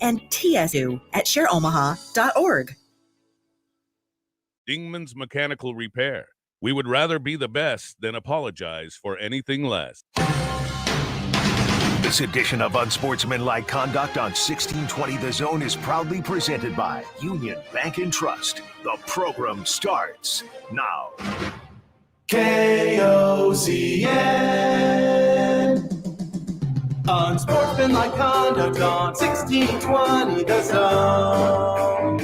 and tsu@shareomaha.org. Dingman's Mechanical Repair. We would rather be the best than apologize for anything less. This edition of Unsportsmanlike Conduct on 1620 The Zone is proudly presented by Union Bank and Trust. The program starts now. KOZN. Unsportsmanlike Conduct on 1620 The Zone.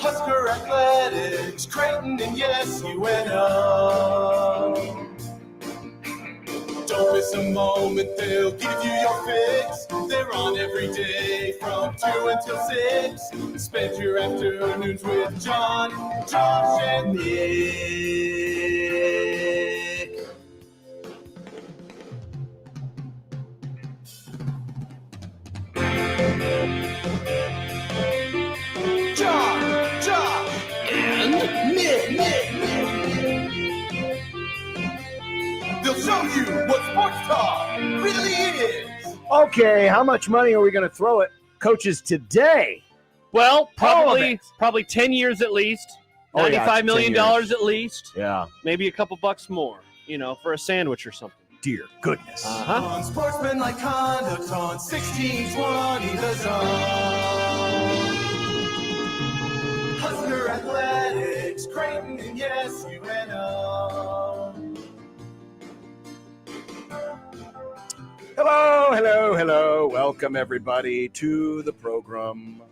Husker Athletics, Creighton, and yes, UNO. Don't miss a moment, they'll give you your fix. They're on every day from 2 until 6. Spend your afternoons with John, Josh, and Nick. John, Josh, and Nick. They'll show you what sports talk really is. Okay, how much money are we going to throw at coaches today? Well, probably 10 years at least. $95 million at least. Yeah. Maybe a couple bucks more, for a sandwich or something. Dear goodness. On Sportsmanlike Conduct on 1620 The Zone. Husker Athletics, Creighton, and yes, UNO. Hello. Welcome, everybody, to the program.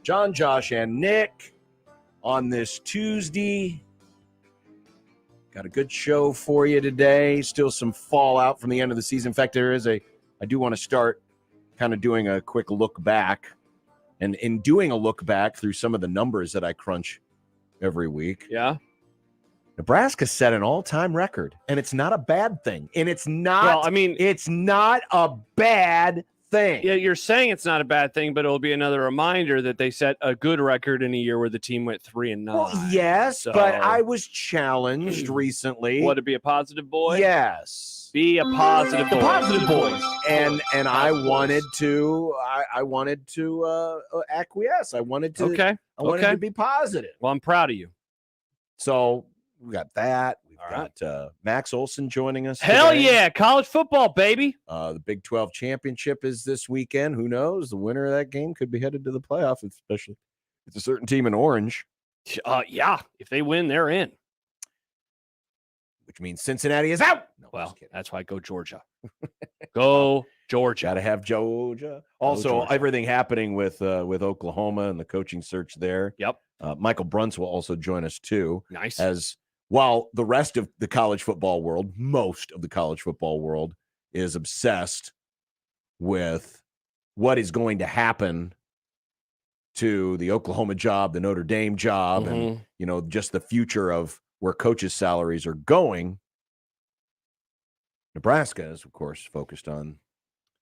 John, Josh, and Nick on this Tuesday. Got a good show for you today. Still some fallout from the end of the season. In fact, I do want to start kind of doing a quick look back. And in doing a look back through some of the numbers that I crunch every week. Yeah. Nebraska set an all-time record, and it's not a bad thing. And it's not. It's not a bad thing. Yeah, you're saying it's not a bad thing, but it'll be another reminder that they set a good record in a year where the team went 3-9. Well, yes, but I was challenged recently. What, to be a positive boy? Yes, be a positive boy. The positive boys. And I wanted to. I wanted to acquiesce. I wanted to. Okay. I wanted to be positive. Well, I'm proud of you. So. We got that. We've got Max Olson joining us. Hell today. Yeah. College football, baby. The Big 12 championship is this weekend. Who knows? The winner of that game could be headed to the playoff, especially if it's a certain team in orange. Yeah. If they win, they're in. Which means Cincinnati is out. No, well, that's why I go Georgia. Go Georgia. Got to have Georgia. Also, everything happening with Oklahoma and the coaching search there. Yep. Michael Bruns will also join us too. Nice. While the rest of the college football world, most of the college football world, is obsessed with what is going to happen to the Oklahoma job, the Notre Dame job, and just the future of where coaches' salaries are going. Nebraska is, of course, focused on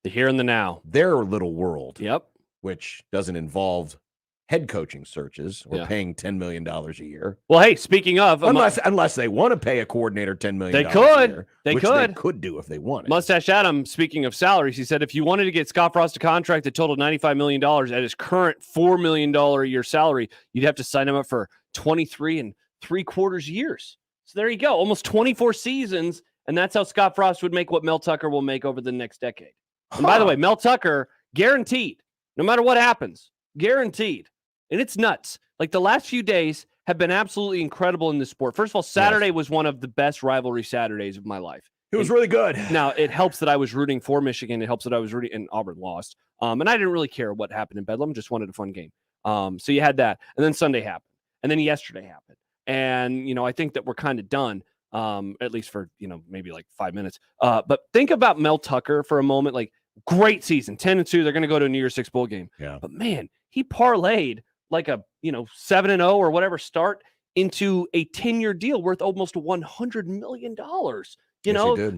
the here and the now. Their little world. Yep. Which doesn't involve head coaching searches or paying $10 million a year. Well, hey, speaking of, unless they want to pay a coordinator $10 million, they could. A year, they could do if they wanted. Mustache Adam, speaking of salaries, he said if you wanted to get Scott Frost a contract that totaled $95 million at his current $4 million a year salary, you'd have to sign him up for 23 3/4 years. So there you go, almost 24 seasons, and that's how Scott Frost would make what Mel Tucker will make over the next decade. And by the way, Mel Tucker, guaranteed, no matter what happens, guaranteed. And it's nuts. Like the last few days have been absolutely incredible in this sport. First of all, Saturday was one of the best rivalry Saturdays of my life. It was really good. Now, it helps that I was rooting for Michigan. It helps that I was rooting, and Auburn lost. And I didn't really care what happened in Bedlam. Just wanted a fun game. So you had that. And then Sunday happened. And then yesterday happened. And, I think that we're kind of done, at least for, maybe like 5 minutes. But think about Mel Tucker for a moment. Like, great season, 10-2. They're going to go to a New Year's Six bowl game. Yeah. But, man, he parlayed like a 7-0 or whatever start into a 10-year deal worth almost $100 million.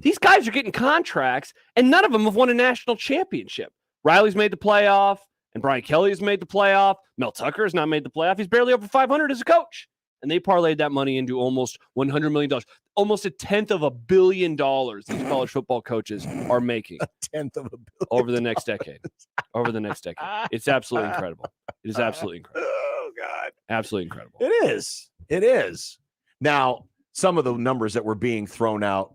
These guys are getting contracts, and none of them have won a national championship. Riley's made the playoff, and Brian Kelly has made the playoff. Mel Tucker has not made the playoff. He's barely over 500 as a coach. And they parlayed that money into almost $100 million, almost $10 billion these college football coaches are making. $10 billion over the next decade. over the next decade. It's absolutely incredible. It is absolutely incredible. Oh, God. Absolutely incredible. It is. It is. Now, some of the numbers that were being thrown out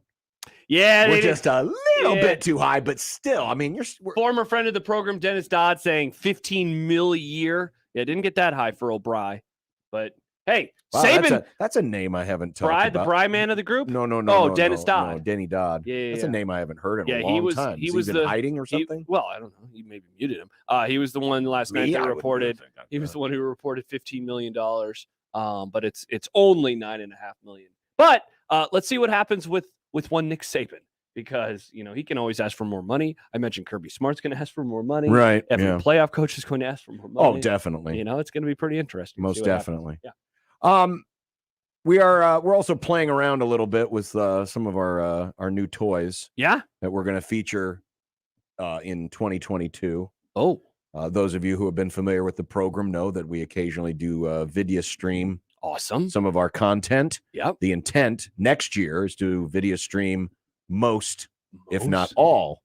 Yeah, were they just a little Yeah. bit too high, but still, I mean, former friend of the program, Dennis Dodd, saying 15 mil a year. Yeah, didn't get that high for O'Bry, but hey, wow, Saban, that's a name I haven't talked Bry, about. the Bry man of the group. No, Dennis Dodd. No, Denny Dodd. Yeah, That's a name I haven't heard in a he long was time. he Has was he been the hiding or something? Well, I don't know. You maybe muted him. He was the one last night that reported. He was the one who reported $15 million. But it's only $9.5 million. But let's see what happens with one Nick Saban, because he can always ask for more money. I mentioned Kirby Smart's going to ask for more money. Right. Every Yeah. playoff coach is going to ask for more money. Oh, definitely. It's going to be pretty interesting. Most definitely. Yeah. We're also playing around a little bit with some of our new toys. Yeah. That we're going to feature in 2022. Oh. Those of you who have been familiar with the program know that we occasionally do video stream. Awesome. Some of our content. Yep. The intent next year is to video stream most, if not all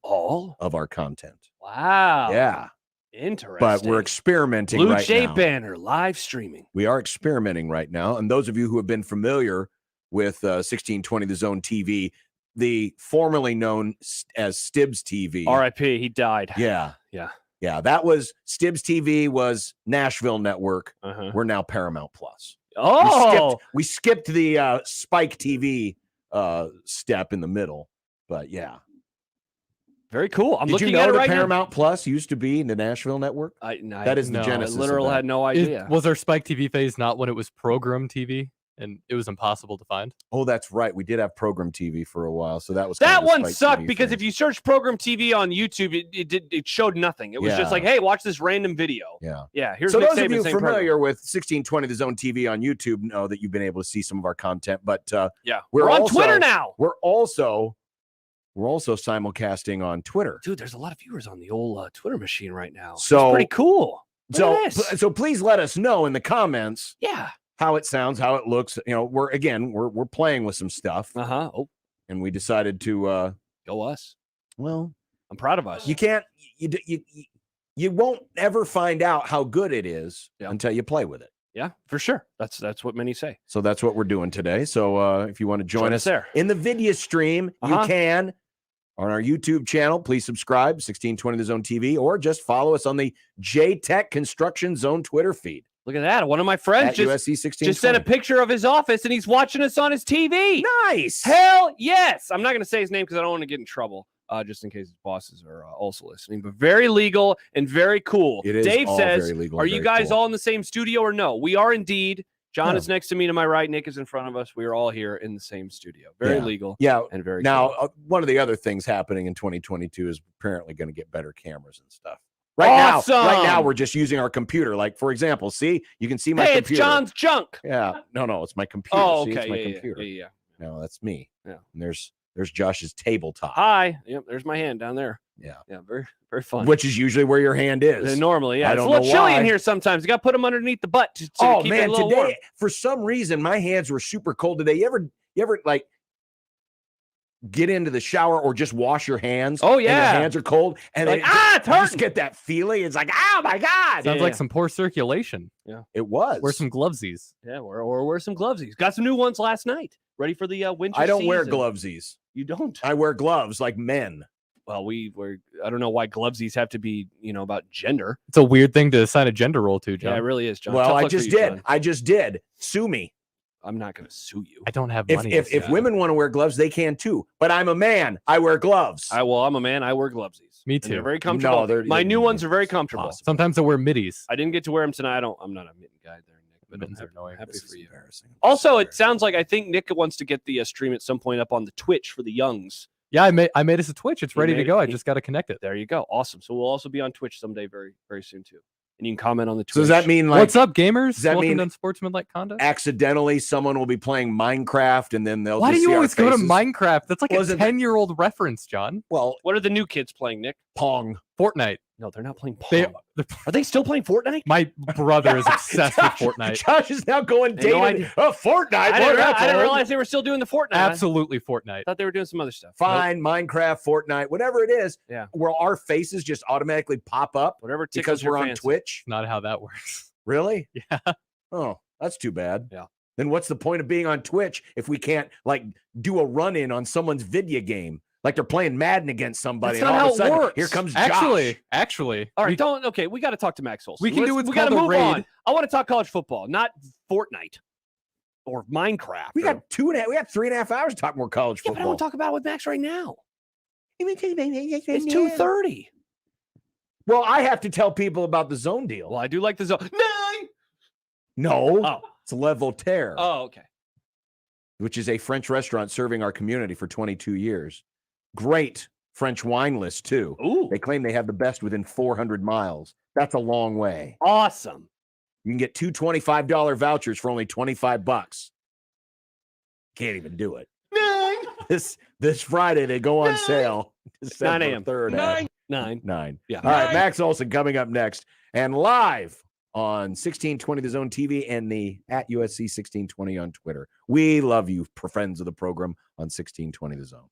of our content. Wow. Yeah. Interesting. But we're experimenting Blue right Jay now. Banner live streaming. We are experimenting right now. And those of you who have been familiar with 1620 The Zone TV, the formerly known as Stibbs TV. R.I.P. He died. Yeah. Yeah. Yeah. That was Stibbs TV was Nashville Network. Uh-huh. We're now Paramount Plus. Oh. We skipped the Spike TV step in the middle. But yeah. Very cool. I'm Did looking you know at it that right Paramount Plus used to be in the Nashville Network? That is the genesis. I literally had no idea. Was our Spike TV phase not when it was program TV and it was impossible to find? Oh, that's right. We did have program TV for a while, so that was that kind of the one Spike sucked TV because phase. if you search program TV on YouTube, it showed nothing. It was just like, hey, watch this random video. Yeah. Yeah. Here's so Nick those of Saban you saying familiar program. with 1620 The Zone TV on YouTube know that you've been able to see some of our content, but yeah, we're on also, Twitter now. We're also simulcasting on Twitter. Dude, there's a lot of viewers on the old Twitter machine right now. So it's pretty cool. So please let us know in the comments. Yeah. How it sounds, how it looks. We're playing with some stuff. Uh-huh. Oh. And we decided to go us. Well, I'm proud of us. You can't you won't ever find out how good it is until you play with it. Yeah, for sure. That's what many say. So that's what we're doing today. So if you want to join us there in the video stream, you can on our YouTube channel. Please subscribe, 1620 The Zone TV, or just follow us on the J-Tech Construction Zone Twitter feed. Look at that. One of my friends just sent a picture of his office and he's watching us on his TV. Nice. Hell yes. I'm not going to say his name because I don't want to get in trouble. Just in case his bosses are also listening, but very legal and very cool. It is Dave all says, very legal are and you very guys cool. all in the same studio or no? We are indeed. John Yeah. is next to me to my right. Nick is in front of us. We are all here in the same studio. Very legal. Yeah. And very now, cool. one of the other things happening in 2022 is apparently going to get better cameras and stuff. Right now, we're just using our computer. Like, for example, see, you can see my computer. It's John's junk. Yeah. No, it's my computer. Oh, See, okay. it's my Yeah, computer. yeah. No, that's me. Yeah. And there's Josh's tabletop. Hi. Yep. There's my hand down there. Yeah. Yeah. Very, very fun. Which is usually where your hand is. Normally, yeah. I It's a don't little know chilly why. in here sometimes. You got to put them underneath the butt to keep it a little today warm. for some reason my hands were super cold today. You ever like get into the shower or just wash your hands? Oh and yeah, your hands are cold and like it's hurting. just get that feeling. It's like, oh my god, Sounds like some poor circulation. Yeah, it was. Wear some glovesies. Yeah, or wear some glovesies. Got some new ones last night. Ready for the winter. I don't wear season. glovesies. You don't? I wear gloves like men. Well, I don't know why glovesies have to be, about gender. It's a weird thing to assign a gender role to, John. Yeah, it really is, John. Well, Tough I luck for just you, did. John. I just did. Sue me. I'm not going to sue you. I don't have money. If women want to wear gloves, they can too. But I'm a man. I wear gloves. I'm a man. I wear glovesies. Me And too. they're very comfortable. My new ones are very comfortable. Awesome. Sometimes I wear middies. I didn't get to wear them tonight. I'm not a mitten guy there, Nick. But Mittens I'm are annoying. happy This for is you. embarrassing. Also, it sounds like I think Nick wants to get the stream at some point up on the Twitch for the youngs. Yeah, I made us a Twitch. It's ready to go. I just got to connect it. There you go. Awesome. So we'll also be on Twitch someday very, very soon too. And you can comment on the Twitch. So does that mean like What's up, gamers? Does that Welcome mean to Unsportsmanlike Conduct. accidentally someone will be playing Minecraft and then they'll Why do just you see our always go to faces? Minecraft? That's like Wasn't a that- 10-year-old reference, John. Well, What are the new kids playing, Nick? Pong. Fortnite. No, they're not playing They, Pong. Are they still playing Fortnite? my brother is obsessed with Fortnite. Josh is now going They know dating. Oh, Fortnite. I Boy, didn't, that's I didn't old. realize they were still doing the Fortnite. Absolutely I Fortnite. thought they were doing some other stuff. Fine, Minecraft, Fortnite, whatever it is. Yeah. Where our faces just automatically pop up Whatever because tickles your we're on fancy. Twitch. Not how that works. Really? Yeah. Oh, that's too bad. Yeah. Then what's the point of being on Twitch if we can't like do a run-in on someone's video game? Like they're playing Madden against somebody, That's and not all how of a it sudden, works. here comes Josh. Actually. All right, we got to talk to Max Olson. We can do what's we got to called a move raid. on. I want to talk college football, not Fortnite or Minecraft. We got 3.5 hours to talk more college Yeah, but I football. want to talk about it with Max right now. It's 2:30. Well, I have to tell people about the zone deal. Well, I do like the zone. No, Oh. it's Le Voltaire, Oh, okay. which is a French restaurant serving our community for 22 years. Great French wine list, too. Ooh, They claim they have the best within 400 miles. That's a long way. awesome. You can get two $25 vouchers for only $25. Can't even do it. This Friday, they go on sale. 9 a.m. 3rd at 9. 9. Yeah. All right, Max Olson coming up next and live on 1620 The Zone TV and the at USC 1620 on Twitter. We love you, friends of the program on 1620 The Zone.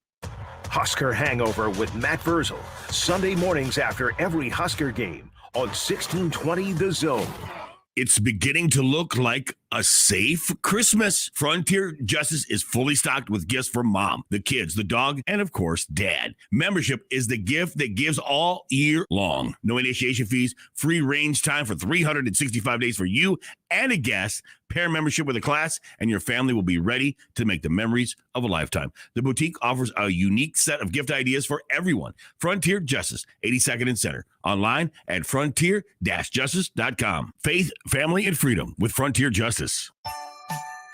Husker Hangover with Matt Vrzal. Sunday mornings after every Husker game on 1620 The Zone. It's beginning to look like a safe Christmas. Frontier Justice is fully stocked with gifts for mom, the kids, the dog, and of course, dad. Membership is the gift that gives all year long. No initiation fees, free range time for 365 days for you and a guest. Pair membership with a class, and your family will be ready to make the memories of a lifetime. The boutique offers a unique set of gift ideas for everyone. Frontier Justice, 82nd and Center. Online at frontier-justice.com. Faith, family, and freedom with Frontier Justice.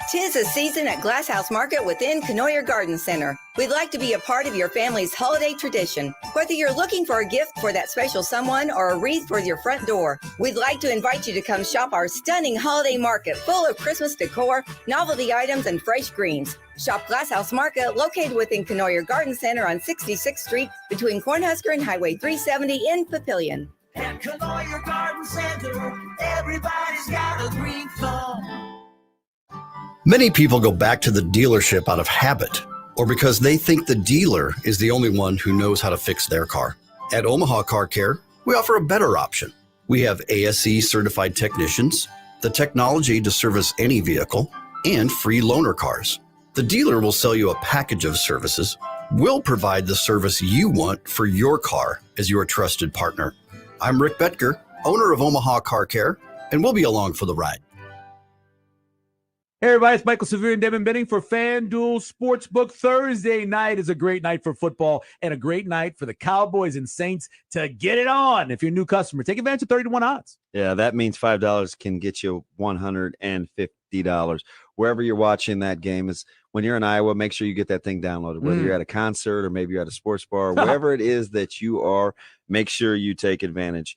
'Tis a season at Glass House Market within Canoyer Garden Center. We'd like to be a part of your family's holiday tradition. Whether you're looking for a gift for that special someone or a wreath for your front door, we'd like to invite you to come shop our stunning holiday market full of Christmas decor, novelty items, and fresh greens. Shop Glass House Market, located within Canoyer Garden Center on 66th Street between Cornhusker and Highway 370 in Papillion. At Canoyer Garden Center, everybody's got a green thumb. Many people go back to the dealership out of habit or because they think the dealer is the only one who knows how to fix their car. At Omaha Car Care, we offer a better option. We have ASE certified technicians, the technology to service any vehicle, and free loaner cars. The dealer will sell you a package of services. We'll provide the service you want for your car as your trusted partner. I'm Rick Betker, owner of Omaha Car Care, and we'll be along for the ride. Hey everybody, it's Michael Severe and Devin Benning for FanDuel Sportsbook. Thursday night is a great night for football and a great night for the Cowboys and Saints to get it on. If you're a new customer, take advantage of 30-1 odds. Yeah, that means $5 can get you $150. Wherever you're watching that game is when you're in Iowa, make sure you get that thing downloaded. Whether you're at a concert or maybe you're at a sports bar, wherever it is that you are, make sure you take advantage.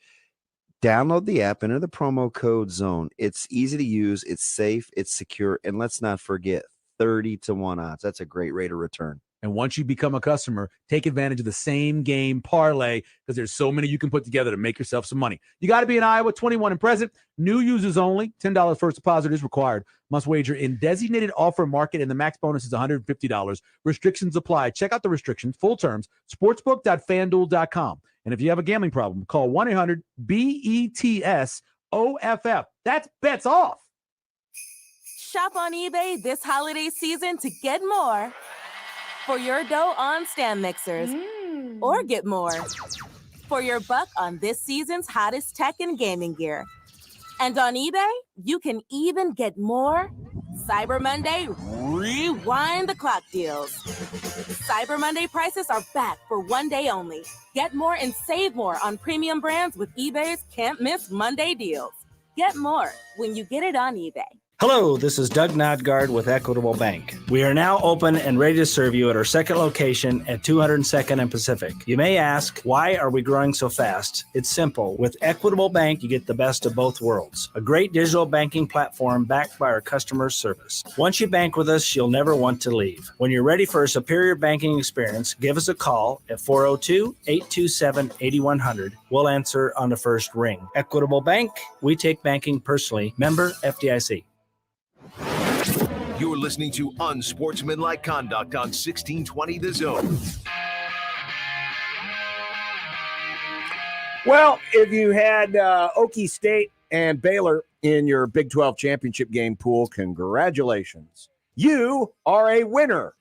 Download the app, enter the promo code ZONE. It's easy to use, it's safe, it's secure, and let's not forget 30-1 odds. That's a great rate of return. And once you become a customer, take advantage of the same game parlay because there's so many you can put together to make yourself some money. You got to be in Iowa, 21 and present. New users only. $10 first deposit is required. Must wager in designated offer market, and the max bonus is $150. Restrictions apply. Check out the restrictions, full terms, sportsbook.fanduel.com. And if you have a gambling problem, call 1-800-BETS-OFF. That's bets off. Shop on eBay this holiday season to get more for your dough on stand mixers, or get more for your buck on this season's hottest tech and gaming gear. And on eBay, you can even get more Cyber Monday rewind the clock deals. Cyber Monday prices are back for one day only. Get more and save more on premium brands with eBay's can't miss Monday deals. Get more when you get it on eBay. Hello, this is Doug Nodgard with Equitable Bank. We are now open and ready to serve you at our second location at 202nd and Pacific. You may ask, why are we growing so fast? It's simple. With Equitable Bank, you get the best of both worlds. A great digital banking platform backed by our customer service. Once you bank with us, you'll never want to leave. When you're ready for a superior banking experience, give us a call at 402-827-8100. We'll answer on the first ring. Equitable Bank, we take banking personally. Member FDIC. You're listening to Unsportsmanlike Conduct on 1620 The Zone. Well, if you had Okie State and Baylor in your Big 12 championship game pool, congratulations. You are a winner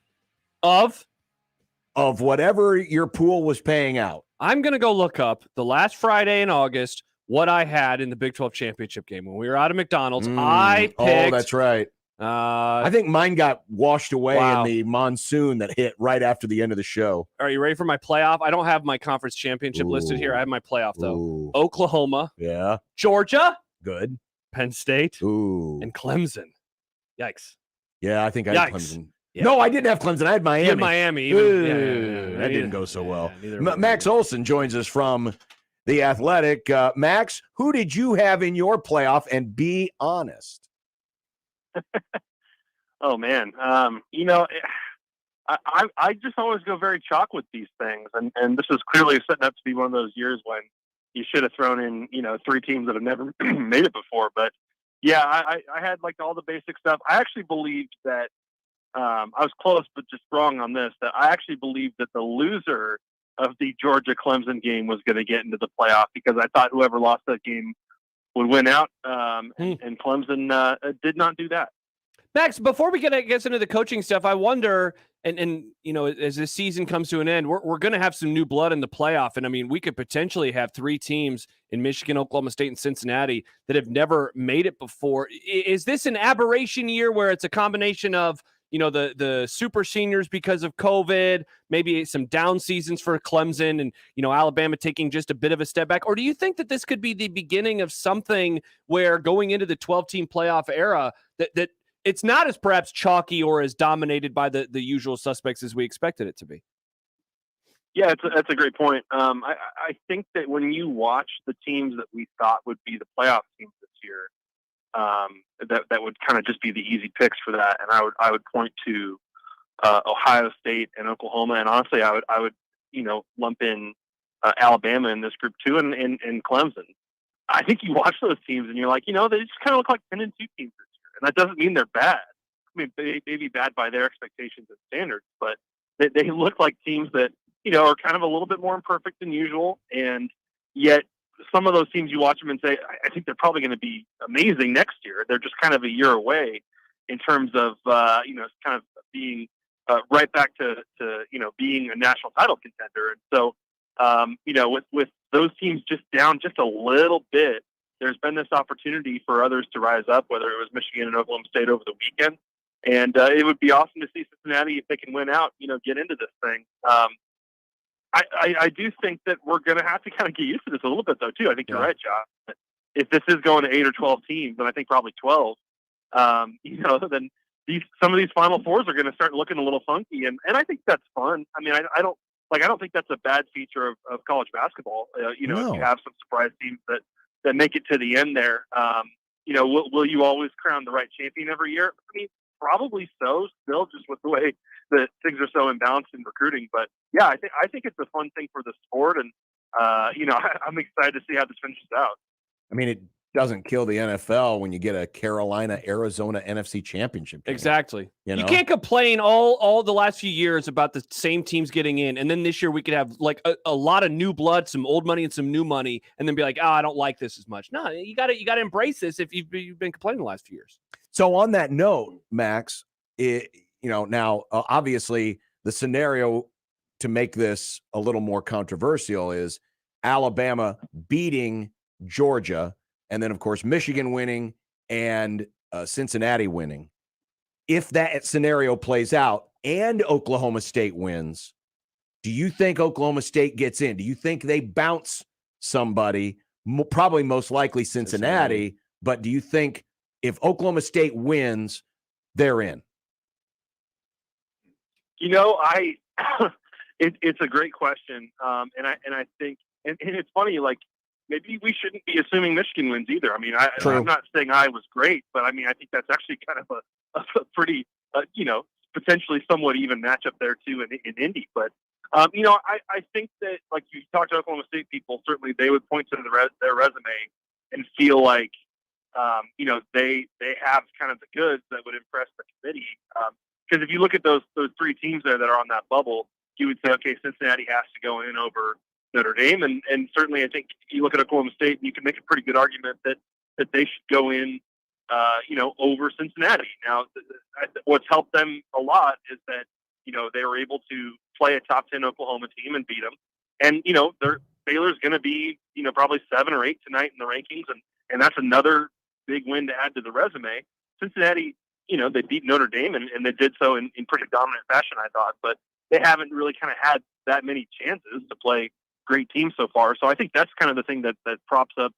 Of whatever your pool was paying out. I'm going to go look up the last Friday in August what I had in the Big 12 championship game. When we were out of McDonald's, I picked. Oh, that's right. I think mine got washed away Wow. in the monsoon that hit right after the end of the show. Are you ready for my playoff? I don't have my conference championship listed here. I have my playoff, though. Ooh. Oklahoma. Yeah. Georgia. Good. Penn State. Ooh. And Clemson. Yikes. Yeah, I think I had Yikes. Clemson. Yeah. No, I didn't have Clemson. I had Miami. You had Miami. Even, That didn't go so well. neither Max Olson joins us from The Athletic. Max, who did you have in your playoff? And be honest. Oh man, I just always go very chalk with these things, and this is clearly setting up to be one of those years when you should have thrown in, 3 teams that have never made it before. But yeah, I had like all the basic stuff. I actually believed that I was close, but just wrong on this. That I actually believed that the loser of the Georgia Clemson game was going to get into the playoff because I thought whoever lost that game would win out, and Clemson did not do that. Max, before we get into the coaching stuff, I wonder, and as this season comes to an end, we're going to have some new blood in the playoff. And I mean, we could potentially have 3 teams in Michigan, Oklahoma State, and Cincinnati that have never made it before. Is this an aberration year where it's a combination of, the super seniors because of COVID, maybe some down seasons for Clemson and, Alabama taking just a bit of a step back? Or do you think that this could be the beginning of something where going into the 12-team playoff era that it's not as perhaps chalky or as dominated by the usual suspects as we expected it to be? Yeah, that's a great point. I think that when you watch the teams that we thought would be the playoff teams this year, that would kind of just be the easy picks for that. And I would point to Ohio State and Oklahoma, and honestly, I would lump in Alabama in this group too, and Clemson. I think you watch those teams and you're like, they just kind of look like 10-2 teams this year, and that doesn't mean they're bad. I mean, they may be bad by their expectations and standards, but they look like teams that are kind of a little bit more imperfect than usual, and yet some of those teams you watch them and say, I think they're probably going to be amazing next year. They're just kind of a year away in terms of kind of being right back to being a national title contender. And so with those teams just down just a little bit, there's been this opportunity for others to rise up, whether it was Michigan and Oklahoma State over the weekend. And it would be awesome to see Cincinnati, if they can win out, get into this thing. I do think that we're going to have to kind of get used to this a little bit, though, too. I think you're right, Josh. If this is going to 8 or 12 teams, and I think probably 12, then some of these Final Fours are going to start looking a little funky, and I think that's fun. I mean, I don't think that's a bad feature of college basketball. If you have some surprise teams that make it to the end there, will you always crown the right champion every year? I mean, probably so. Still, just with the way that things are so imbalanced in recruiting, but yeah, I think it's a fun thing for the sport, and I'm excited to see how this finishes out. I mean, it doesn't kill the NFL when you get a Carolina-Arizona NFC championship game. Exactly. You can't complain all the last few years about the same teams getting in, and then this year we could have like a lot of new blood, some old money and some new money, and then be like, I don't like this as much. No, you got to embrace this if you've been complaining the last few years. So on that note, Max, now obviously the scenario to make this a little more controversial is Alabama beating Georgia, and then, of course, Michigan winning and Cincinnati winning. If that scenario plays out and Oklahoma State wins, do you think Oklahoma State gets in? Do you think they bounce somebody? Probably most likely Cincinnati. But do you think if Oklahoma State wins, they're in? It's a great question, and I think, and it's funny, like maybe we shouldn't be assuming Michigan wins either. I mean, I'm not saying I was great, but I mean, I think that's actually kind of a pretty, potentially somewhat even matchup there too in Indy. But I think that, like, you talk to Oklahoma State people, certainly they would point to their resume and feel like they have kind of the goods that would impress the committee. Because if you look at those three teams there that are on that bubble, you would say, okay, Cincinnati has to go in over Notre Dame, and certainly I think you look at Oklahoma State, and you can make a pretty good argument that they should go in, over Cincinnati. Now, what's helped them a lot is that they were able to play a top 10 Oklahoma team and beat them, and Baylor's going to be probably 7 or 8 tonight in the rankings, and that's another big win to add to the resume. Cincinnati, they beat Notre Dame, and they did so in pretty dominant fashion, I thought, but they haven't really kind of had that many chances to play great teams so far. So I think that's kind of the thing that props up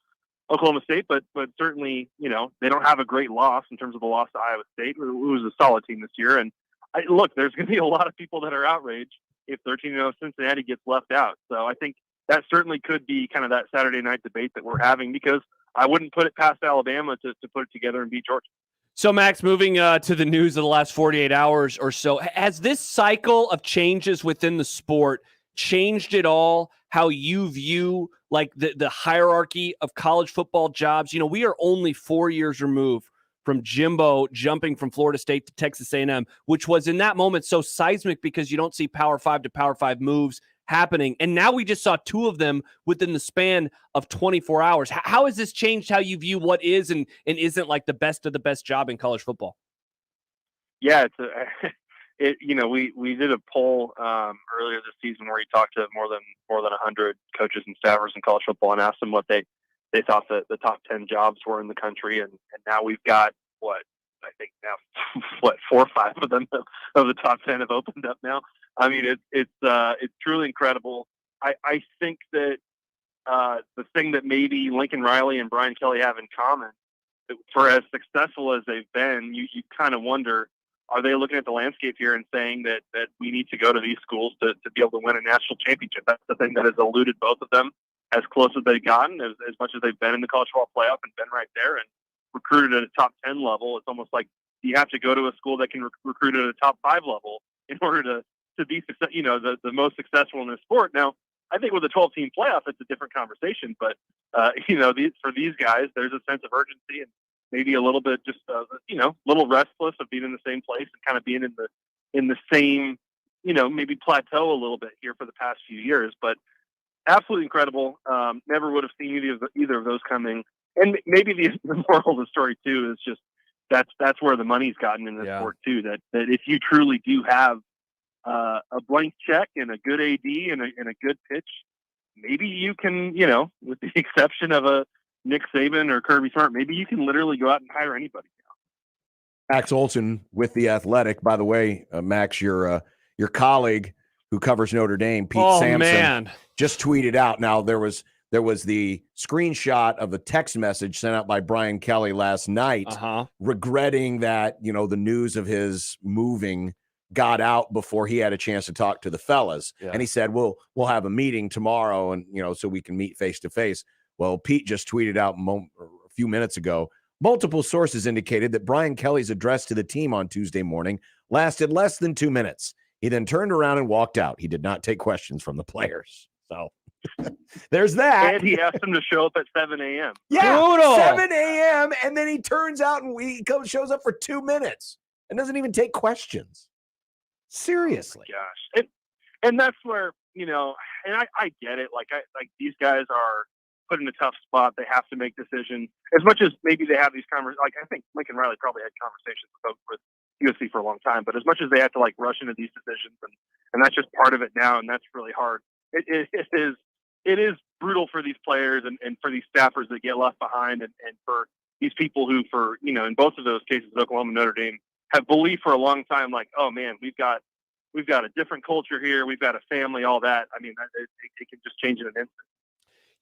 Oklahoma State, but certainly, they don't have a great loss in terms of the loss to Iowa State, who was a solid team this year. And look, there's going to be a lot of people that are outraged if 13-0 Cincinnati gets left out. So I think that certainly could be kind of that Saturday night debate that we're having, because I wouldn't put it past Alabama to put it together and beat Georgia. So, Max, moving to the news of the last 48 hours or so, has this cycle of changes within the sport changed at all how you view like the hierarchy of college football jobs? We are only 4 years removed from Jimbo jumping from Florida State to Texas A&M, which was in that moment so seismic because you don't see Power 5 to Power 5 moves happening. And now we just saw 2 of them within the span of 24 hours. How has this changed how you view what is and isn't like the best of the best job in college football? Yeah, we did a poll earlier this season where we talked to more than 100 coaches and staffers in college football and asked them what they thought the top 10 jobs were in the country, and now we've got I think now 4 or 5 of them of the top 10 have opened up now. I mean, it's truly incredible. I think that the thing that maybe Lincoln Riley and Brian Kelly have in common, for as successful as they've been, you kind of wonder, are they looking at the landscape here and saying that we need to go to these schools to be able to win a national championship? That's the thing that has eluded both of them as close as they've gotten, as much as they've been in the college football playoff and been right there and recruited at a top 10 level. It's almost like you have to go to a school that can recruit at a top 5 level in order to be the most successful in this sport. Now, I think with a 12-team playoff, it's a different conversation, but for these guys, there's a sense of urgency and maybe a little bit just little restless of being in the same place and kind of being in the same maybe plateau a little bit here for the past few years. But absolutely incredible. Never would have seen either of those coming. And maybe the moral of the story too is just that's where the money's gotten in this sport too. That if you truly do have a blank check and a good AD and a good pitch, maybe you can, with the exception of a Nick Saban or Kirby Smart, maybe you can literally go out and hire anybody now. Max Olson with The Athletic. By the way, Max, your colleague who covers Notre Dame, Pete Sampson, just tweeted out. Now, there was the screenshot of the text message sent out by Brian Kelly last night, regretting that, the news of his moving got out before he had a chance to talk to the fellas. Yeah. And he said, we'll have a meeting tomorrow and, so we can meet face to face. Well, Pete just tweeted out a few minutes ago, multiple sources indicated that Brian Kelly's address to the team on Tuesday morning lasted less than 2 minutes. He then turned around and walked out. He did not take questions from the players. So there's that. And he asked them to show up at 7 a.m. Yeah, brutal. 7 a.m. And then he turns out and shows up for 2 minutes and doesn't even take questions. Seriously. Oh gosh. And that's where, and I get it. Like these guys are put in a tough spot. They have to make decisions. As much as maybe they have these conversations, like I think Lincoln Riley probably had conversations with USC for a long time, but as much as they have to rush into these decisions, and that's just part of it now, and that's really hard. It is brutal for these players and for these staffers that get left behind, and for these people who, in both of those cases, Oklahoma and Notre Dame, have believed for a long time, like, oh man, we've got a different culture here, we've got a family, all that. I mean, it can just change in an instant.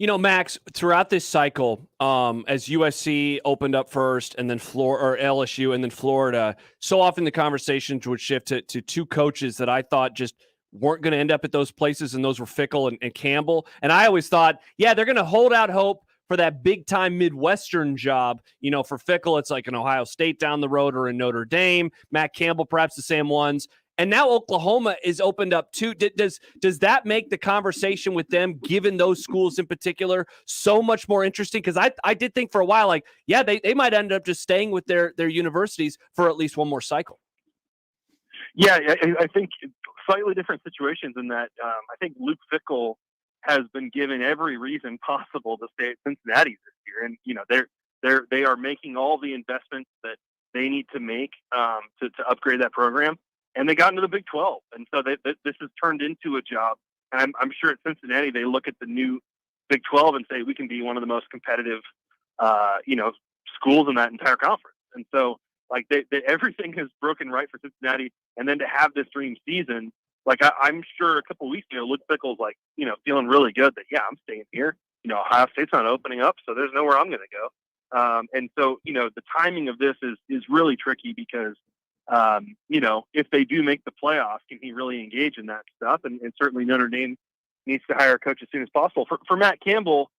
Max, throughout this cycle, as USC opened up first and then LSU and then Florida, so often the conversations would shift to two coaches that I thought just weren't going to end up at those places, and those were Fickell and Campbell. And I always thought, they're going to hold out hope for that big-time Midwestern job. For Fickell, it's like an Ohio State down the road or in Notre Dame. Matt Campbell, perhaps the same ones. And now Oklahoma is opened up too. Does that make the conversation with them, given those schools in particular, so much more interesting? Because I did think for a while, they might end up just staying with their universities for at least one more cycle. Yeah, I think slightly different situations in that I think Luke Fickell has been given every reason possible to stay at Cincinnati this year, and they are making all the investments that they need to make to upgrade that program. And they got into the Big 12. And so this has turned into a job. And I'm sure at Cincinnati, they look at the new Big 12 and say, we can be one of the most competitive, schools in that entire conference. And so, everything has broken right for Cincinnati. And then to have this dream season, I'm sure a couple of weeks ago, Luke Fickell's feeling really good that, I'm staying here. Ohio State's not opening up, so there's nowhere I'm going to go. And so, the timing of this is really tricky because, if they do make the playoffs, can he really engage in that stuff? And certainly Notre Dame needs to hire a coach as soon as possible. For Matt Campbell,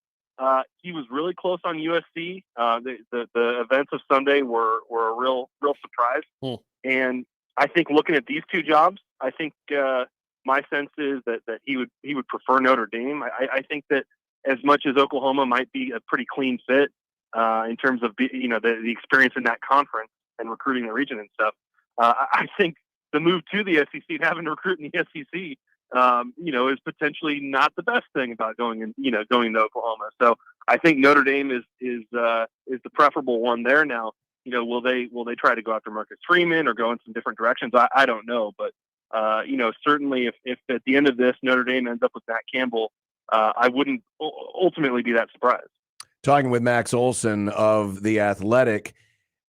he was really close on USC. The events of Sunday were a real surprise. And I think looking at these two jobs, I think my sense is that he would prefer Notre Dame. I think that as much as Oklahoma might be a pretty clean fit in terms of the experience in that conference and recruiting the region and stuff, I think the move to the SEC and having to recruit in the SEC, is potentially not the best thing about going to Oklahoma. So I think Notre Dame is the preferable one there. Now, will they try to go after Marcus Freeman or go in some different directions? I don't know, but certainly if at the end of this Notre Dame ends up with Matt Campbell, I wouldn't ultimately be that surprised. Talking with Max Olson of The Athletic.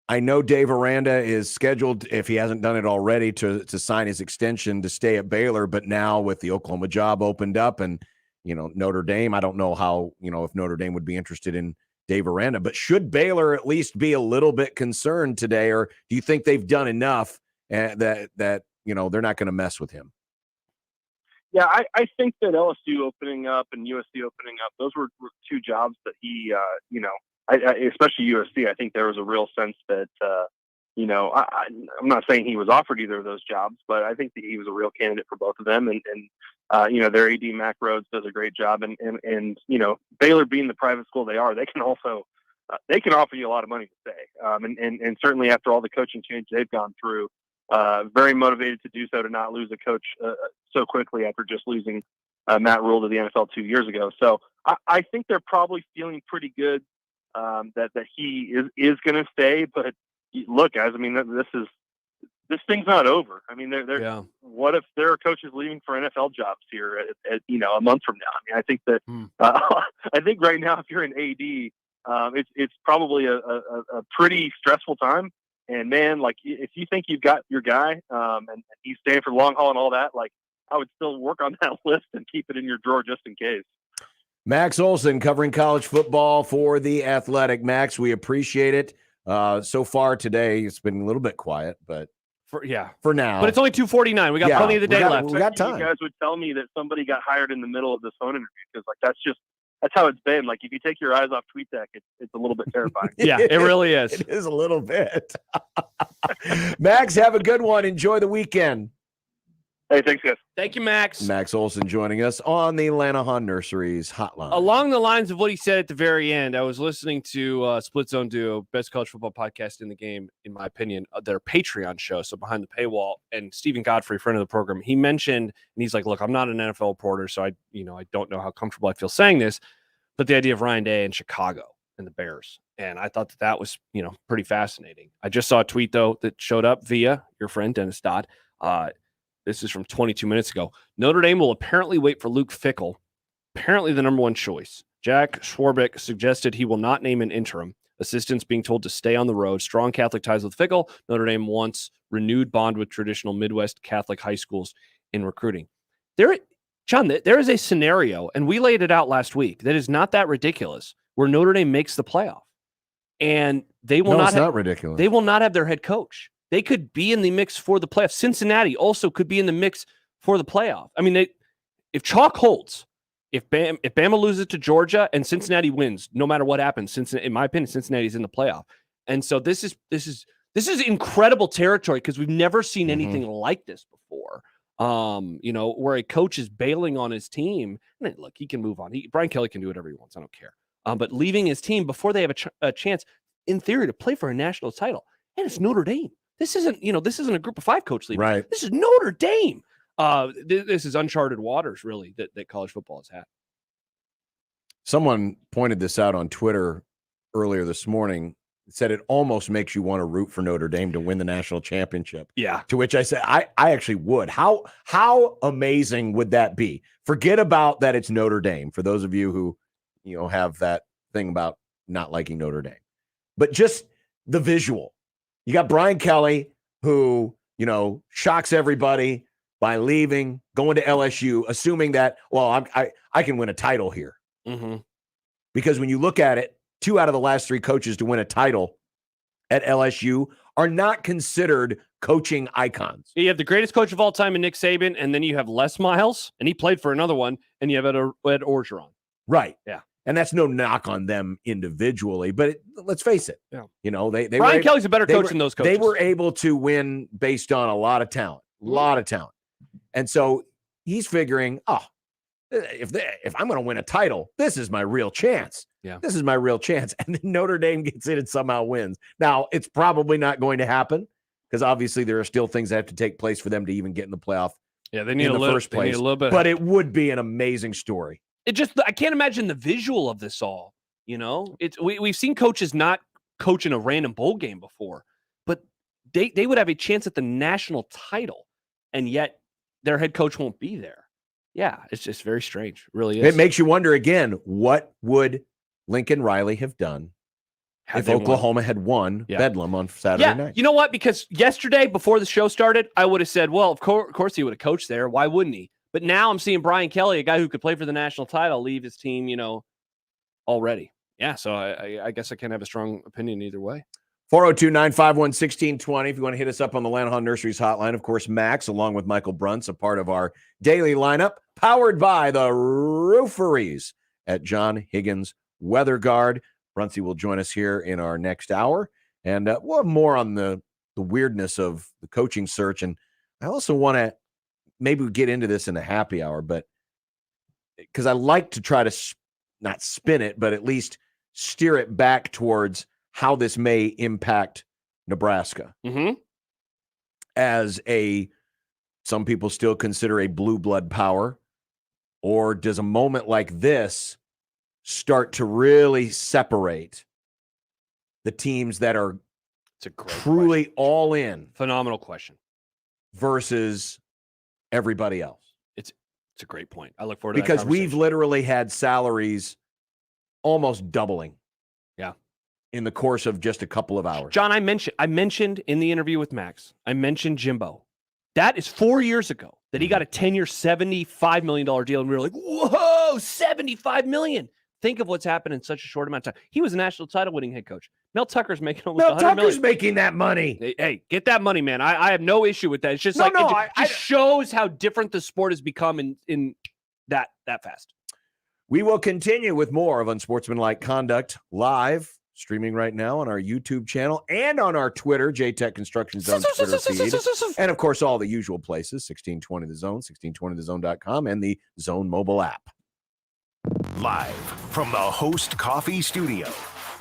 I know Dave Aranda is scheduled, if he hasn't done it already, to sign his extension to stay at Baylor. But now with the Oklahoma job opened up and, Notre Dame, I don't know how, if Notre Dame would be interested in Dave Aranda. But should Baylor at least be a little bit concerned today? Or do you think they've done enough that they're not going to mess with him? Yeah, I think that LSU opening up and USC opening up, those were two jobs that he, especially USC, I think there was a real sense that, I'm not saying he was offered either of those jobs, but I think that he was a real candidate for both of them. And their AD Mac Rhodes does a great job. And Baylor being the private school they are, they can also, they can offer you a lot of money to stay. And certainly after all the coaching change they've gone through, very motivated to do so, to not lose a coach so quickly after just losing Matt Rule to the NFL 2 years ago. So I think they're probably feeling pretty good that he is going to stay. But look, guys, I mean, this thing's not over. I mean, what if there are coaches leaving for NFL jobs here at a month from now? I mean, I think that I think right now, if you're an AD, it's probably a pretty stressful time. And man, if you think you've got your guy and he's staying for the long haul and all that, I would still work on that list and keep it in your drawer just in case. Max Olson covering college football for The Athletic. Max, we appreciate it. So far today, it's been a little bit quiet, but for now. But it's only 2:49. We got plenty of the day left. We got time. You guys would tell me that somebody got hired in the middle of this phone interview because that's how it's been. If you take your eyes off TweetDeck, it's a little bit terrifying. Yeah, it really is. It is a little bit. Max, have a good one. Enjoy the weekend. Hey, thanks, guys. Thank you, Max. Max Olson joining us on the Lanahan Nurseries hotline. Along the lines of what he said at the very end, I was listening to Split Zone Duo, best college football podcast in the game, in my opinion, their Patreon show, so behind the paywall. And Stephen Godfrey, friend of the program, he mentioned, and he's like, look, I'm not an NFL reporter, so I don't know how comfortable I feel saying this, but the idea of Ryan Day in Chicago and the Bears. And I thought that was, pretty fascinating. I just saw a tweet, though, that showed up via your friend, Dennis Dodd. This is from 22 minutes ago. Notre Dame will apparently wait for Luke Fickell, apparently the number one choice. Jack Schwarbrick suggested he will not name an interim. Assistants being told to stay on the road. Strong Catholic ties with Fickell. Notre Dame wants renewed bond with traditional Midwest Catholic high schools in recruiting. John, there is a scenario, and we laid it out last week, that is not that ridiculous, where Notre Dame makes the playoff. And they will it's not ridiculous. They will not have their head coach. They could be in the mix for the playoff. Cincinnati also could be in the mix for the playoff. I mean, if chalk holds, if Bama loses to Georgia and Cincinnati wins, no matter what happens, in my opinion, Cincinnati's in the playoff. And so this is incredible territory because we've never seen anything like this before. Where a coach is bailing on his team. And look, he can move on. Brian Kelly can do whatever he wants. I don't care. But leaving his team before they have a chance, in theory, to play for a national title, and it's Notre Dame. This isn't a Group of 5 coach leaving. Right. This is Notre Dame. This is uncharted waters, really, that college football has had. Someone pointed this out on Twitter earlier this morning. Said it almost makes you want to root for Notre Dame to win the national championship. Yeah. To which I said, I actually would. How amazing would that be? Forget about that it's Notre Dame, for those of you who have that thing about not liking Notre Dame. But just the visual. You got Brian Kelly, who, shocks everybody by leaving, going to LSU, assuming that, I can win a title here. Mm-hmm. Because when you look at it, 2 out of the last 3 coaches to win a title at LSU are not considered coaching icons. You have the greatest coach of all time in Nick Saban, and then you have Les Miles, and he played for another one, and you have Ed Orgeron. Right. Yeah. And that's no knock on them individually, but let's face it. Yeah. They Brian Kelly's a better coach than those coaches. They were able to win based on a lot of talent. And so he's figuring, if I'm going to win a title, this is my real chance. Yeah. This is my real chance. And then Notre Dame gets in and somehow wins. Now, it's probably not going to happen because obviously there are still things that have to take place for them to even get in the playoff. Yeah, they need in the first place. They need a little bit. But it would be an amazing story. I can't imagine the visual of this all. We've seen coaches not coach in a random bowl game before, but they would have a chance at the national title, and yet their head coach won't be there. Yeah, it's just very strange. It really is. It makes you wonder again, what would Lincoln Riley have done if Oklahoma had won Bedlam on Saturday night? You know what? Because yesterday, before the show started, I would have said, well, of course he would have coached there. Why wouldn't he? But now I'm seeing Brian Kelly, a guy who could play for the national title, leave his team, already. Yeah, so I guess I can't have a strong opinion either way. 402-951-1620 if you want to hit us up on the Lanahaw Nurseries hotline. Of course, Max, along with Michael Bruntz, a part of our daily lineup, powered by the Rooferys at John Higgins Weather Guard. Bruntsy will join us here in our next hour, and we'll have more on the weirdness of the coaching search. And I also want to maybe get into this in the happy hour, but because I like to try to not spin it, but at least steer it back towards how this may impact Nebraska as some people still consider a blue blood power, or does a moment like this start to really separate the teams that are truly all in? Phenomenal question. Versus everybody else. It's a great point. I look forward to that because we've literally had salaries almost doubling. Yeah. In the course of just a couple of hours. John, I mentioned in the interview with Max, I mentioned Jimbo. That is 4 years ago that he got a 10-year, $75 million deal, and we were like, whoa, $75 million. Think of what's happened in such a short amount of time. He was a national title winning head coach. Mel Tucker's making almost $100 million. Mel Tucker's making that money. Hey, get that money, man. I have no issue with that. It's just it shows how different the sport has become in that fast. We will continue with more of Unsportsmanlike Conduct live, streaming right now on our YouTube channel and on our Twitter, JTech Construction Zone Twitter feed. And, of course, all the usual places, 1620 The Zone, 1620thezone.com, and the Zone mobile app. Live from the Host Coffee Studio,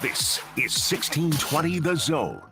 this is 1620 The Zone.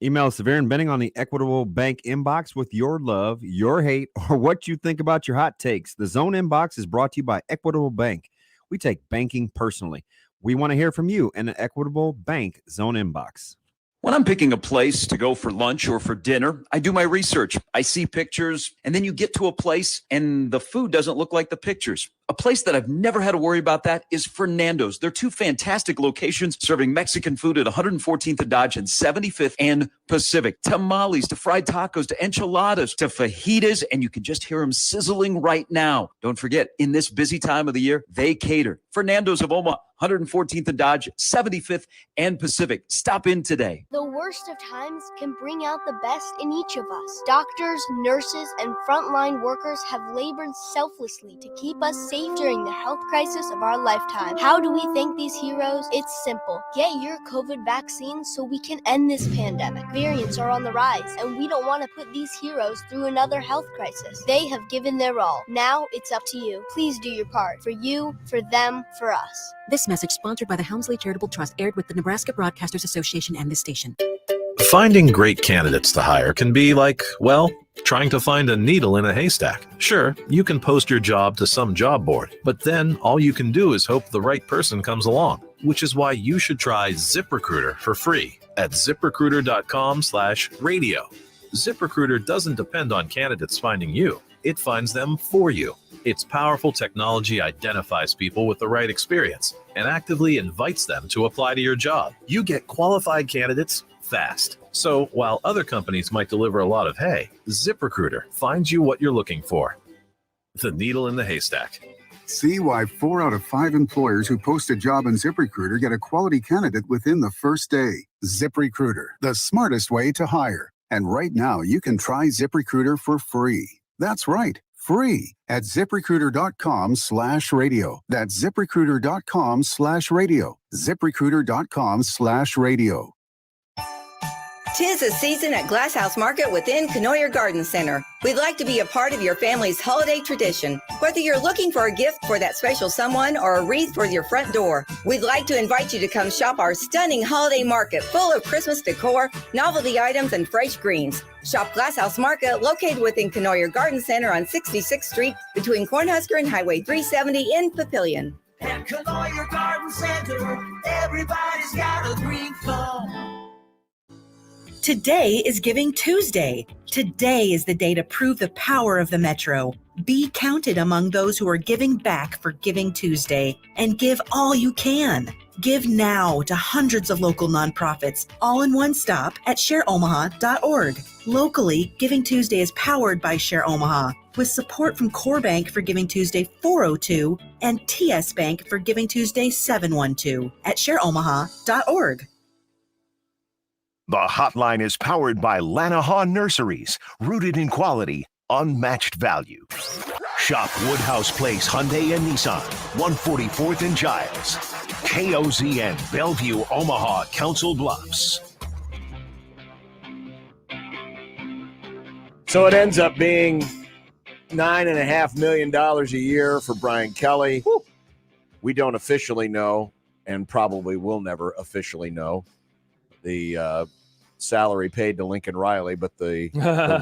Email Severe and Benning on the Equitable Bank inbox with your love, your hate, or what you think about your hot takes. The Zone inbox is brought to you by Equitable Bank. We take banking personally. We want to hear from you in an Equitable Bank Zone inbox. When I'm picking a place to go for lunch or for dinner, I do my research. I see pictures, and then you get to a place and the food doesn't look like the pictures. A place that I've never had to worry about that is Fernando's. They're two fantastic locations serving Mexican food at 114th and Dodge and 75th and Pacific. Tamales to fried tacos to enchiladas to fajitas, and you can just hear them sizzling right now. Don't forget, in this busy time of the year, they cater. Fernando's of Omaha, 114th and Dodge, 75th and Pacific. Stop in today. The worst of times can bring out the best in each of us. Doctors, nurses, and frontline workers have labored selflessly to keep us safe during the health crisis of our lifetime. How do we thank these heroes? It's simple. Get your COVID vaccine so we can end this pandemic. Variants are on the rise, and we don't want to put these heroes through another health crisis. They have given their all. Now it's up to you. Please do your part. For you, for them, for us. This message sponsored by the Helmsley Charitable Trust, aired with the Nebraska Broadcasters Association and this station. Finding great candidates to hire can be like, well, trying to find a needle in a haystack. Sure, you can post your job to some job board, but then all you can do is hope the right person comes along, which is why you should try ZipRecruiter for free at ZipRecruiter.com/radio. ZipRecruiter doesn't depend on candidates finding you. It finds them for you. Its powerful technology identifies people with the right experience and actively invites them to apply to your job. You get qualified candidates fast. So while other companies might deliver a lot of hay, ZipRecruiter finds you what you're looking for. The needle in the haystack. See why 4 out of 5 employers who post a job on ZipRecruiter get a quality candidate within the first day. ZipRecruiter, the smartest way to hire. And right now, you can try ZipRecruiter for free. That's right, free at ZipRecruiter.com/radio. That's ZipRecruiter.com/radio. ZipRecruiter.com/radio. 'Tis a season at Glass House Market within Knoyer Garden Center. We'd like to be a part of your family's holiday tradition. Whether you're looking for a gift for that special someone or a wreath for your front door, we'd like to invite you to come shop our stunning holiday market full of Christmas decor, novelty items, and fresh greens. Shop Glass House Market, located within Knoyer Garden Center on 66th Street between Cornhusker and Highway 370 in Papillion. At Knoyer Garden Center, everybody's got a green thumb. Today is Giving Tuesday. Today is the day to prove the power of the Metro. Be counted among those who are giving back for Giving Tuesday, and give all you can. Give now to hundreds of local nonprofits, all in one stop at shareomaha.org. Locally, Giving Tuesday is powered by Share Omaha, with support from Core Bank for Giving Tuesday 402 and TS Bank for Giving Tuesday 712 at shareomaha.org. The hotline is powered by Lanahaw Nurseries, rooted in quality, unmatched value. Shop Woodhouse Place Hyundai and Nissan, 144th and Giles. KOZN, Bellevue, Omaha, Council Bluffs. So it ends up being $9.5 million a year for Brian Kelly. Woo. We don't officially know, and probably will never officially know, the salary paid to Lincoln Riley, but the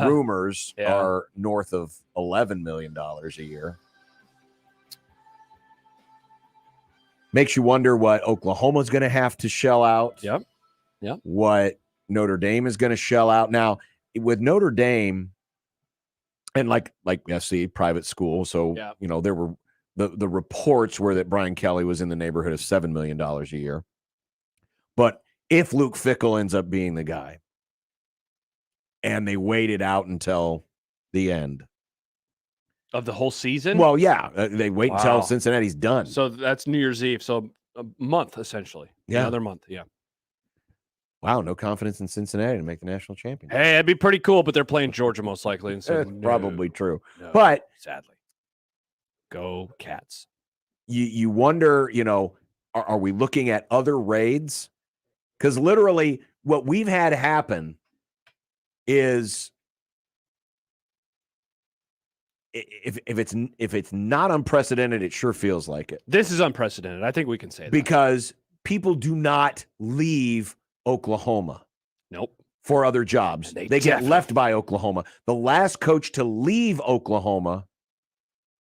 rumors are north of $11 million a year. Makes you wonder what Oklahoma's going to have to shell out. Yep. What Notre Dame is going to shell out. Now, with Notre Dame, and like SC, private school, so there were the reports were that Brian Kelly was in the neighborhood of $7 million a year. But if Luke Fickell ends up being the guy, and they waited out until the end of the whole season. Well, yeah, they wait until Cincinnati's done. So that's New Year's Eve. So a month essentially. Yeah, another month. Yeah. Wow, no confidence in Cincinnati to make the national championship. Hey, it'd be pretty cool, but they're playing Georgia most likely, and so probably true. No, but sadly, go Cats. You wonder, are we looking at other raids? Because literally, what we've had happen is if it's not unprecedented, it sure feels like it. This is unprecedented. I think we can say that. Because people do not leave Oklahoma. Nope. For other jobs. They get left by Oklahoma. The last coach to leave Oklahoma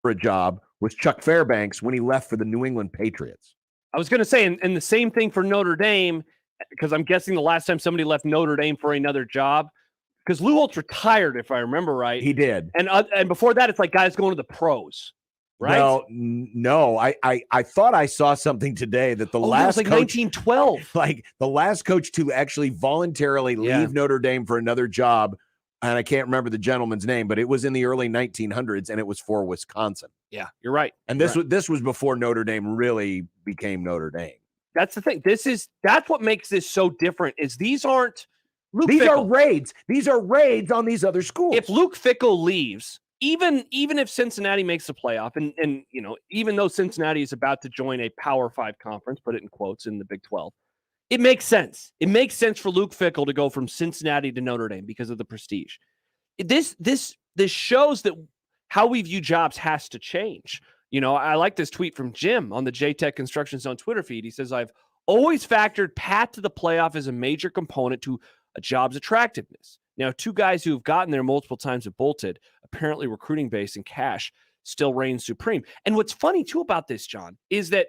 for a job was Chuck Fairbanks when he left for the New England Patriots. I was going to say, and the same thing for Notre Dame. because I'm guessing the last time somebody left Notre Dame for another job, because Lou Holtz retired, if I remember right. He did. And before that, it's like guys going to the pros, right? Well, no. I thought I saw something today that the last it was like coach, 1912. like the last coach to actually voluntarily leave Notre Dame for another job, and I can't remember the gentleman's name, but it was in the early 1900s, and it was for Wisconsin. Yeah, you're right. And this was before Notre Dame really became Notre Dame. That's the thing. That's what makes this so different. Is these aren't Luke These Fickell. are raids. These are raids on these other schools. If Luke Fickell leaves, even if Cincinnati makes the playoff, and even though Cincinnati is about to join a Power 5 conference, put it in quotes, in the Big 12, it makes sense. It makes sense for Luke Fickell to go from Cincinnati to Notre Dame because of the prestige. This shows that how we view jobs has to change. I like this tweet from Jim on the JTech Construction Zone Twitter feed. He says, "I've always factored path to the playoff as a major component to a job's attractiveness. Now, two guys who have gotten there multiple times have bolted. Apparently, recruiting base and cash still reigns supreme." And what's funny, too, about this, John, is that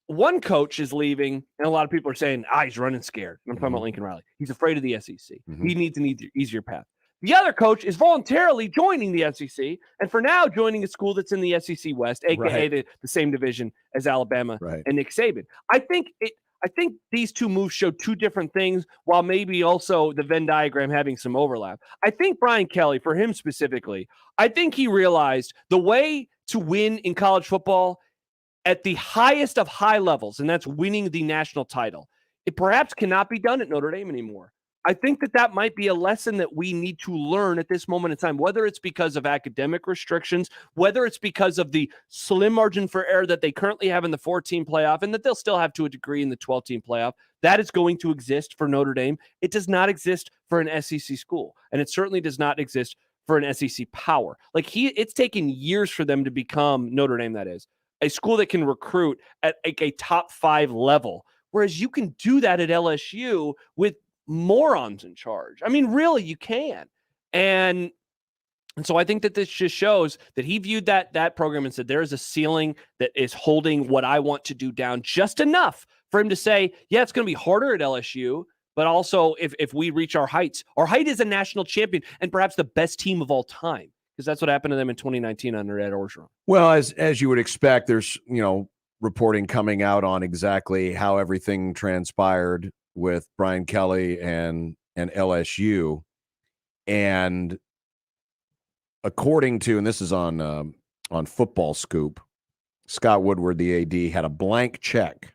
one coach is leaving, and a lot of people are saying, he's running scared. I'm talking about Lincoln Riley. He's afraid of the SEC. He needs an easier path. The other coach is voluntarily joining the SEC, and for now joining a school that's in the SEC West, aka the same division as Alabama and Nick Saban. I think these two moves show two different things, while maybe also the Venn diagram having some overlap. I think Brian Kelly, for him specifically, I think he realized the way to win in college football at the highest of high levels, and that's winning the national title, it perhaps cannot be done at Notre Dame anymore. I think that might be a lesson that we need to learn at this moment in time, whether it's because of academic restrictions, whether it's because of the slim margin for error that they currently have in the 14 playoff, and that they'll still have to a degree in the 12-team playoff. That is going to exist for Notre Dame. It does not exist for an SEC school, and it certainly does not exist for an SEC power. It's taken years for them to become Notre Dame, that is, a school that can recruit at a top 5 level, whereas you can do that at LSU with morons in charge. I mean, really, you can. And so I think that this just shows that he viewed that program and said, there is a ceiling that is holding what I want to do down just enough for him to say, yeah, it's going to be harder at LSU, but also if we reach our height is a national champion and perhaps the best team of all time, because that's what happened to them in 2019 under Ed Orgeron. Well, as you would expect, there's, reporting coming out on exactly how everything transpired with Brian Kelly and LSU. And according to, and this is on Football Scoop, Scott Woodward, the AD, had a blank check,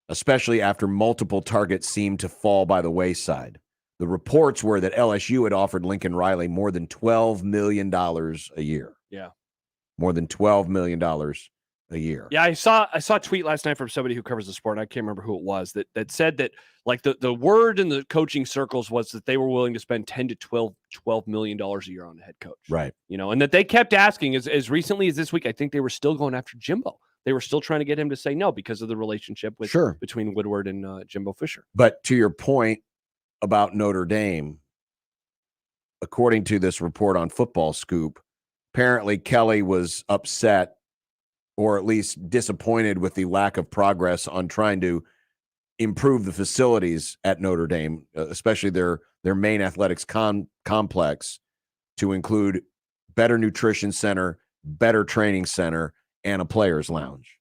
especially after multiple targets seemed to fall by the wayside. The reports were that LSU had offered Lincoln Riley more than $12 million a year. Yeah. More than $12 million a year. Yeah, I saw a tweet last night from somebody who covers the sport, and I can't remember who it was, that said that like the word in the coaching circles was that they were willing to spend $10 to $12 million a year on a head coach. Right. And that they kept asking as recently as this week. I think they were still going after Jimbo. They were still trying to get him to say no because of the relationship between Woodward and Jimbo Fisher. But to your point about Notre Dame, according to this report on Football Scoop, apparently Kelly was upset, or at least disappointed with the lack of progress on trying to improve the facilities at Notre Dame, especially their main athletics complex, to include better nutrition center, better training center, and a player's lounge.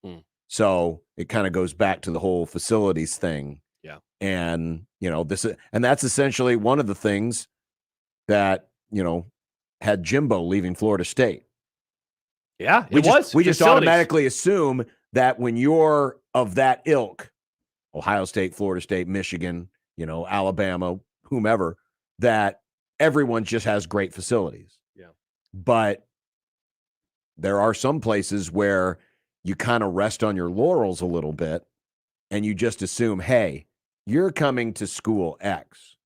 So it kind of goes back to the whole facilities thing. Yeah. And, that's essentially one of the things that, had Jimbo leaving Florida State. Yeah, we just automatically assume that when you're of that ilk, Ohio State, Florida State, Michigan, Alabama, whomever, that everyone just has great facilities. Yeah. But there are some places where you kind of rest on your laurels a little bit and you just assume, hey, you're coming to school X.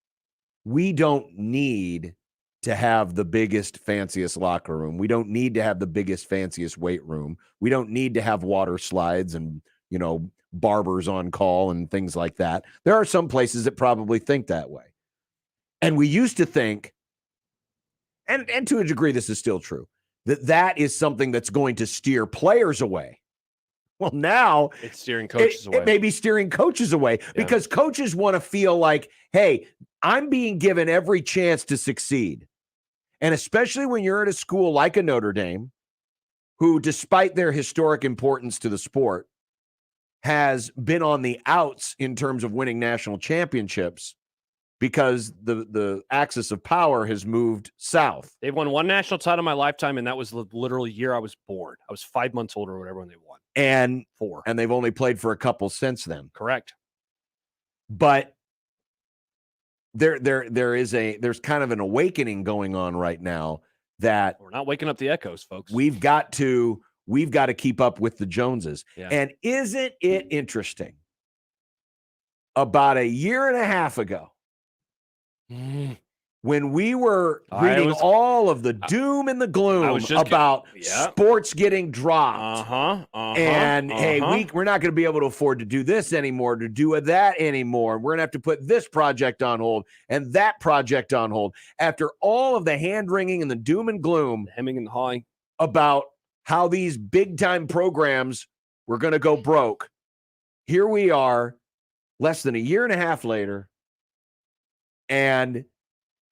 We don't need to have the biggest, fanciest locker room. We don't need to have the biggest, fanciest weight room. We don't need to have water slides and, barbers on call and things like that. There are some places that probably think that way. And we used to think, and to a degree this is still true, that is something that's going to steer players away Well, now it's steering coaches away. It may be steering coaches away because coaches want to feel like, hey, I'm being given every chance to succeed. And especially when you're at a school like a Notre Dame, who, despite their historic importance to the sport, has been on the outs in terms of winning national championships because the axis of power has moved south. They've won one national title in my lifetime, and that was the literal year I was born. I was 5 months old or whatever when they won. And 4. And they've only played for a couple since then. Correct. But there's kind of an awakening going on right now that we're not waking up the echoes, folks. We've got to keep up with the Joneses. Yeah. And isn't it interesting? About a year and a half ago, when we were reading all of the doom and the gloom about sports getting dropped, hey, we're not going to be able to afford to do this anymore, to do that anymore. We're going to have to put this project on hold and that project on hold. After all of the hand-wringing and the doom and gloom, the hemming and hawing about how these big-time programs were going to go broke, here we are, less than a year and a half later, and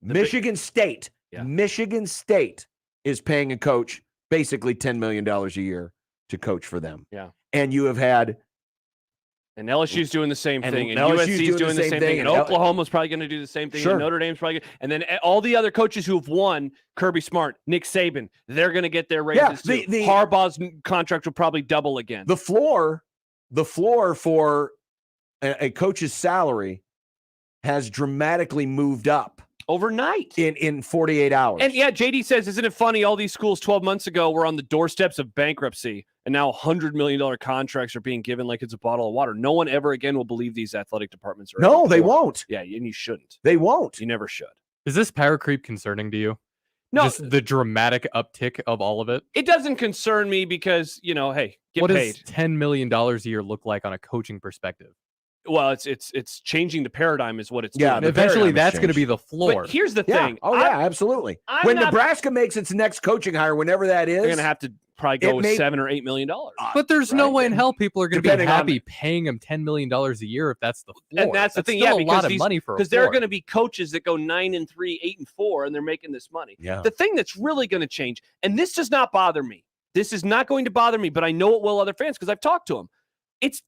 Michigan State is paying a coach basically $10 million a year to coach for them. Yeah. And you have had. And LSU's doing the same thing. And LSU's USC's doing the same thing. And Oklahoma's probably going to do the same thing. Sure. And Notre Dame's probably and then all the other coaches who have won, Kirby Smart, Nick Saban, they're going to get their raises too. Harbaugh's contract will probably double again. The floor for a coach's salary has dramatically moved up overnight in 48 hours. And yeah, JD says, isn't it funny? All these schools 12 months ago were on the doorsteps of bankruptcy, and now $100 million contracts are being given like it's a bottle of water. No one ever again will believe these athletic departments are. No, they won't. Yeah, and you shouldn't. They won't. You never should. Is this power creep concerning to you? No. Just the dramatic uptick of all of it? It doesn't concern me because, hey, get what paid. Does $10 million a year look like on a coaching perspective? Well, it's changing the paradigm is what it's doing. Eventually that's going to be the floor. But here's the thing. Oh, yeah, absolutely. When Nebraska makes its next coaching hire, whenever that is, they're going to have to probably go with $7 or $8 million. But there's no way in hell people are going to be happy paying him $10 million a year if that's the floor. And that's the thing. Still Yeah, a lot of money for because there are going to be coaches that go 9-3, 8-4, and they're making this money. Yeah. The thing that's really going to change, and this does not bother me. This is not going to bother me, but I know it will other fans because I've talked to them. It's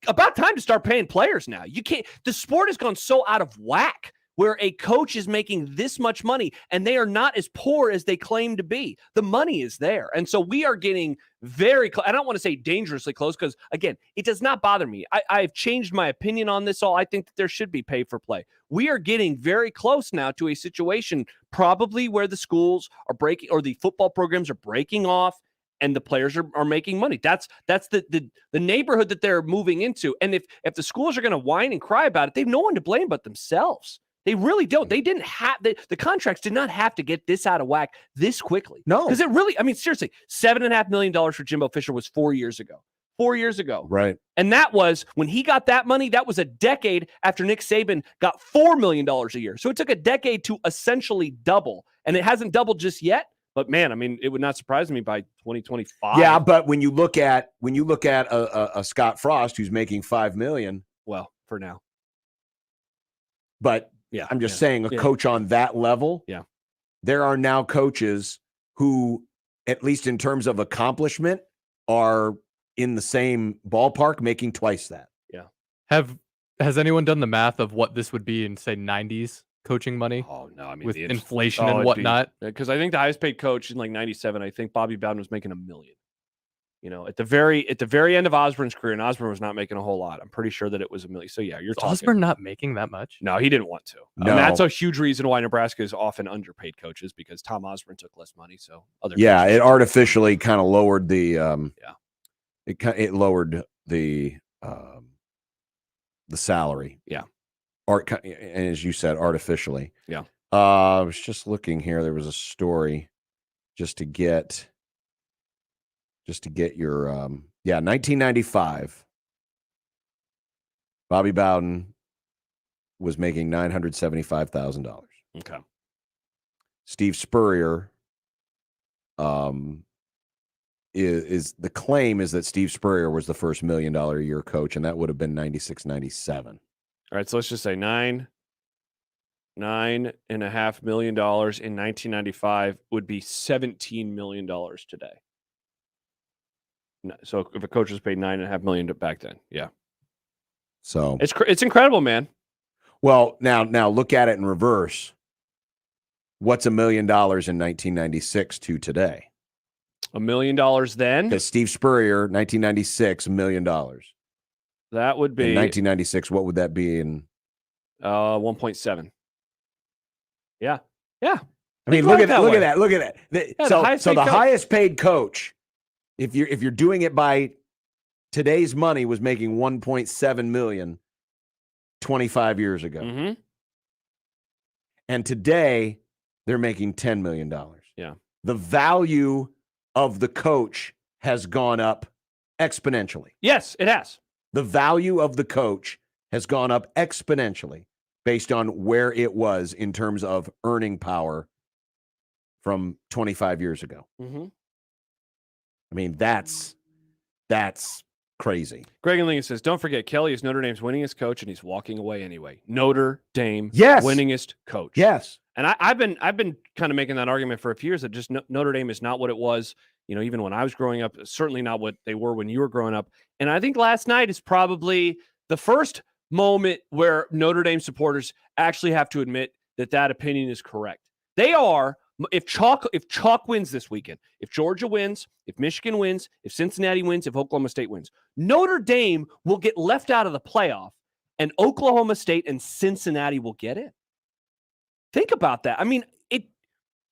about time to start paying players now. You can't. The sport has gone so out of whack where a coach is making this much money and they are not as poor as they claim to be. The money is there. And so we are getting very close. I don't want to say dangerously close because, again, it does not bother me. I've changed my opinion on this all. I think that there should be pay for play. We are getting very close now to a situation probably where the schools are breaking or the football programs are breaking off and the players are making money. That's the neighborhood that they're moving into. And if the schools are going to whine and cry about it, they have no one to blame but themselves. They really don't. They didn't have the contracts did not have to get this out of whack this quickly. No, because it really, I mean, seriously, $7.5 million for Jimbo Fisher was 4 years ago. 4 years ago. Right. And that was when he got that money. That was a decade after Nick Saban got $4 million a year. So it took a decade to essentially double, and it hasn't doubled just yet. But man, I mean, it would not surprise me by 2025. Yeah, but when you look at a Scott Frost who's making $5 million, well, for now. But yeah, I'm just saying, a coach on that level. Yeah, there are now coaches who, at least in terms of accomplishment, are in the same ballpark, making twice that. Yeah. Has anyone done the math of what this would be in, say, 90s? Coaching money? Oh no! I mean, with inflation and whatnot. Because I think the highest paid coach in like '97, I think Bobby Bowden was making $1 million. At the very end of Osborne's career, and Osborne was not making a whole lot. I'm pretty sure that it was $1 million. So yeah, you're talking. Osborne not making that much? No, he didn't want to. No. And that's a huge reason why Nebraska is often underpaid coaches because Tom Osborne took less money. So it artificially kind of lowered the it lowered the salary. Yeah. And as you said, artificially. Yeah. I was just looking here. There was a story just to get your 1995. Bobby Bowden was making $975,000. Okay. Steve Spurrier is the claim is that Steve Spurrier was the first $1 million a year coach, and that would have been 96, 97. All right, so let's just say $9.5 million in 1995 would be $17 million today. So if a coach was paid $9.5 million back then, yeah. So it's incredible, man. Well, now look at it in reverse. What's $1 million in 1996 to today? $1 million then? Because Steve Spurrier, 1996, $1 million. That would be in 1996. What would that be in? 1.7. Yeah. Yeah. I mean, look at that. Look at that. So the highest paid coach, if you're doing it by today's money, was making 1.7 million 25 years ago. Mm-hmm. And today they're making $10 million. Yeah. The value of the coach has gone up exponentially. Yes, it has. The value of the coach has gone up exponentially based on where it was in terms of earning power from 25 years ago. Mm-hmm. I mean, that's crazy. Greg and Lincoln says, don't forget, Kelly is Notre Dame's winningest coach, and he's walking away anyway. Notre Dame, yes, winningest coach. Yes. And I've been kind of making that argument for a few years that just Notre Dame is not what it was, even when I was growing up, certainly not what they were when you were growing up. And I think last night is probably the first moment where Notre Dame supporters actually have to admit that opinion is correct. They are, if Chalk wins this weekend, if Georgia wins, if Michigan wins, if Cincinnati wins, if Oklahoma State wins, Notre Dame will get left out of the playoff, and Oklahoma State and Cincinnati will get in. Think about that. I mean,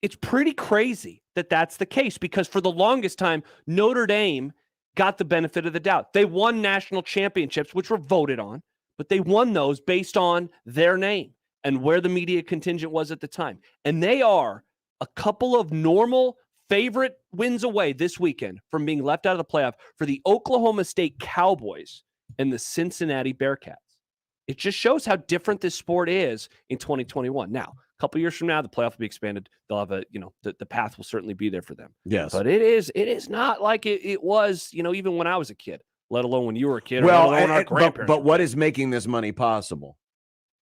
it's pretty crazy that that's the case, because for the longest time, Notre Dame got the benefit of the doubt. They won national championships, which were voted on, but they won those based on their name and where the media contingent was at the time. And they are a couple of normal favorite wins away this weekend from being left out of the playoff for the Oklahoma State Cowboys and the Cincinnati Bearcats. It just shows how different this sport is in 2021. Now, a couple years from now, the playoff will be expanded. They'll have the path will certainly be there for them. Yes. But it is not like it was, even when I was a kid, let alone when you were a kid. Well, but what is making this money possible?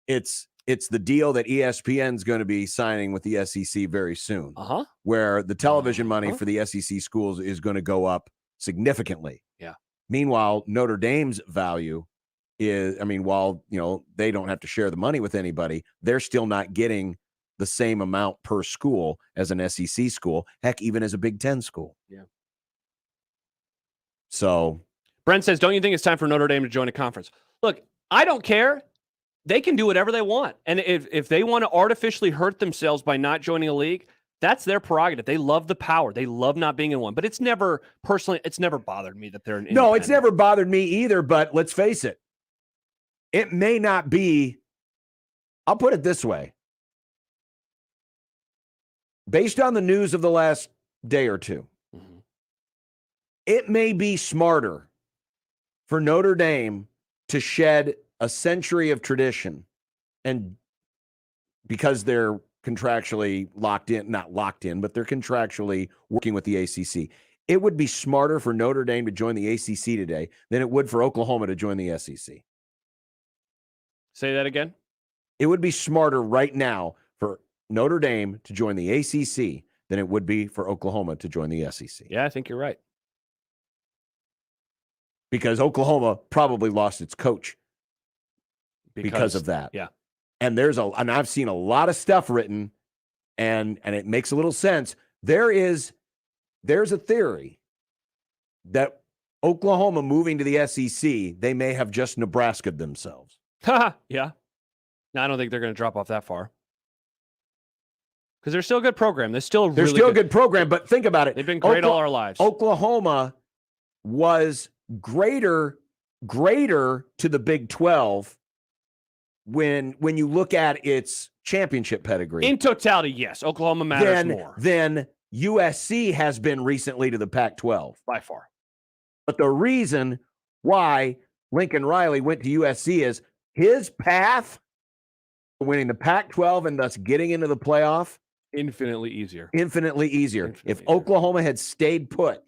It's the deal that ESPN's going to be signing with the SEC very soon, where the television money for the SEC schools is going to go up significantly. Yeah. Meanwhile, Notre Dame's value is, while, they don't have to share the money with anybody, they're still not getting the same amount per school as an SEC school, heck, even as a Big Ten school. Yeah. So Brent says, don't you think it's time for Notre Dame to join a conference? Look, I don't care. They can do whatever they want. And if they want to artificially hurt themselves by not joining a league, that's their prerogative. They love the power. They love not being in one. But it's never bothered me that they're an No, it's never bothered me either. But let's face it. It may not be, I'll put it this way. Based on the news of the last day or two, it may be smarter for Notre Dame to shed a century of tradition, and because they're contractually locked in, not locked in, but they're contractually working with the ACC. It would be smarter for Notre Dame to join the ACC today than it would for Oklahoma to join the SEC. Say that again. It would be smarter right now for Notre Dame to join the ACC than it would be for Oklahoma to join the SEC. Yeah, I think you're right. Because Oklahoma probably lost its coach because of that. Yeah. And and I've seen a lot of stuff written, and it makes a little sense. There's a theory that Oklahoma moving to the SEC, they may have just Nebraska'd themselves. Yeah. No, I don't think they're going to drop off that far. Because they're still a good program. They're still a good program, but think about it. They've been great all our lives. Oklahoma was greater to the Big 12 when you look at its championship pedigree. In totality, yes. Oklahoma matters more than USC has been recently to the Pac-12. By far. But the reason why Lincoln Riley went to USC is his path to winning the Pac-12 and thus getting into the playoff. Infinitely easier. If Oklahoma had stayed put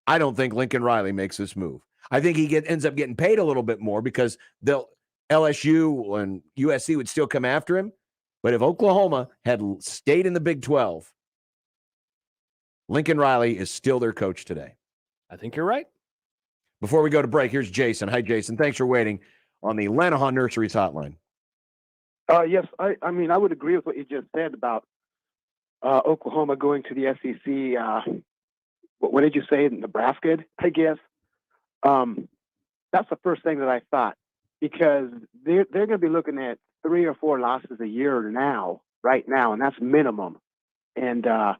I don't think Lincoln Riley makes this move. I think he ends up getting paid a little bit more because LSU and USC would still come after him. But if Oklahoma had stayed in the Big 12, Lincoln Riley is still their coach today. I think you're right. Before we go to break, here's Jason. Hi, Jason. Thanks for waiting on the Lanahaw Nurseries hotline. Yes, I mean, I would agree with what you just said about Oklahoma going to the SEC. What did you say? Nebraska, I guess. That's the first thing that I thought, because they're going to be looking at 3 or 4 losses a year right now, and that's minimum. And I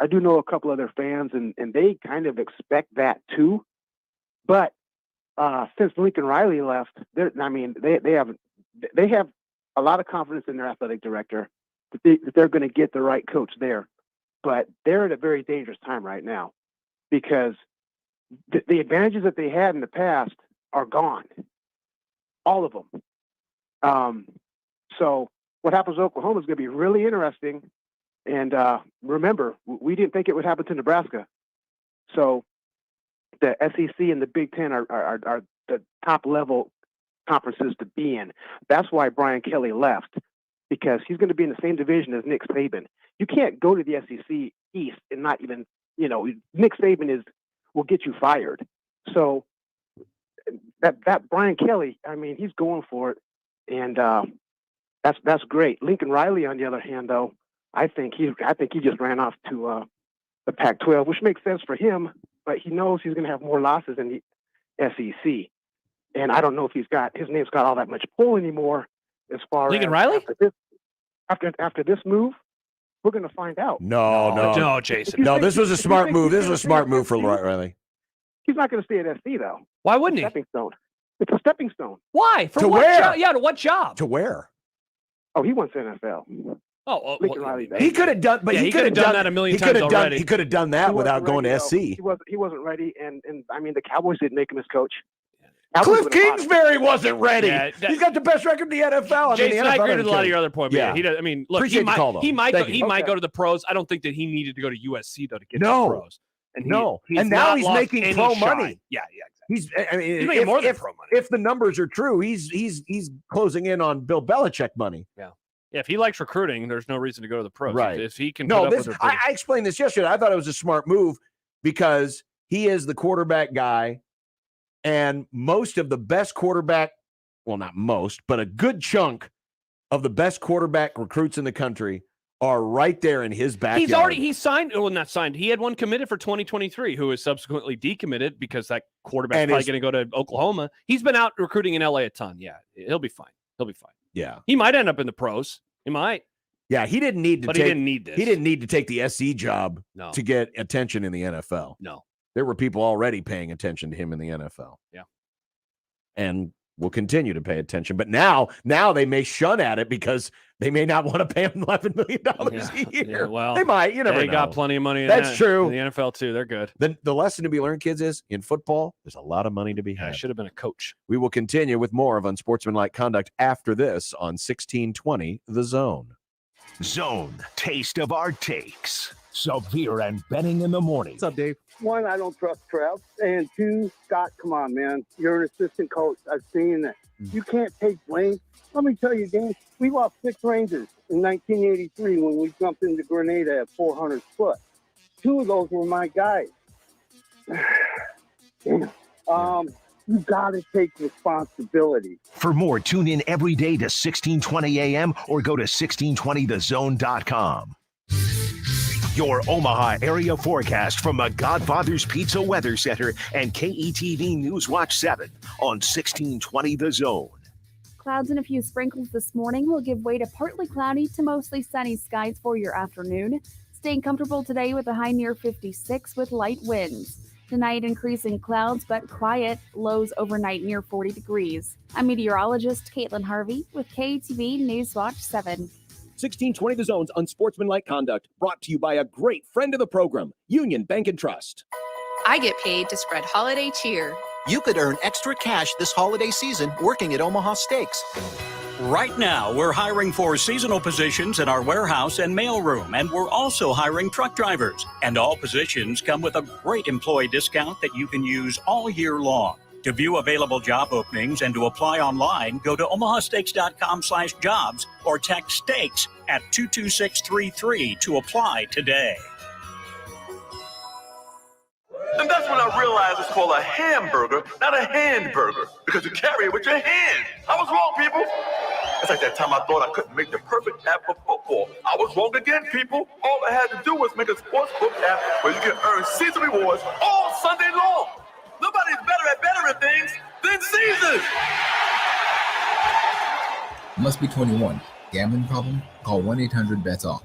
do know a couple of their fans, and they kind of expect that too. But since Lincoln Riley left, they have a lot of confidence in their athletic director that they're going to get the right coach there. But they're at a very dangerous time right now, because the advantages that they had in the past are gone, all of them. So what happens to Oklahoma is going to be really interesting. And remember, we didn't think it would happen to Nebraska. So the SEC and the Big Ten are the top level conferences to be in. That's why Brian Kelly left, because he's going to be in the same division as Nick Saban. You can't go to the SEC East and not even, Nick Saban will get you fired. So that Brian Kelly, I mean, he's going for it, and that's great. Lincoln Riley, on the other hand, though, I think he just ran off to the Pac-12, which makes sense for him, but he knows he's going to have more losses in the SEC. And I don't know if his name's got all that much pull anymore as far Lincoln as Riley? After this move, we're going to find out. No, Jason. No, this was a smart move. This was a smart move for Riley. He's not going to stay at SC, though. Why wouldn't he? Stepping stone. It's a stepping stone. Why? For To what where? job? Yeah, to what job? To where? Oh, he wants NFL. Oh, Lincoln Riley. He could have done, but yeah, he could have done that a million times already. He could have done that without going to SC. He wasn't ready, and I mean, the Cowboys didn't make him his coach. Cliff Kingsbury wasn't ready. Yeah, He's got the best record in the NFL. Jason, I the NFL agree with a doesn't lot of care. your other points. Yeah, he does. I mean, look, Appreciate the call, though. he might Thank you. go to the pros. I don't think that he needed to go to USC though to get to No. the pros. And and now not he's lost making any pro shine. money. Yeah. He's making more than pro money. If the numbers are true, he's closing in on Bill Belichick money. Yeah. Yeah, if he likes recruiting, there's no reason to go to the pros. Right. If he can No, put up with I explained this yesterday. I thought it was a smart move because he is the quarterback guy, and most of the best quarterback, well, not most, but a good chunk of the best quarterback recruits in the country are right there in his backyard. He's signed, well, not signed. He had one committed for 2023 who was subsequently decommitted because that quarterback's probably going to go to Oklahoma. He's been out recruiting in LA a ton. Yeah, he'll be fine. Yeah. He might end up in the pros. He might. Yeah, he didn't need to But take, he didn't need this. He didn't need to take the SC job to get attention in the NFL. No. There were people already paying attention to him in the NFL. Yeah. And will continue to pay attention. But now they may shun at it because they may not want to pay him $11 million a year. Yeah, well, they might. You never know. They got plenty of money. That's true. In the NFL too. They're good. The lesson to be learned, kids, is in football, there's a lot of money to be had. I should have been a coach. We will continue with more of Unsportsmanlike Conduct after this on 1620 The Zone. Zone, taste of our takes. Severe and Benning in the morning. What's up, Dave? One, I don't trust Trev. And two, Scott, come on, man. You're an assistant coach. I've seen that. You can't take blame. Let me tell you, Dan, we lost 6 Rangers in 1983 when we jumped into Grenada at 400 foot. 2 of those were my guys. Damn. You got to take responsibility. For more, tune in every day to 1620 a.m. or go to 1620thezone.com. Your Omaha area forecast from the Godfather's Pizza Weather Center and KETV News Watch 7 on 1620 The Zone. Clouds and a few sprinkles this morning will give way to partly cloudy to mostly sunny skies for your afternoon. Staying comfortable today with a high near 56 with light winds. Tonight, increasing clouds but quiet, lows overnight near 40 degrees. I'm meteorologist Caitlin Harvey with KETV News Watch 7. 1620 The Zone's Unsportsmanlike Conduct, brought to you by a great friend of the program, Union Bank and Trust. I get paid to spread holiday cheer. You could earn extra cash this holiday season working at Omaha Steaks. Right now, we're hiring for seasonal positions in our warehouse and mailroom, and we're also hiring truck drivers. And all positions come with a great employee discount that you can use all year long. To view available job openings and to apply online, go to omahasteaks.com/jobs or text steaks at 22633 to apply today. And that's when I realized it's called a hamburger, not a handburger, because you carry it with your hand. I was wrong, people. It's like that time I thought I couldn't make the perfect app for football. I was wrong again, people. All I had to do was make a sportsbook app where you can earn season rewards all Sunday long. Nobody's better at bettering things than Caesars. Must be 21. Gambling problem? Call 1-800-BETS-OFF.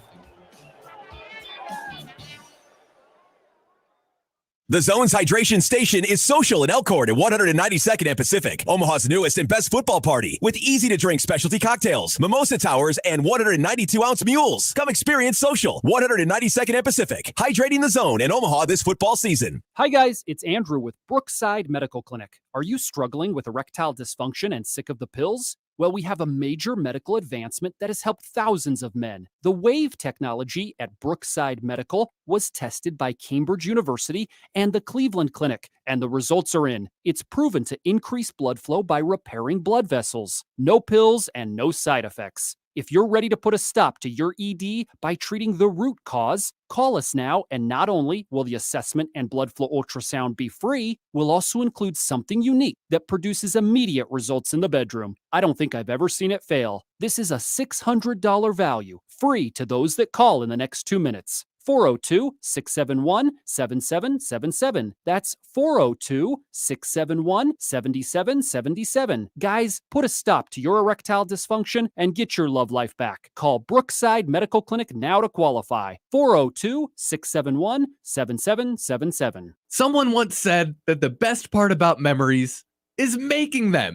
The Zone's hydration station is social in Elkhorn at 192nd and Pacific, Omaha's newest and best football party with easy-to-drink specialty cocktails, mimosa towers, and 192-ounce mules. Come experience social, 192nd and Pacific, hydrating the Zone in Omaha this football season. Hi guys, it's Andrew with Brookside Medical Clinic. Are you struggling with erectile dysfunction and sick of the pills? Well, we have a major medical advancement that has helped thousands of men. The WAVE technology at Brookside Medical was tested by Cambridge University and the Cleveland Clinic, and the results are in. It's proven to increase blood flow by repairing blood vessels. No pills and no side effects. If you're ready to put a stop to your ED by treating the root cause, call us now, and not only will the assessment and blood flow ultrasound be free, we'll also include something unique that produces immediate results in the bedroom. I don't think I've ever seen it fail. This is a $600 value, free to those that call in the next 2 minutes. 402-671-7777. That's 402-671-7777. Guys, put a stop to your erectile dysfunction and get your love life back. Call Brookside Medical Clinic now to qualify. 402-671-7777. Someone once said that the best part about memories is making them.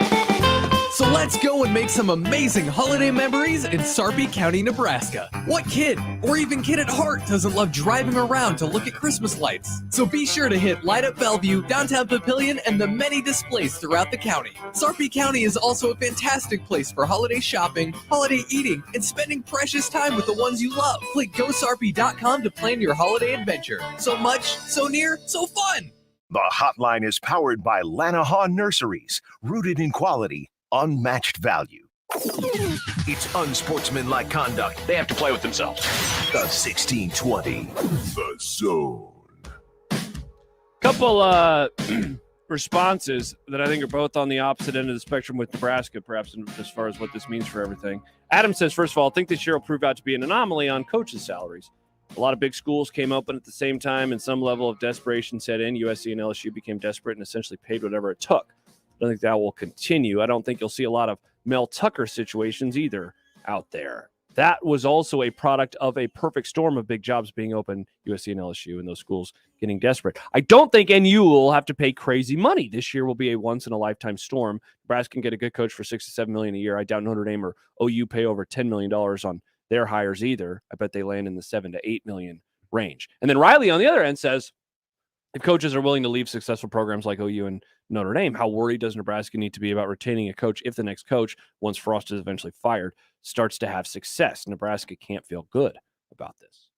So let's go and make some amazing holiday memories in Sarpy County, Nebraska. What kid, or even kid at heart, doesn't love driving around to look at Christmas lights? So be sure to hit Light Up Bellevue, Downtown Papillion, and the many displays throughout the county. Sarpy County is also a fantastic place for holiday shopping, holiday eating, and spending precious time with the ones you love. Click GoSarpy.com to plan your holiday adventure. So much, so near, so fun! The hotline is powered by Lanahaw Nurseries, rooted in quality, unmatched value. It's unsportsmanlike conduct. They have to play with themselves. The 1620. The Zone. Couple responses that I think are both on the opposite end of the spectrum with Nebraska, perhaps as far as what this means for everything. Adam says, first of all, I think this year will prove out to be an anomaly on coaches' salaries. A lot of big schools came open at the same time, and some level of desperation set in. USC and LSU became desperate and essentially paid whatever it took. I don't think that will continue. I don't think you'll see a lot of Mel Tucker situations either out there. That was also a product of a perfect storm of big jobs being open, USC and LSU, and those schools getting desperate. I don't think NU will have to pay crazy money. This year will be a once-in-a-lifetime storm. Nebraska can get a good coach for $6 to $7 million a year. I doubt Notre Dame or OU pay over $10 million on their hires either. I bet they land in the $7 to $8 million range. And then Riley on the other end says, if coaches are willing to leave successful programs like OU and Notre Dame, how worried does Nebraska need to be about retaining a coach if the next coach, once Frost is eventually fired, starts to have success? Nebraska can't feel good about this.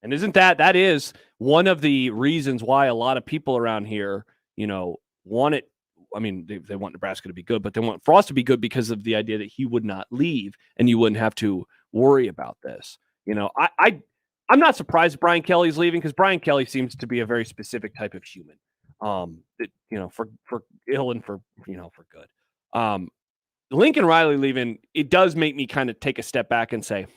And that is one of the reasons why a lot of people around here, want it. I mean, they want Nebraska to be good, but they want Frost to be good because of the idea that he would not leave and you wouldn't have to worry about this. I'm not surprised Brian Kelly's leaving because Brian Kelly seems to be a very specific type of human. For ill and for good. Lincoln Riley leaving, it does make me kind of take a step back and say,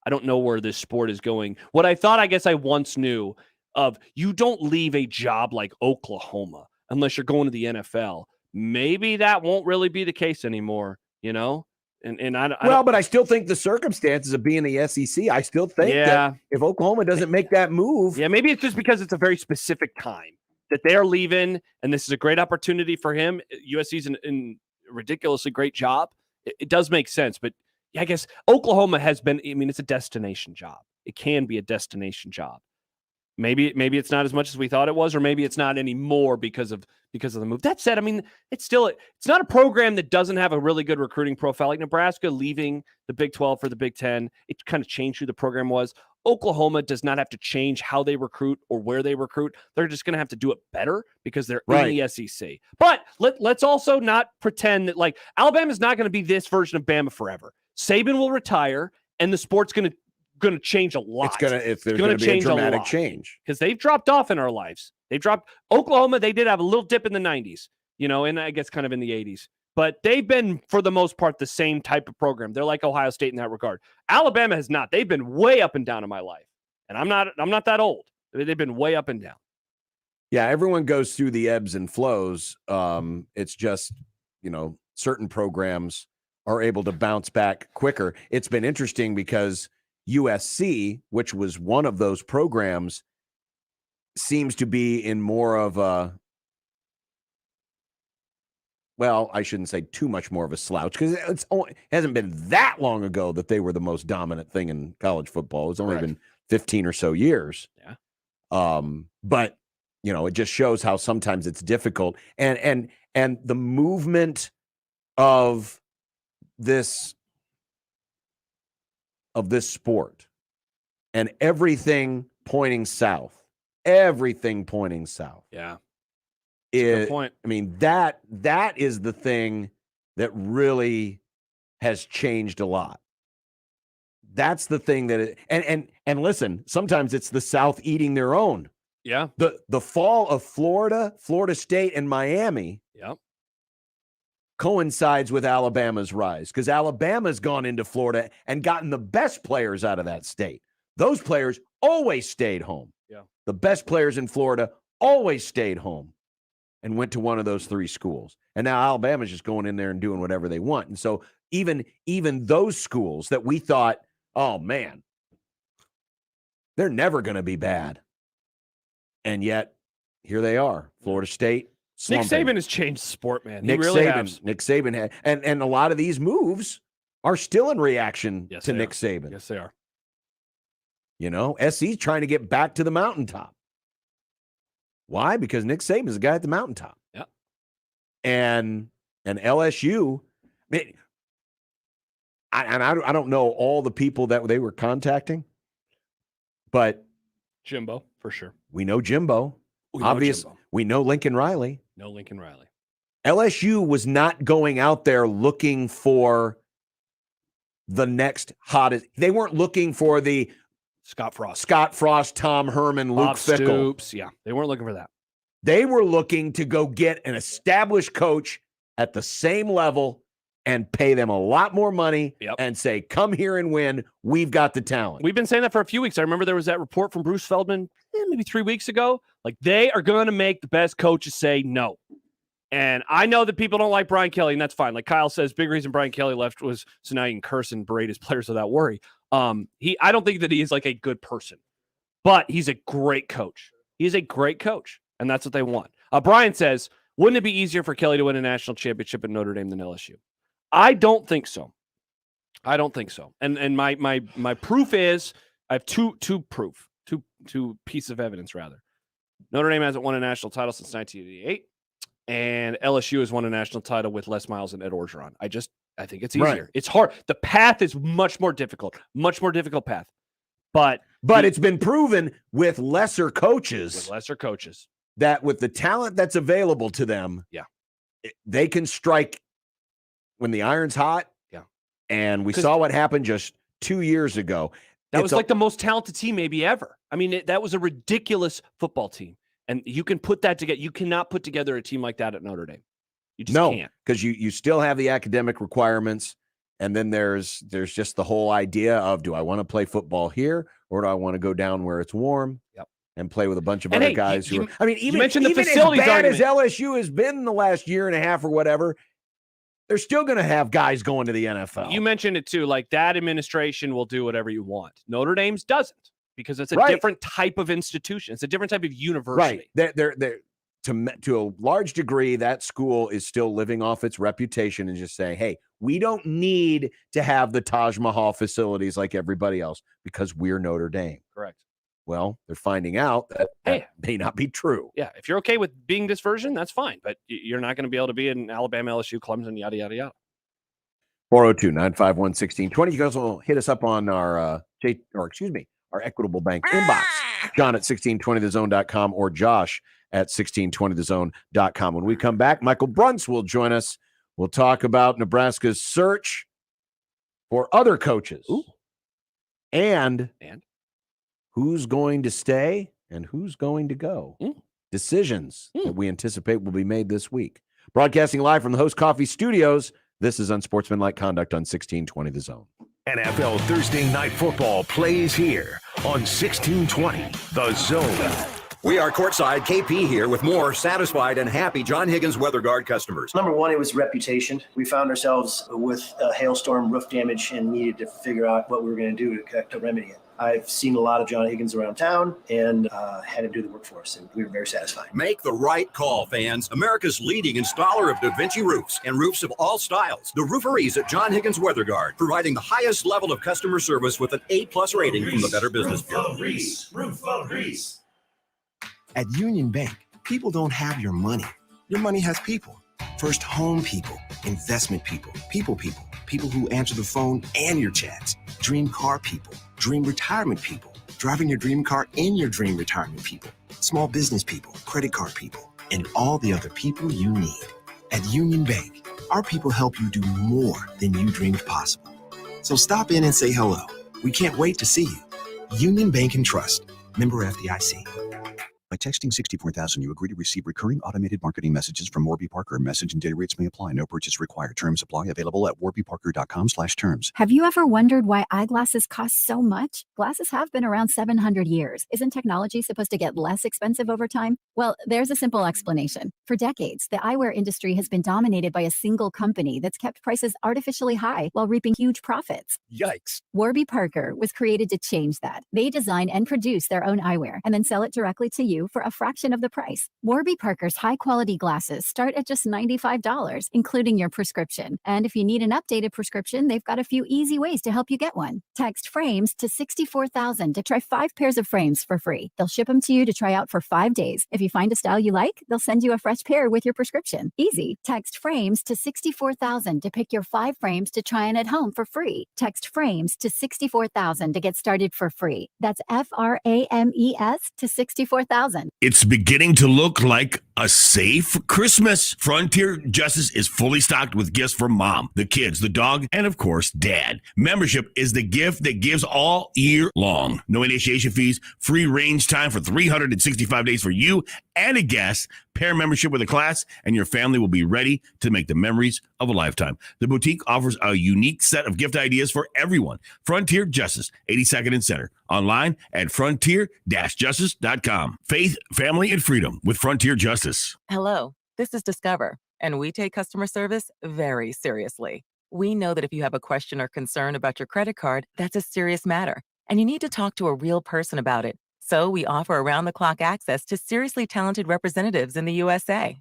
I don't know where this sport is going. What I thought, I guess I once knew of, you don't leave a job like Oklahoma unless you're going to the NFL. Maybe that won't really be the case anymore, but I still think the circumstances of being the SEC, I still think that if Oklahoma doesn't make that move. Yeah, maybe it's just because it's a very specific time that they're leaving, and this is a great opportunity for him. USC's in a ridiculously great job. It does make sense, but I guess Oklahoma has been, it's a destination job. It can be a destination job. Maybe it's not as much as we thought it was, or maybe it's not anymore because of because of the move. That said, I mean, it's not a program that doesn't have a really good recruiting profile. Like Nebraska leaving the Big 12 for the Big 10, it kind of changed who the program was. Oklahoma does not have to change how they recruit or where they recruit. They're just going to have to do it better because they're in the SEC. But let's also not pretend that like Alabama's not going to be this version of Bama forever. Saban will retire, and the sport's going to change a lot. There's going to be a dramatic change because they've dropped off in our lives. They've dropped. Oklahoma, they did have a little dip in the 90s, and I guess kind of in the 80s. But they've been, for the most part, the same type of program. They're like Ohio State in that regard. Alabama has not. They've been way up and down in my life. And I'm not that old. They've been way up and down. Yeah, everyone goes through the ebbs and flows. It's just, certain programs are able to bounce back quicker. It's been interesting because USC, which was one of those programs, seems to be in more of a, well, I shouldn't say too much more of a slouch because it hasn't been that long ago that they were the most dominant thing in college football. It's only been 15 or so years. Yeah. But it just shows how sometimes it's difficult. And the movement of this sport and everything pointing south. Yeah. Good point. I mean, that is the thing that really has changed a lot. That's the thing that and listen, sometimes it's the South eating their own. Yeah. The fall of Florida State, and Miami coincides with Alabama's rise because Alabama's gone into Florida and gotten the best players out of that state. Those players always stayed home. Yeah. The best players in Florida always stayed home and went to one of those three schools. And now Alabama's just going in there and doing whatever they want. And so even those schools that we thought, oh, man, they're never going to be bad. And yet, here they are, Florida State. Slumping. Nick Saban has changed the sport, man. Nick Saban had, and a lot of these moves are still in reaction to Nick Saban. Yes, they are. SC's trying to get back to the mountaintop. Why? Because Nick Saban's the guy at the mountaintop. Yeah. And LSU, I don't know all the people that they were contacting, but Jimbo, for sure. We know Jimbo. We know Lincoln Riley. No Lincoln Riley. LSU was not going out there looking for the next hottest. They weren't looking for the Scott Frost, Tom Herman, Bob Luke Fickell. Stoops. Yeah, they weren't looking for that. They were looking to go get an established coach at the same level and pay them a lot more money and say, come here and win. We've got the talent. We've been saying that for a few weeks. I remember there was that report from Bruce Feldman maybe 3 weeks ago. Like, they are going to make the best coaches say no. And I know that people don't like Brian Kelly, and that's fine. Like Kyle says, big reason Brian Kelly left was so now you can curse and berate his players without worry. I don't think that he is like a good person, but he's a great coach. He's a great coach, and that's what they want. Brian says, wouldn't it be easier for Kelly to win a national championship at Notre Dame than LSU? I don't think so. And my proof is I have two pieces of evidence rather. Notre Dame hasn't won a national title since 1988, and LSU has won a national title with Les Miles and Ed Orgeron. I think it's easier. Right. It's hard. The path is much more difficult path. But it's been proven with lesser coaches. That with the talent that's available to them, they can strike when the iron's hot. Yeah. And we saw what happened just 2 years ago. That was like the most talented team maybe ever. I mean, that was a ridiculous football team. And you can put that together. You cannot put together a team like that at Notre Dame. You just can't. Because you still have the academic requirements. And then there's just the whole idea of, do I want to play football here or do I want to go down where it's warm and play with a bunch of other guys who are, I mean, even mentioned the as facilities bad argument. as LSU has been in the last year and a half or whatever, they're still going to have guys going to the NFL. You mentioned it too. Like, that administration will do whatever you want. Notre Dame's doesn't, because it's a different type of institution. It's a different type of university. Right. They're to a large degree, that school is still living off its reputation and just saying, hey, we don't need to have the Taj Mahal facilities like everybody else because we're Notre Dame. Correct. Well, they're finding out that may not be true. Yeah, if you're okay with being this version, that's fine. But you're not going to be able to be in Alabama, LSU, Clemson, yada, yada, yada. 402-951-1620. You guys will hit us up on our our Equitable Bank inbox. John at 1620thezone.com or Josh at 1620thezone.com. When we come back, Michael Bruntz will join us. We'll talk about Nebraska's search for other coaches. Ooh. And who's going to stay and who's going to go. Decisions that we anticipate will be made this week. Broadcasting live from the Host Coffee Studios, this is Unsportsmanlike Conduct on 1620 The Zone. NFL Thursday Night Football plays here on 1620 The Zone. We are courtside. KP here with more satisfied and happy John Higgins Weather Guard customers. Number one, it was reputation. We found ourselves with a hailstorm roof damage and needed to figure out what we were going to do to remedy it. I've seen a lot of John Higgins around town and had him do the work for us, and we were very satisfied. Make the right call, fans. America's leading installer of Da Vinci roofs and roofs of all styles. The rooferees at John Higgins Weather Guard, providing the highest level of customer service with an A+ rating from the Better Business Bureau. Roof. At Union Bank, people don't have your money. Your money has people. First home people, investment people who answer the phone and your chats, dream car people, dream retirement people, driving your dream car in your dream retirement people, small business people, credit card people, and all the other people you need. At Union Bank, our people help you do more than you dreamed possible. So stop in and say hello. We can't wait to see you. Union Bank and Trust. Member FDIC. By texting 64,000, you agree to receive recurring automated marketing messages from Warby Parker. Message and data rates may apply. No purchase required. Terms apply. Available at warbyparker.com/terms. Have you ever wondered why eyeglasses cost so much? Glasses have been around 700 years. Isn't technology supposed to get less expensive over time? Well, there's a simple explanation. For decades, the eyewear industry has been dominated by a single company that's kept prices artificially high while reaping huge profits. Yikes. Warby Parker was created to change that. They design and produce their own eyewear and then sell it directly to you for a fraction of the price. Warby Parker's high-quality glasses start at just $95, including your prescription. And if you need an updated prescription, they've got a few easy ways to help you get one. Text FRAMES to 64,000 to try 5 pairs of frames for free. They'll ship them to you to try out for 5 days. If you find a style you like, they'll send you a fresh pair with your prescription. Easy. Text FRAMES to 64,000 to pick your 5 frames to try on at home for free. Text FRAMES to 64,000 to get started for free. That's FRAMES to 64,000. It's beginning to look like a safe Christmas. Frontier Justice is fully stocked with gifts for mom, the kids, the dog, and of course, dad. Membership is the gift that gives all year long. No initiation fees, free range time for 365 days for you and a guest. Pair membership with a class, and your family will be ready to make the memories of a lifetime. The boutique offers a unique set of gift ideas for everyone. Frontier Justice, 82nd and Center. Online at frontier-justice.com. Faith, family, and freedom with Frontier Justice. Hello, this is Discover, and we take customer service very seriously. We know that if you have a question or concern about your credit card, that's a serious matter, and you need to talk to a real person about it. So we offer around-the-clock access to seriously talented representatives in the USA.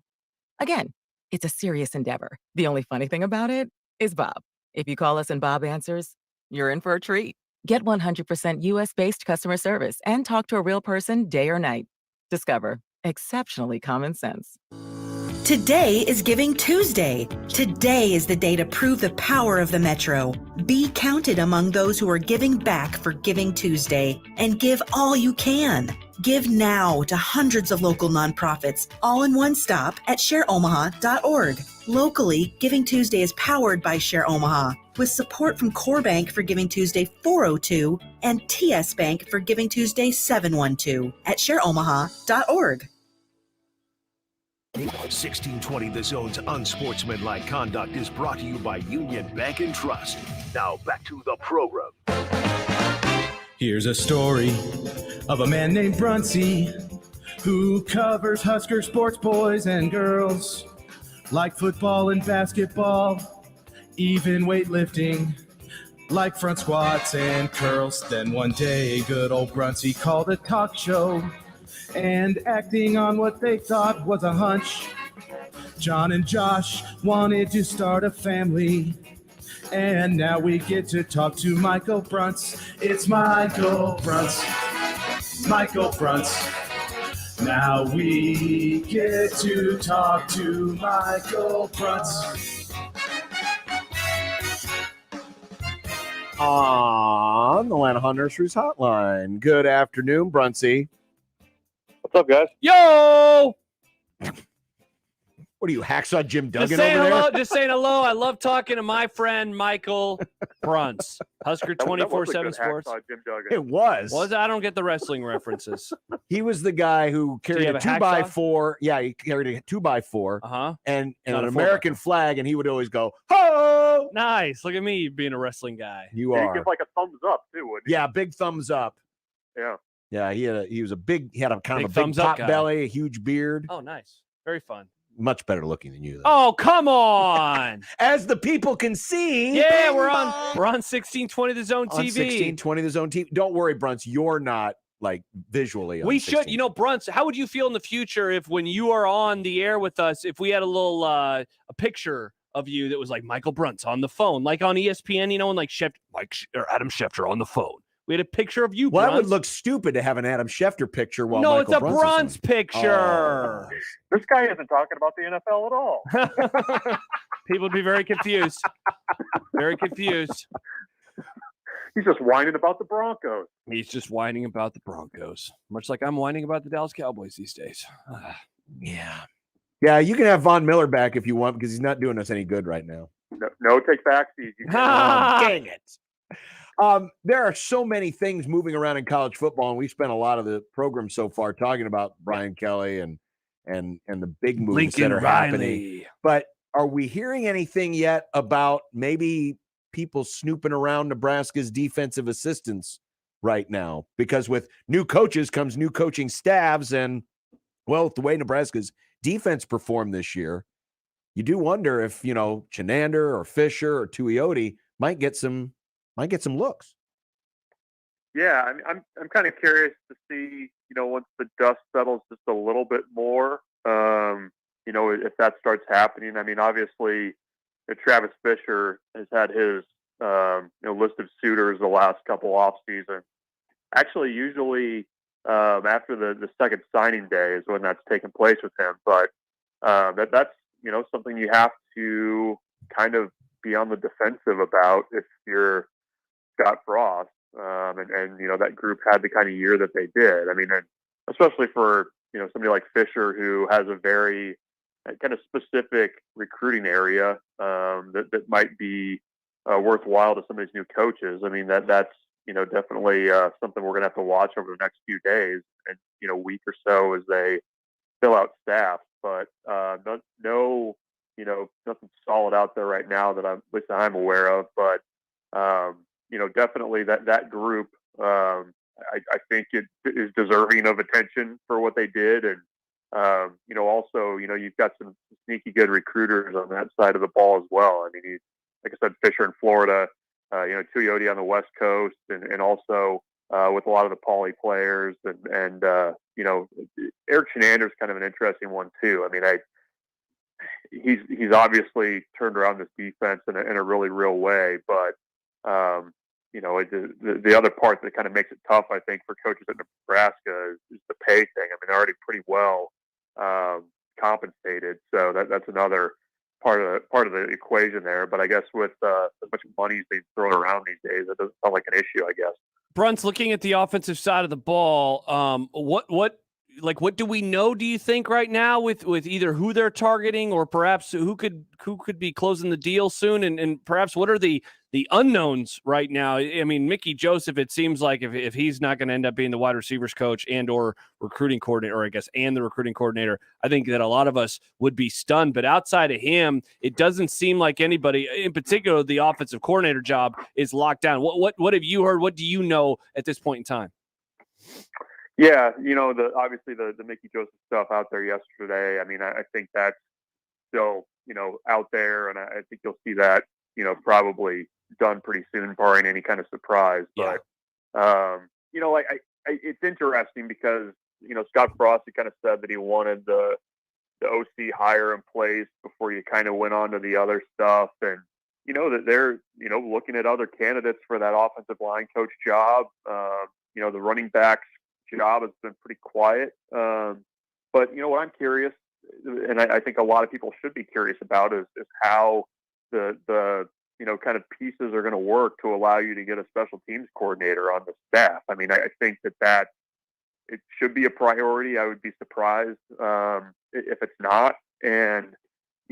Again, it's a serious endeavor. The only funny thing about it is Bob. If you call us and Bob answers, you're in for a treat. Get 100% US-based customer service and talk to a real person day or night. Discover. Exceptionally common sense. Today is Giving Tuesday. Today is the day to prove the power of the Metro. Be counted among those who are giving back for Giving Tuesday and give all you can. Give now to hundreds of local nonprofits, all in one stop at shareomaha.org. Locally, Giving Tuesday is powered by Share Omaha, with support from Core Bank for Giving Tuesday 402 and TS Bank for Giving Tuesday 712 at shareomaha.org. 1620 The Zone's Unsportsmanlike Conduct is brought to you by Union Bank and Trust. Now back to the program. Here's a story of a man named Brunsey who covers Husker sports, boys and girls, like football and basketball, even weightlifting, like front squats and curls. Then one day, good old Brunsey called a talk show, and acting on what they thought was a hunch, John and Josh wanted to start a family. And now we get to talk to Michael Bruntz. It's Michael Bruntz. Michael Brunts. Now we get to talk to Michael Brunts. On the Lanahaw Nurseries hotline. Good afternoon, Brunsey. What's up, guys? Yo! What are you, Hacksaw Jim Duggan Just saying over hello. there? Just saying hello. I love talking to my friend Michael Brunts, Husker That was a 24/7 good Sports. hacksaw Jim Duggan. It was. I don't get the wrestling references. He was the guy who Do you carried have a a 2x4. Yeah, he carried a 2x4 and Not an a American flag, and he would always go, ho! Nice. Look at me being a wrestling guy. You He'd are. give like a thumbs up too, wouldn't he? Yeah, big thumbs up. Yeah. Yeah, he had a kind of a big thumbs up pot guy. belly, a huge beard. Oh, nice. Very fun. Much better looking than you, though. Oh, come on. As the people can see. Yeah, bing we're bong. on 1620 The Zone TV. On 1620 The Zone TV. Don't worry, Brunts, you're not like visually on We 16. should, Brunts, how would you feel in the future if when you are on the air with us, if we had a little a picture of you that was like Michael Brunts on the phone, like on ESPN, and like Adam Schefter on the phone. We had a picture of you, Well, that Brunts. would look stupid to have an Adam Schefter picture while No, Michael it's a Bruns is Brunts on. picture. This guy isn't talking about the NFL at all. People would be very confused. Very confused. He's just whining about the Broncos. He's just whining about the Broncos, much like I'm whining about the Dallas Cowboys these days. Yeah. Yeah, you can have Von Miller back if you want because he's not doing us any good right now. No take backsies. Dang it. There are so many things moving around in college football, and we spent a lot of the program so far talking about Brian Kelly and the big moves Lincoln that are Riley. happening. But are we hearing anything yet about maybe people snooping around Nebraska's defensive assistants right now? Because with new coaches comes new coaching staffs, and well, the way Nebraska's defense performed this year, you do wonder if Chenander or Fisher or Tuioti might get some looks. Yeah, I'm kind of curious to see, once the dust settles just a little bit more, if that starts happening. I mean, obviously, Travis Fisher has had his list of suitors the last couple off season. Actually, usually after the second signing day is when that's taken place with him. But that's something you have to kind of be on the defensive about if you're Scott Frost, and that group had the kind of year that they did. I mean, and especially for somebody like Fisher, who has a very kind of specific recruiting area that might be worthwhile to some of these new coaches. I mean, that's definitely something we're going to have to watch over the next few days and week or so as they fill out staff. But nothing solid out there right now that at least I'm aware of. But definitely that group, I think it is deserving of attention for what they did. And, also, you've got some sneaky good recruiters on that side of the ball as well. I mean, like I said, Fisher in Florida, Tuioti on the West Coast, and also with a lot of the Poly players. And Eric Chenander's kind of an interesting one, too. I mean, he's obviously turned around this defense in a really real way, but the other part that kind of makes it tough, I think, for coaches at Nebraska is the pay thing. I mean, they're already pretty well compensated, so that's another part of the equation there. But I guess with as much money being thrown around these days, it doesn't sound like an issue, I guess. Brunts, looking at the offensive side of the ball, what do we know, do you think, right now with either who they're targeting or perhaps who could be closing the deal soon, and perhaps what are the unknowns right now? I mean, Mickey Joseph, it seems like if he's not going to end up being the wide receivers coach and or recruiting coordinator, or I guess and the recruiting coordinator, I think that a lot of us would be stunned. But outside of him, it doesn't seem like anybody, in particular the offensive coordinator job, is locked down. What have you heard? What do you know at this point in time? Yeah, obviously the Mickey Joseph stuff out there yesterday. I mean, I think that's still, out there, and I think you'll see that, probably done pretty soon, barring any kind of surprise. Yeah. But, it's interesting because, Scott Frost had kind of said that he wanted the OC hire in place before you kind of went on to the other stuff. And, that they're, looking at other candidates for that offensive line coach job. The running backs job has been pretty quiet. But what I'm curious, and I think a lot of people should be curious about, is how the kind of pieces are going to work to allow you to get a special teams coordinator on the staff. I mean, I think that it should be a priority. I would be surprised if it's not. And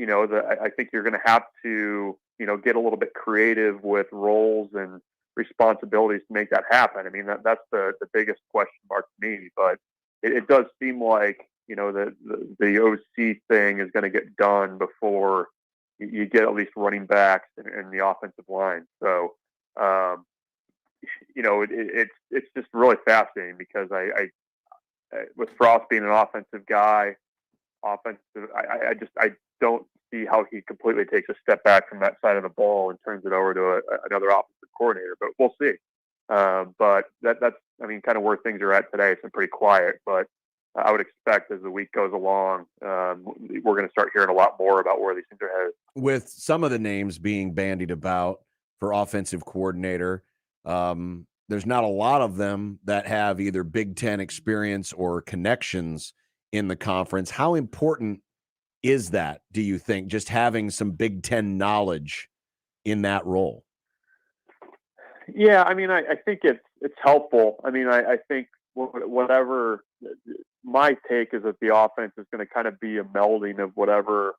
I think you're going to have to get a little bit creative with roles and responsibilities to make that happen. I mean, that's the biggest question mark to me. But it does seem like the OC thing is going to get done before you get at least running backs and the offensive line. So it's just really fascinating because I with Frost being an offensive guy, I don't see how he completely takes a step back from that side of the ball and turns it over to another offensive coordinator. But we'll see. But that's kind of where things are at today. It's been pretty quiet, but I would expect as the week goes along, we're going to start hearing a lot more about where these things are headed. With some of the names being bandied about for offensive coordinator, there's not a lot of them that have either Big Ten experience or connections in the conference. How important is that, do you think, just having some Big Ten knowledge in that role? Yeah, I think it's helpful. I think whatever my take is that the offense is going to kind of be a melding of whatever,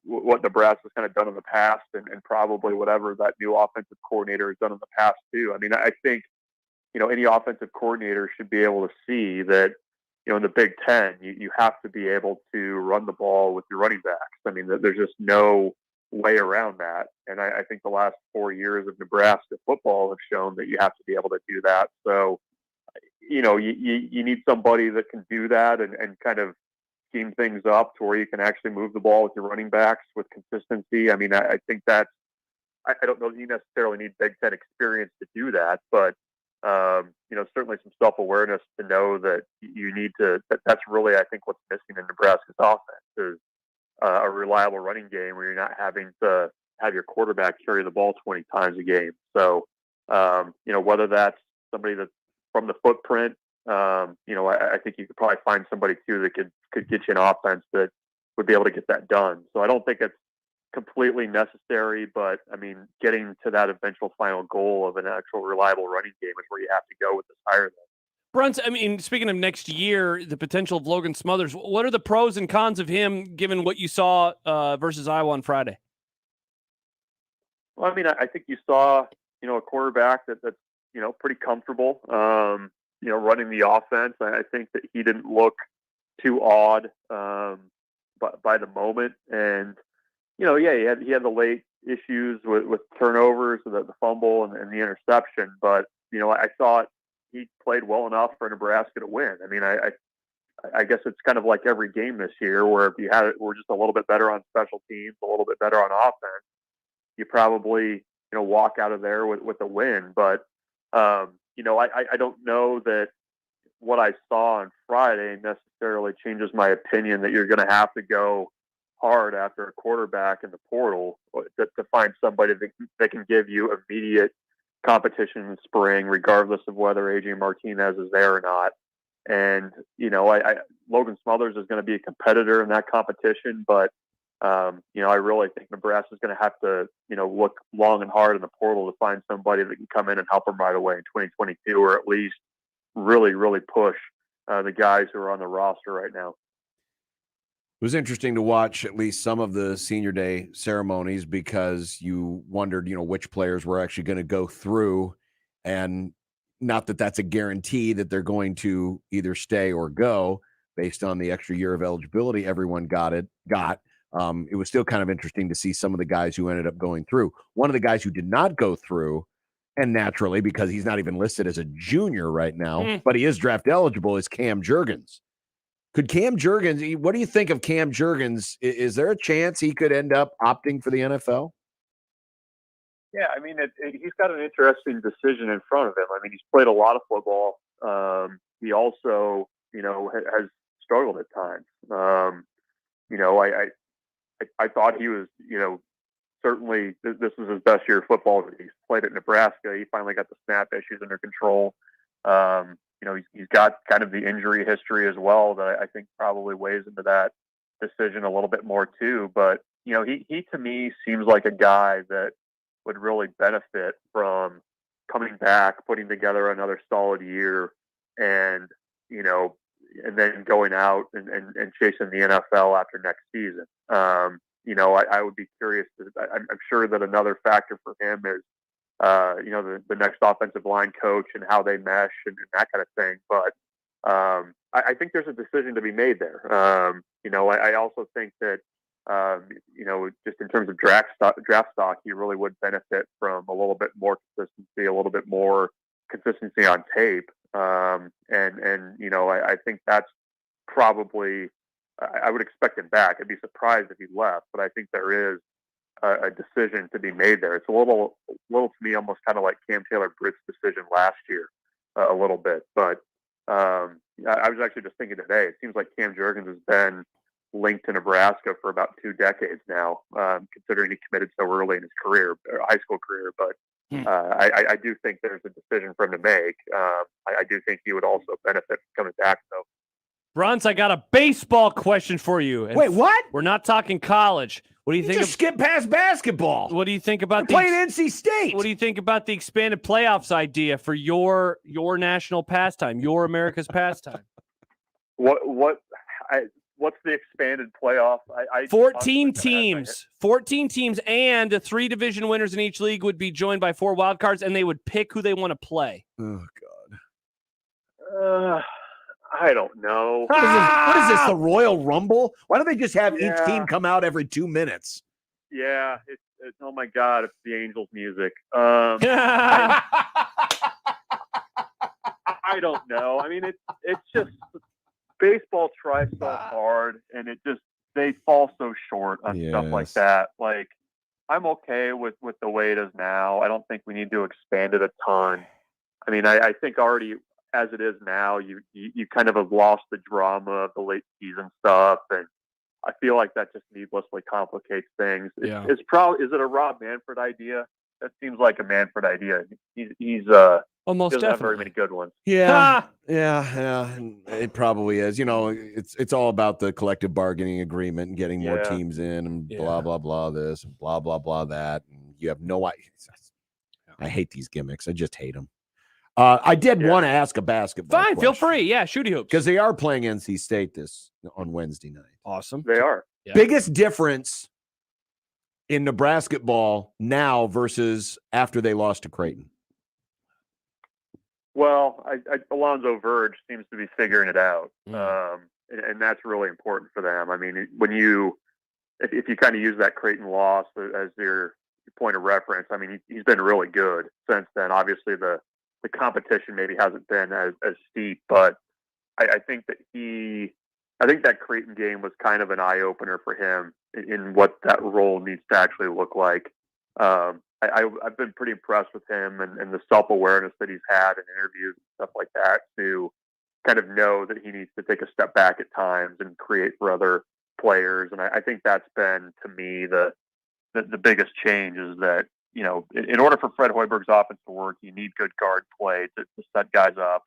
what Nebraska's kind of done in the past and probably whatever that new offensive coordinator has done in the past too. I think, any offensive coordinator should be able to see that, in the Big Ten, you have to be able to run the ball with your running backs. There's just no way around that. And I think the last 4 years of Nebraska football have shown that you have to be able to do that. So, you need somebody that can do that and kind of scheme things up to where you can actually move the ball with your running backs with consistency. I think that's, I don't know that you necessarily need Big Ten experience to do that, but certainly some self-awareness to know that you need to, that's really, I think, what's missing in Nebraska's offense is a reliable running game where you're not having to have your quarterback carry the ball 20 times a game. So, whether that's somebody that's from the footprint, I think you could probably find somebody too that could get you an offense that would be able to get that done. So I don't think it's completely necessary, but getting to that eventual final goal of an actual reliable running game is where you have to go with this hire. Bruns, speaking of next year, the potential of Logan Smothers, what are the pros and cons of him given what you saw versus Iowa on Friday? Well, I think you saw, a quarterback that's, pretty comfortable, running the offense. I think that he didn't look too odd by the moment. And, he had the late issues with turnovers, the fumble and the interception. But, I thought he played well enough for Nebraska to win. I guess it's kind of like every game this year where if we're just a little bit better on special teams, a little bit better on offense, you probably, walk out of there with a win. But, I don't know that what I saw on Friday necessarily changes my opinion that you're going to have to go hard after a quarterback in the portal to find somebody that can give you immediate competition in the spring, regardless of whether AJ Martinez is there or not. And, Logan Smothers is going to be a competitor in that competition, but, I really think Nebraska is going to have to, look long and hard in the portal to find somebody that can come in and help them right away in 2022, or at least really, really push the guys who are on the roster right now. It was interesting to watch at least some of the senior day ceremonies because you wondered, which players were actually going to go through, and not that that's a guarantee that they're going to either stay or go based on the extra year of eligibility everyone got. It was still kind of interesting to see some of the guys who ended up going through. One of the guys who did not go through, and naturally because he's not even listed as a junior right now, but he is draft eligible, is Cam Jurgens. Could Cam Jurgens, what do you think of Cam Jurgens? Is there a chance he could end up opting for the NFL? Yeah, he's got an interesting decision in front of him. He's played a lot of football. He also, has struggled at times. I thought he was, certainly this was his best year of football. He's played at Nebraska. He finally got the snap issues under control. he's got kind of the injury history as well that I think probably weighs into that decision a little bit more too. But he to me seems like a guy that would really benefit from coming back, putting together another solid year, and and then going out and chasing the NFL after next season. I would be curious. I'm sure that another factor for him is the next offensive line coach and how they mesh and that kind of thing. But I think there's a decision to be made there. I also think that just in terms of draft stock, he really would benefit from a little bit more consistency, a little bit more consistency on tape. I think that's probably, I would expect him back. I'd be surprised if he left, but I think there is a decision to be made there. It's a little to me almost kind of like Cam Taylor-Britt's decision last year, a little bit. But I was actually just thinking today, it seems like Cam Jurgens has been linked to Nebraska for about 2 decades now, considering he committed so early in his career, high school career. But I do think there's a decision for him to make. I do think he would also benefit from coming back, though. Bruns, I got a baseball question for you. And wait, what? We're not talking college. What do you think? Just skip past basketball. What do you think about playing NC State? What do you think about the expanded playoffs idea for your national pastime, your America's pastime? What's the expanded playoff? 14 teams. 14 teams, and the 3 division winners in each league would be joined by 4 wild cards, and they would pick who they want to play. Oh, God. I don't know. What is this, the Royal Rumble? Why don't they just have each team come out every 2 minutes? Yeah, it's oh my God, it's the Angels music. I don't know. I mean, it's just baseball tries so hard, and they fall so short on stuff like that. Like, I'm okay with the way it is now. I don't think we need to expand it a ton. I mean, I think already as it is now, you kind of have lost the drama of the late season stuff, and I feel like that just needlessly complicates things. Is it a Rob Manfred idea? That seems like a Manfred idea. He's almost doesn't have very many good ones. Yeah. It probably is. It's all about the collective bargaining agreement and getting more teams in and blah blah blah this and blah blah blah that. And you have no idea. I hate these gimmicks. I just hate them. I did want to ask a basketball question. Feel free. Yeah, shooty hoops. Because they are playing NC State on Wednesday night. Awesome. They are. Yeah. Biggest difference in Nebraska ball now versus after they lost to Creighton? Well, Alonzo Verge seems to be figuring it out, and that's really important for them. I mean, if you kind of use that Creighton loss as your point of reference, I mean, he's been really good since then. Obviously, the competition maybe hasn't been as steep, but I think that Creighton game was kind of an eye opener for him in what that role needs to actually look like. I've been pretty impressed with him and the self-awareness that he's had in interviews and stuff like that, to kind of know that he needs to take a step back at times and create for other players. And I think that's been, to me, the biggest change is that, in order for Fred Hoiberg's offense to work, you need good guard play to set guys up.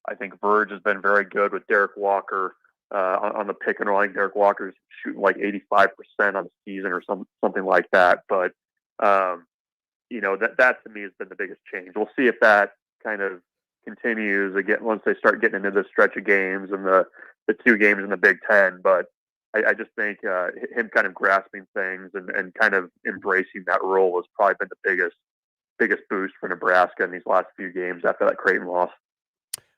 I think Verge has been very good with Derek Walker on the pick and roll. I think Derek Walker's shooting like 85% on the season or something like that. But, that to me has been the biggest change. We'll see if that kind of continues again once they start getting into the stretch of games and the 2 games in the Big Ten. But I just think him kind of grasping things and kind of embracing that role has probably been the biggest boost for Nebraska in these last few games after that Creighton loss.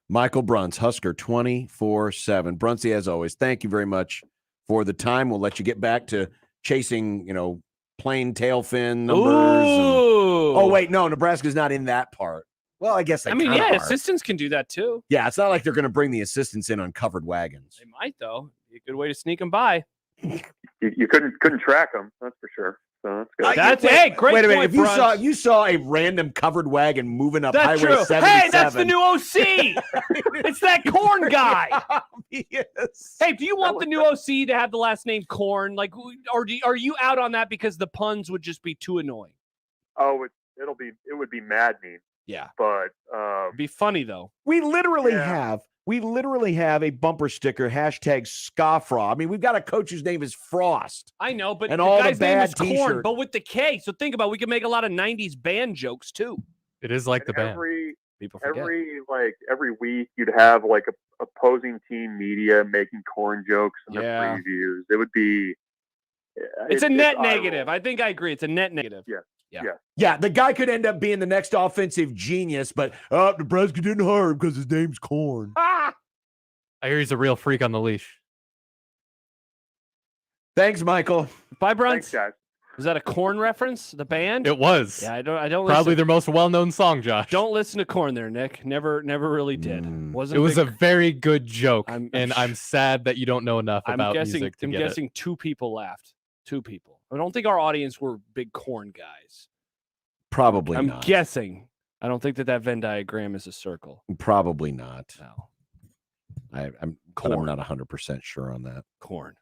Michael Bruns, Husker 24/7. Brunsy, as always, thank you very much for the time. We'll let you get back to chasing, plain tail fin numbers. Oh, wait, no, Nebraska's not in that part. Well, I guess assistants can do that too. Yeah, it's not like they're going to bring the assistants in on covered wagons. They might, though. Be a good way to sneak them by. You couldn't track them, that's for sure. So that's good. Great. Wait a point, minute. If you saw a random covered wagon moving up Highway 77. Hey, that's the new OC. It's that Corn guy. Yes. Hey, do you want the new OC to have the last name Corn? Like, or are you out on that because the puns would just be too annoying? Oh, it would be maddening Yeah. But It'd be funny though. We literally have a bumper sticker hashtag Scoffraw. I mean, we've got a coach whose name is Frost. I know, but and the all guy's the name bad is Corn, t-shirts. but with the K. So think about it. We can make a lot of 90s band jokes too. It is like the band. People forget. every week you'd have like a opposing team media making corn jokes in the Yeah. previews. It would be. It's a net negative. I think I agree. It's a net negative. Yeah. Yeah, the guy could end up being the next offensive genius, but Nebraska didn't hire him because his name's Corn. Ah! I hear he's a real freak on the leash. Thanks, Michael. Bye, Bruns. Thanks, guys. Was that a Corn reference? The band? It was. Yeah, I don't Probably listen. their most well-known song, Josh. Don't listen to Corn there, Nick. Never really did. It was a very good joke, and I'm sad that you don't know enough about music to I'm get guessing 2 people laughed. 2 people. I don't think our audience were big Corn guys. Probably I'm not. guessing. I don't think that Venn diagram is a circle. Probably not. No. I'm not 100% sure on that. Corn.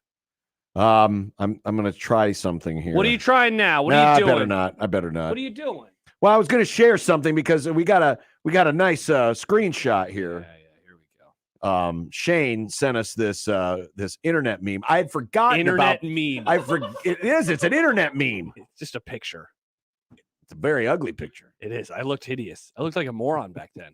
I'm going to try something here. What are you trying now? What are you doing? I better not. What are you doing? Well, I was going to share something because we got a nice screenshot here. Yeah, here we go. Shane sent us this internet meme. I had forgotten Internet about meme. It's an internet meme. It's just a picture. It's a very ugly picture. It is. I looked hideous. I looked like a moron back then.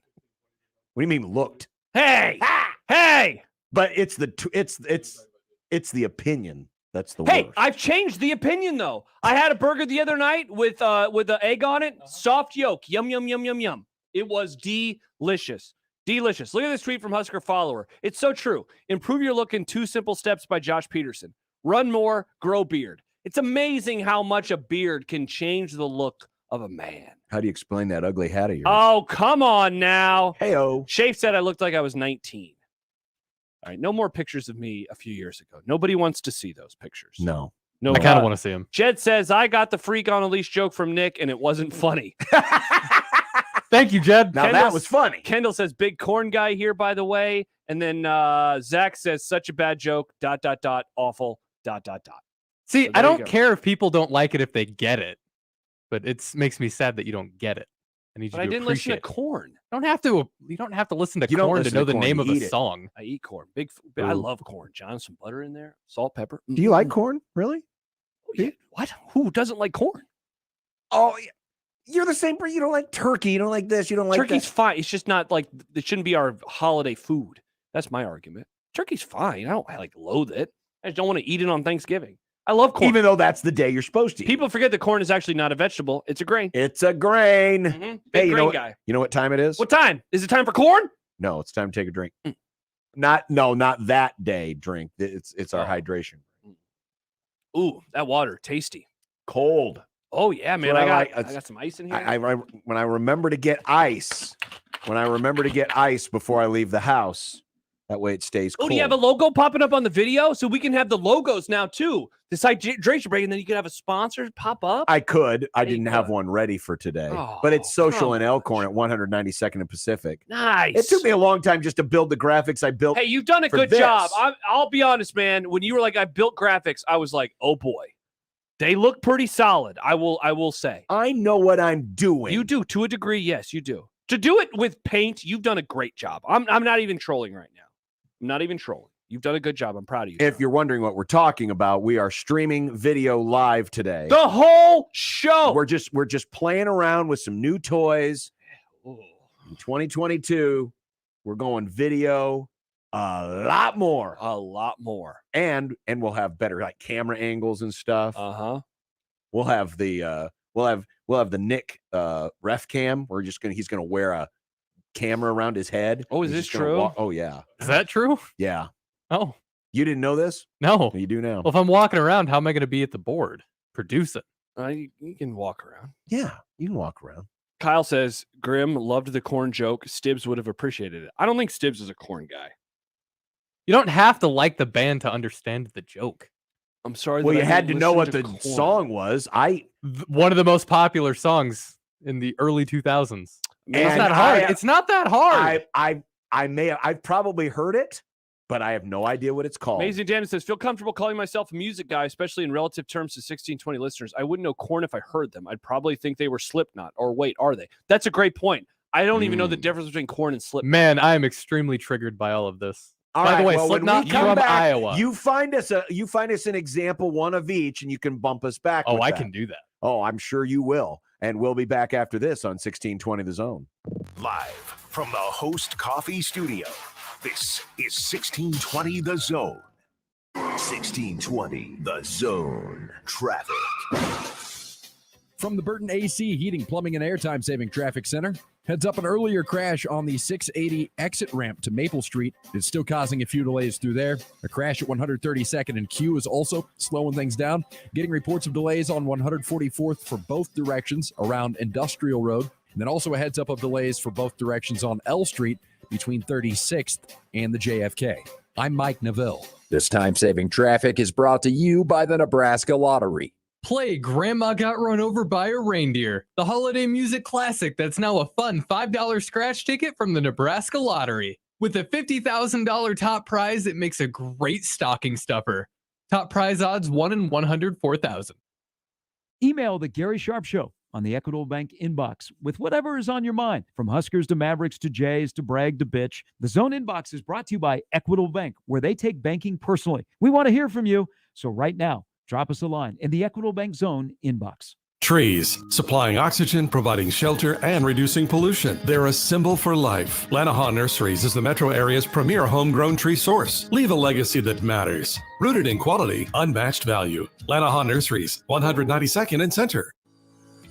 What do you mean looked? Hey! Hey! But it's the opinion that's the Hey, worst. I've changed the opinion though. I had a burger the other night with the egg on it, soft yolk, yum yum yum yum yum. It was delicious, delicious. Look at this tweet from Husker follower. It's so true. Improve your look in 2 simple steps by Josh Peterson. Run more, grow beard. It's amazing how much a beard can change the look of a man. How do you explain that ugly hat of yours? Oh, come on now. Hey-o. Shafe said I looked like I was 19. All right, no more pictures of me a few years ago. Nobody wants to see those pictures. No. I kind of want to see him. Jed says, I got the freak on a leash joke from Nick, and it wasn't funny. Thank you, Jed. Now that was funny. Kendall says, big corn guy here, by the way. And then Zach says, such a bad joke, ... awful, ... See, So I there you don't go. care if people don't like it if they get it, but it makes me sad that you don't get it. I need you But to I didn't listen appreciate to it. corn. You don't have to listen to You don't corn to listen know to the corn, name you of a eat it. song. I eat corn. I love corn. John, some butter in there, salt, pepper. Do you like corn? Really? Oh, yeah. What? Who doesn't like corn? Oh, you're the same person. You don't like turkey. You don't like this. You don't like Turkey's that. fine. It's just not like it shouldn't be our holiday food. That's my argument. Turkey's fine. I don't loathe it. I just don't want to eat it on Thanksgiving. I love corn. Even though that's the day you're supposed to eat. People forget that corn is actually not a vegetable. It's a grain. It's a grain. Big Hey, grain guy. You know what time it is? What time? Is it time for corn? No, it's time to take a drink. Not that day drink. It's our hydration. Ooh, that water, tasty. Cold. Oh yeah, man. what I I got like. some ice in here. When I remember to get ice, before I leave the house, that way it stays Oh, cold. do you have a logo popping up on the video? So we can have the logos now too. This hydration break, and then you can have a sponsor pop up. I could. I Yeah, you didn't have could. one ready for today. Oh, but it's social come in Elkhorn at 192nd and Pacific. Nice. It took me a long time just to build the graphics I built. Hey, you've done a for good this. job. I'll be honest, man. When you were like, I built graphics, I was like, oh boy, they look pretty solid. I will say. I know what I'm doing. You do to a degree. Yes, you do. To do it with paint, you've done a great job. I'm not even trolling right now. I'm not even trolling. You've done a good job. I'm proud of you. If you're wondering what we're talking about, we are streaming video live today. The whole show. We're just playing around with some new toys. In 2022, we're going video a lot more. And we'll have better like camera angles and stuff. Uh-huh. We'll have the Nick ref cam. He's gonna wear a camera around his head. Oh, is He's this just gonna true? Oh yeah. Is that true? Yeah. Oh, You didn't know this? no. You do now. Well, if I'm walking around, how am I going to be at the board? Produce it. You can walk around. Yeah, you can walk around. Kyle says, Grim loved the corn joke. Stibbs would have appreciated it. I don't think Stibbs is a corn guy. You don't have to like the band to understand the joke. I'm sorry. Well, that you I had to didn't know listen what the Korn. song was. One of the most popular songs in the early 2000s. It's not hard. It's not that hard. I've probably heard it, but I have no idea what it's called. Amazing Dan says, feel comfortable calling myself a music guy, especially in relative terms to 1620 listeners. I wouldn't know Korn if I heard them. I'd probably think they were Slipknot. Or wait, are they? That's a great point. I don't even know the difference between corn and Slipknot. Man, I am extremely triggered by all of this. All By right, the way, well, when we Slipknot come from back, Iowa. You find us an example, one of each, and you can bump us back. Oh, with I that. can do that. Oh, I'm sure you will. And we'll be back after this on 1620 The Zone. Live from the Host Coffee Studio, this is 1620 The Zone. 1620 The Zone. Traffic. From the Burton AC Heating, Plumbing, and Airtime Saving Traffic Center, heads up an earlier crash on the 680 exit ramp to Maple Street. It's still causing a few delays through there. A crash at 132nd and Q is also slowing things down. Getting reports of delays on 144th for both directions around Industrial Road. And then also a heads up of delays for both directions on L Street between 36th and the JFK. I'm Mike Neville. This time-saving traffic is brought to you by the Nebraska Lottery. Play Grandma Got Run Over by a Reindeer, the holiday music classic that's now a fun $5 scratch ticket from the Nebraska Lottery. With a $50,000 top prize, it makes a great stocking stuffer. Top prize odds 1 in 104,000. Email the Gary Sharp Show on the Equitable Bank inbox with whatever is on your mind. From Huskers to Mavericks to Jays to Bragg to Bitch, the Zone inbox is brought to you by Equitable Bank, where they take banking personally. We want to hear from you, so right now, drop us a line in the Equitable Bank Zone inbox. Trees, supplying oxygen, providing shelter, and reducing pollution. They're a symbol for life. Lanahaw Nurseries is the metro area's premier homegrown tree source. Leave a legacy that matters. Rooted in quality, unmatched value. Lanahaw Nurseries, 192nd and Center.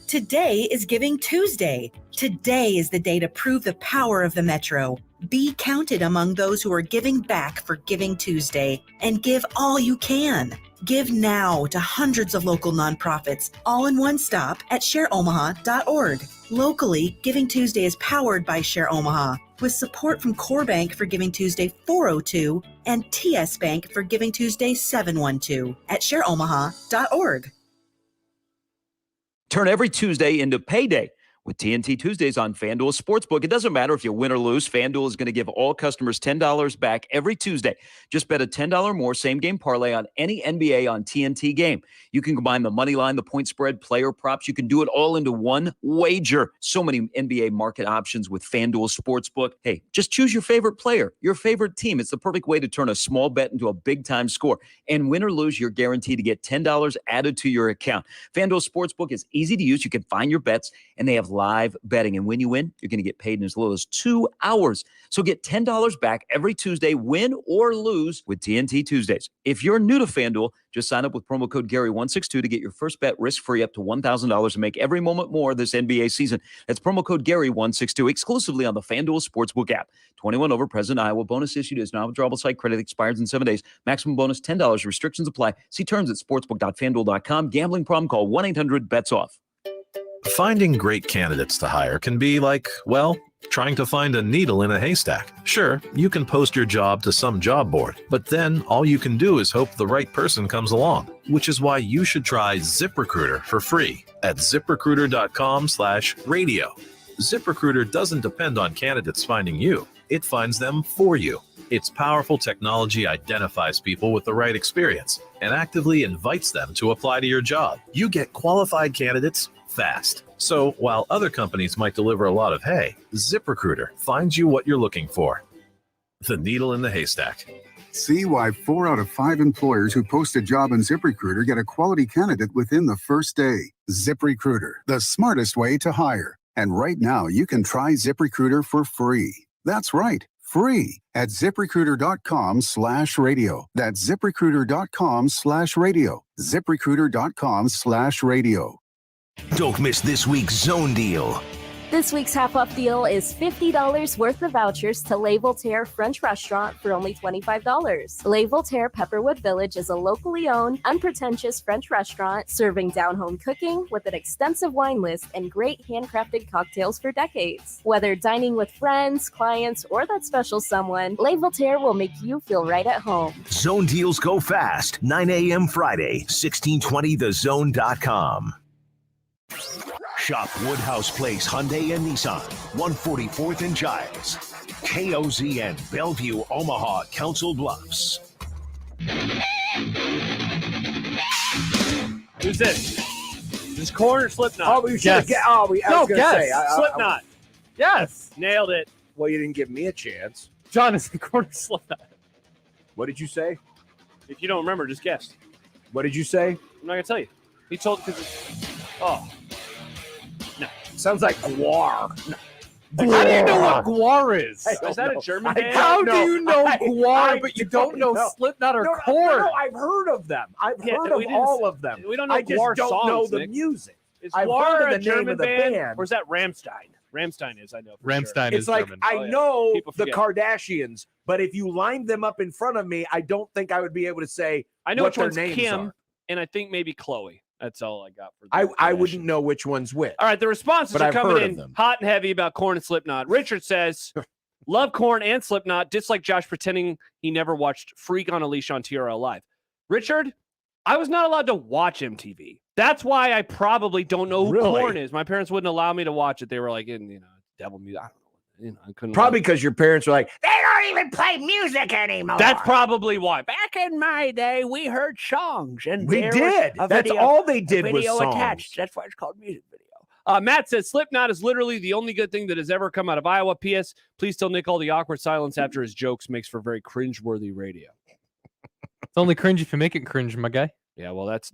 Today is Giving Tuesday. Today is the day to prove the power of the Metro. Be counted among those who are giving back for Giving Tuesday, and give all you can. Give now to hundreds of local nonprofits, all in one stop at shareomaha.org. Locally, Giving Tuesday is powered by Share Omaha, with support from Core Bank for Giving Tuesday 402 and TS Bank for Giving Tuesday 712 at shareomaha.org. Turn every Tuesday into payday with TNT Tuesdays on FanDuel Sportsbook. It doesn't matter if you win or lose. FanDuel is going to give all customers $10 back every Tuesday. Just bet a $10 more same-game parlay on any NBA on TNT game. You can combine the money line, the point spread, player props. You can do it all into one wager. So many NBA market options with FanDuel Sportsbook. Hey, just choose your favorite player, your favorite team. It's the perfect way to turn a small bet into a big-time score. And win or lose, you're guaranteed to get $10 added to your account. FanDuel Sportsbook is easy to use. You can find your bets, and they have live betting. And when you win, you're going to get paid in as little as 2 hours. So get $10 back every Tuesday, win or lose with TNT Tuesdays. If you're new to FanDuel, just sign up with promo code Gary162 to get your first bet risk-free up to $1,000 and make every moment more this NBA season. That's promo code Gary162 exclusively on the FanDuel Sportsbook app. 21 over, present Iowa. Bonus issued is non-withdrawable site credit, expires in 7 days. Maximum bonus $10. Restrictions apply. See terms at sportsbook.fanduel.com. Gambling problem? Call 1-800-BETS-OFF. Finding great candidates to hire can be like, well, trying to find a needle in a haystack. Sure, you can post your job to some job board, but then all you can do is hope the right person comes along, which is why you should try ZipRecruiter for free at ZipRecruiter.com/radio. ZipRecruiter doesn't depend on candidates finding you. It finds them for you. Its powerful technology identifies people with the right experience and actively invites them to apply to your job. You get qualified candidates fast. So while other companies might deliver a lot of hay, ZipRecruiter finds you what you're looking for. The needle in the haystack. See why 4 out of 5 employers who post a job in ZipRecruiter get a quality candidate within the first day. ZipRecruiter, the smartest way to hire. And right now, you can try ZipRecruiter for free. That's right, free at ZipRecruiter.com/radio. That's ZipRecruiter.com/radio. ZipRecruiter.com/radio. Don't miss this week's Zone Deal. This week's half-off deal is $50 worth of vouchers to Le Voltaire French Restaurant for only $25. Le Voltaire Pepperwood Village is a locally owned, unpretentious French restaurant serving down-home cooking with an extensive wine list and great handcrafted cocktails for decades. Whether dining with friends, clients, or that special someone, Le Voltaire will make you feel right at home. Zone Deals go fast. 9 a.m. Friday, 1620thezone.com. Shop Woodhouse Place Hyundai and Nissan, 144th and Giles. KOZN, Bellevue, Omaha, Council Bluffs. Who's this? Is this Korn or Slipknot? Oh, we should guess. I was gonna say, Slipknot. Yes. Nailed it. Well, you didn't give me a chance. John is the corn Slipknot. What did you say? If you don't remember, just guess. What did you say? I'm not gonna tell you. He told because oh no. Sounds like guar. No. How do you know what guar is? Is that a German band? How do you know guar, but you don't know Slipknot or Korn? No, I've heard of them. I've heard of we didn't all of them. We don't know I just guar don't songs, know the Nick. music. Is I've guar heard a of the name German of the band. or is that Rammstein? Rammstein is, I know. For Rammstein sure. is It's like German. I know People the forget. Kardashians, but if you lined them up in front of me, I don't think I would be able to say I know what which their one's names Kim, are. and I think maybe Chloe. That's all I got for. I wouldn't know which one's which. All right, the responses But are I've coming heard of in them. hot and heavy about Korn and Slipknot. Richard says, love Korn and Slipknot, dislike Josh pretending he never watched Freak on a Leash on TRL Live. Richard, I was not allowed to watch MTV. That's why I probably don't know who Really? Korn is. My parents wouldn't allow me to watch it. They were like, devil music. I don't know. I couldn't. Probably because your parents were like, they don't even play music anymore. That's probably why. Back in my day, we heard songs, and We there did. was a That's video- all they a did was video songs. attached. That's why it's called music video. Matt says Slipknot is literally the only good thing that has ever come out of Iowa. P.S. Please tell Nick all the awkward silence after his jokes makes for very cringeworthy radio. It's only cringe if you make it cringe, my guy. Yeah, well, that's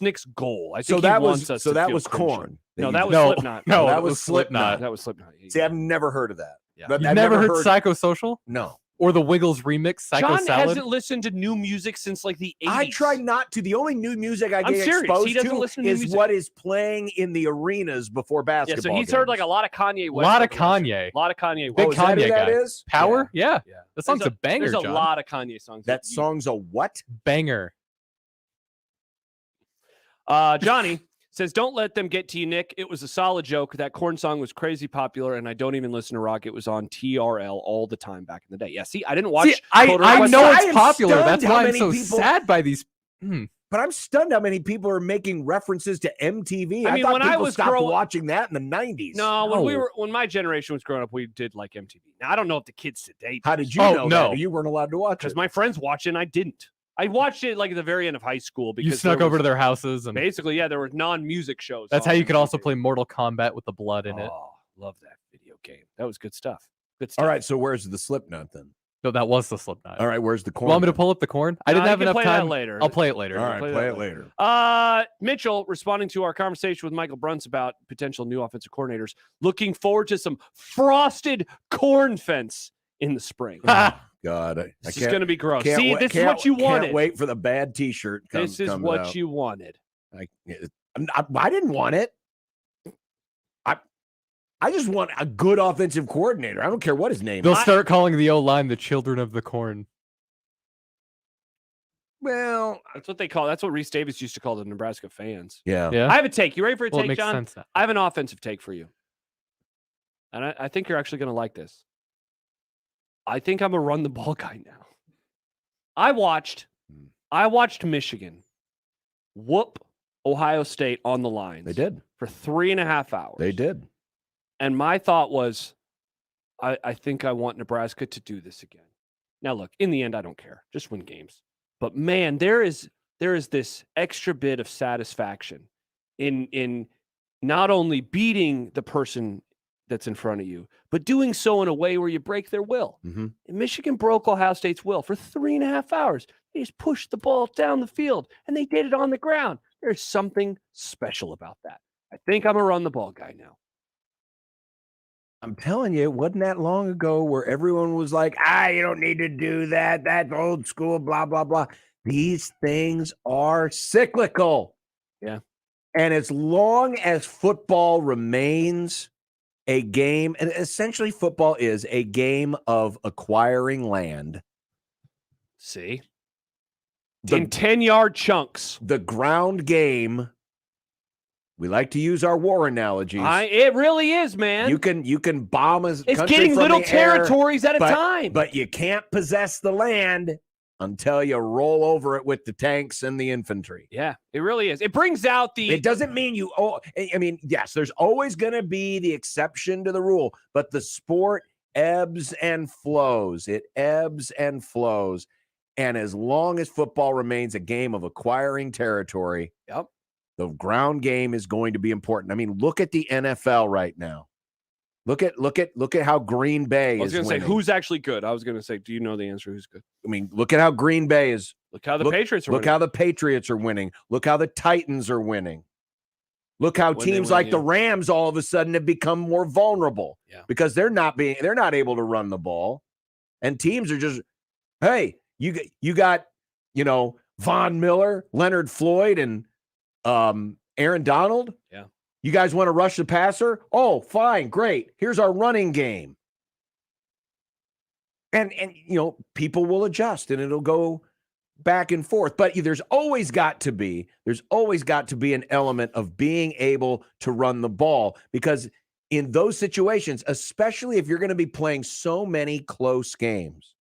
Nick's goal. I think So he that wants was us so to that feel was cringy. Korn. No, that was No, Slipknot. no, that it was was Slipknot. That was Slipknot. See, I've never heard of that. Yeah. But You've I've never heard heard Psychosocial? No. Or the Wiggles remix, Psycho John Salad? hasn't listened to new music since like the 80s. I try not to. The only new music I I'm get serious. He exposed doesn't to listen to new is music. what is playing in the arenas before Yeah, basketball. so he's heard like games. a lot of Kanye West. lot of over the last- Kanye. A lot of Kanye Big West. is that who Kanye that guy. is? Power? Yeah. Yeah. That song's There's a banger, There's a John. lot of Kanye songs. That song's a what? Banger. Johnny says, don't let them get to you, Nick. It was a solid joke. That Korn song was crazy popular, and I don't even listen to rock. It was on TRL all the time back in the day. Yeah, see, I didn't watch. See, I Total know Request. I it's am popular. stunned That's how why I'm many so people- sad by these. But I'm stunned how many people are making references to MTV. I I mean, thought when I people was stopped growing- watching that in the 90s. No, when my generation was growing up, we did like MTV. Now I don't know if the kids today. How did you Oh, know no. that? You weren't allowed to watch Because it. my friends watched it and I didn't. I watched it like at the very end of high school because You snuck there over was- to their houses, and Basically, yeah, there were non-music shows. that's on how you could also MTV. play Mortal Kombat with the blood in it. Oh, love that video game. That was good stuff. Good stuff. All right, so where's the Slipknot then? No, that was the Slipknot. All right, where's the You corn? want me to pull up the corn? I No, didn't you have can enough play that time. later. I'll play it later. All right, play play that it later. Mitchell, responding to our conversation with Michael Bruns about potential new offensive coordinators, looking forward to some frosted corn fence in the spring. God, This is going to be gross. can't See, wa- this is can't- what you wanted. Can't wait for the bad T-shirt. This is comes what out. you wanted. I didn't want it. I just want a good offensive coordinator. I don't care what his name They'll is. start calling the O-line the children of the corn. Well, That's what they call. That's what Reese Davis used to call the Nebraska fans. yeah. Yeah. I have a take. You ready for a Well, it take, makes John? sense now. I have an offensive take for you, and I think you're actually going to like this. I think I'm a run the ball guy now. I watched Michigan whoop Ohio State on the lines. They did. For 3.5 hours. They did. And my thought was, I think I want Nebraska to do this again. Now, look, in the end, I don't care. Just win games. But man, there is this extra bit of satisfaction in not only beating the person that's in front of you, but doing so in a way where you break their will. Mm-hmm. And Michigan broke Ohio State's will for 3.5 hours. They just pushed the ball down the field, and they did it on the ground. There's something special about that. I think I'm a run the ball guy now. I'm telling you, it wasn't that long ago where everyone was like, you don't need to do that. That's old school, blah, blah, blah. These things are cyclical. Yeah. And as long as football remains a game, and essentially football is a game of acquiring land. See? The- In 10-yard chunks. The ground game. We like to use our war analogies. It really is, man. You can bomb a It's country getting from little the air, territories at a but- time. But you can't possess the land until you roll over it with the tanks and the infantry. Yeah, it really is. It brings out the... It doesn't mean you... I mean, yes, there's always going to be the exception to the rule, but the sport ebbs and flows. It ebbs and flows. And as long as football remains a game of acquiring territory, Yep. the ground game is going to be important. I mean, look at the NFL right now. Look at how Green Bay is. I was going to say, winning. who's actually good? I was going to say, do you know the answer? Who's good? I mean, look at how Green Bay is. Look how the Patriots are Look winning. how the Patriots are winning. Look how the Titans are winning. Look how When they teams win, like yeah. the Rams all of a sudden have become more vulnerable because they're not able to run the ball, and teams are just, hey, you got Von Miller, Leonard Floyd, and Aaron Donald. Yeah, you guys want to rush the passer? Oh, fine, great. Here's our running game, and people will adjust, and it'll go back and forth, but there's always got to be an element of being able to run the ball, because in those situations, especially if you're going to be playing so many close games,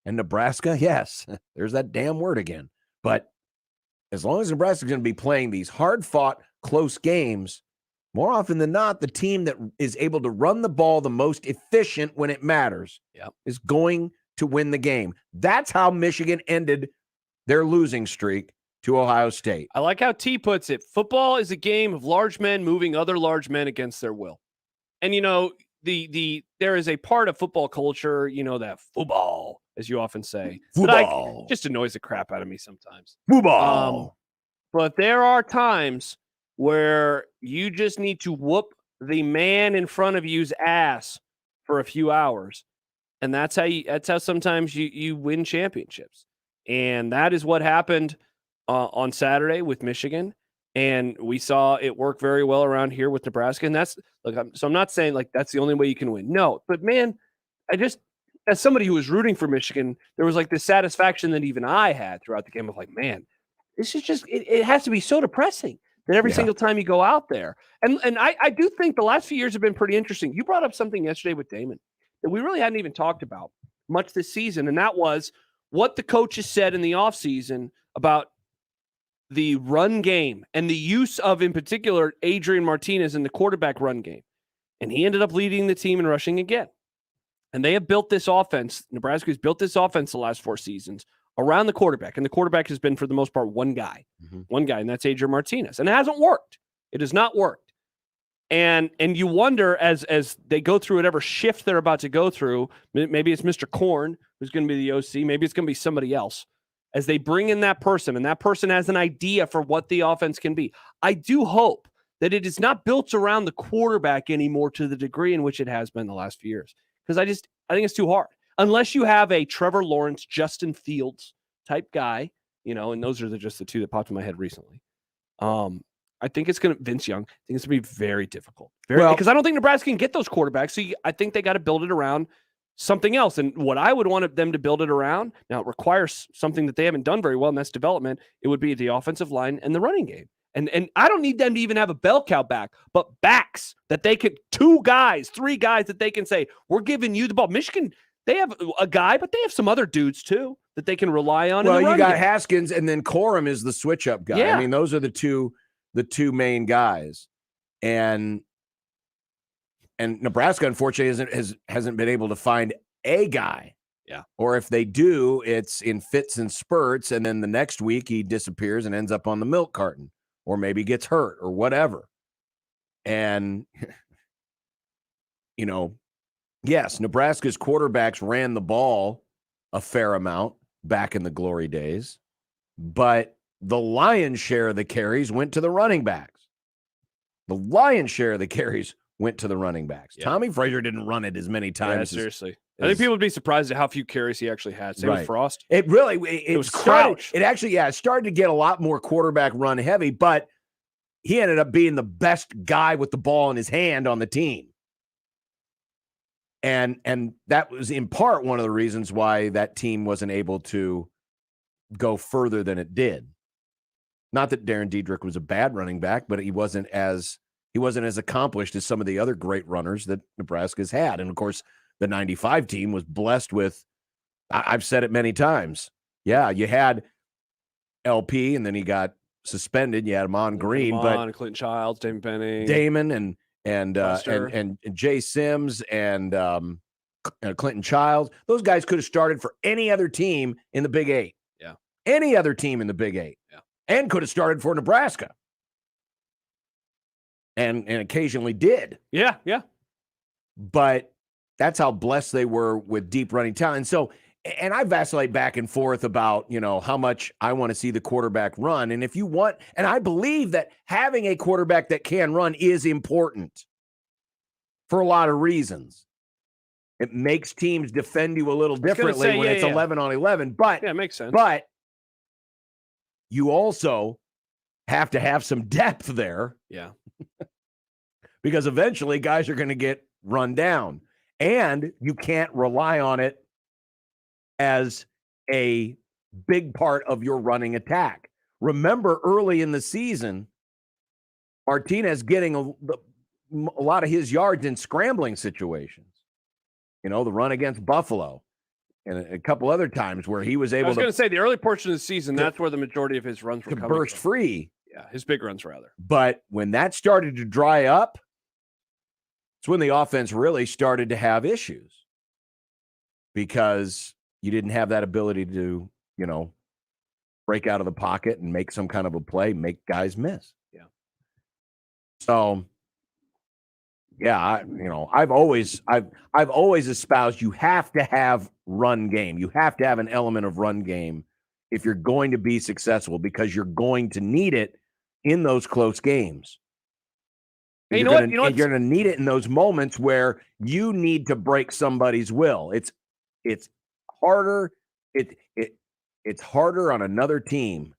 and Nebraska, yes, there's that damn word again, but as long as Nebraska's going to be playing these hard-fought close games, more often than not, the team that is able to run the ball the most efficient when it matters is going to win the game. That's how Michigan ended their losing streak to Ohio State. I like how T puts it. Football is a game of large men moving other large men against their will. And there is a part of football culture, that football, as you often say, football just annoys the crap out of me sometimes. Football. But there are times where you just need to whoop the man in front of you's ass for a few hours, and that's how sometimes you win championships. And that is what happened on Saturday with Michigan. And we saw it work very well around here with Nebraska. And I'm not saying like that's the only way you can win. No, but man, as somebody who was rooting for Michigan, there was like this satisfaction that even I had throughout the game of like, man, this is just, it has to be so depressing that every single time you go out there. And I do think the last few years have been pretty interesting. You brought up something yesterday with Damon that we really hadn't even talked about much this season. And that was what the coaches said in the offseason about the run game and the use of, in particular, Adrian Martinez in the quarterback run game. And he ended up leading the team in rushing again. And they have built this offense. Nebraska has built this offense the last 4 seasons around the quarterback. And the quarterback has been, for the most part, one guy, and that's Adrian Martinez. And it hasn't worked. It has not worked. And you wonder as they go through whatever shift they're about to go through, maybe it's Mr. Korn who's going to be the OC, maybe it's going to be somebody else, as they bring in that person and that person has an idea for what the offense can be. I do hope that it is not built around the quarterback anymore to the degree in which it has been the last few years, because I think it's too hard. Unless you have a Trevor Lawrence, Justin Fields type guy, and those are just the two that popped in my head recently. I think it's going to, Vince Young, I think it's going to be very difficult. Because I don't think Nebraska can get those quarterbacks. So I think they got to build it around something else. And what I would want them to build it around, now it requires something that they haven't done very well, and that's development. It would be the offensive line and the running game. And I don't need them to even have a bell cow back, but backs that they could, 2 guys, 3 guys that they can say, we're giving you the ball. Michigan, they have a guy, but they have some other dudes too that they can rely on. Well, you got Haskins, and then Corum is the switch-up guy. Yeah. I mean, those are the two main guys, and Nebraska unfortunately hasn't been able to find a guy. Yeah. Or if they do, it's in fits and spurts, and then the next week he disappears and ends up on the milk carton, or maybe gets hurt or whatever. And yes, Nebraska's quarterbacks ran the ball a fair amount back in the glory days, but the lion's share of the carries went to the running backs. The lion's share of the carries went to the running backs. Yeah. Tommy Frazier didn't run it as many times. Yeah, seriously. I think people would be surprised at how few carries he actually had. Same with Frost. It was Crouch. It started to get a lot more quarterback run heavy, but he ended up being the best guy with the ball in his hand on the team. And that was in part one of the reasons why that team wasn't able to go further than it did. Not that Darren Diedrich was a bad running back, but he wasn't as accomplished as some of the other great runners that Nebraska's had. And of course, the 95 team was blessed with, I've said it many times. Yeah, you had LP, and then he got suspended. You had Amon Green, but Clinton Childs, Damon Penning, Damon, and Jay Sims and Clinton Childs. Those guys could have started for any other team in the Big 8. Yeah, any other team in the Big 8. Yeah, and could have started for Nebraska. And occasionally did. Yeah. but that's how blessed they were with deep running talent. And so, and I vacillate back and forth about, how much I want to see the quarterback run. And if you want, and I believe that having a quarterback that can run is important for a lot of reasons. It makes teams defend you a little differently when it's 11 on 11. But yeah, it makes sense. But you also have to have some depth there. Yeah. Because eventually guys are going to get run down. And you can't rely on it as a big part of your running attack. Remember early in the season, Martinez getting a lot of his yards in scrambling situations. The run against Buffalo and a couple other times where he was able I was going to say the early portion of the season, that's where the majority of his runs were coming burst from. free. Yeah, his big runs rather. But when that started to dry up, it's when the offense really started to have issues because you didn't have that ability to, break out of the pocket and make some kind of a play, make guys miss. Yeah. So, yeah, I've always espoused you have to have run game. You have to have an element of run game if you're going to be successful because you're going to need it in those close games. Hey, You're going to need it in those moments where you need to break somebody's will. It's harder. It's harder on another team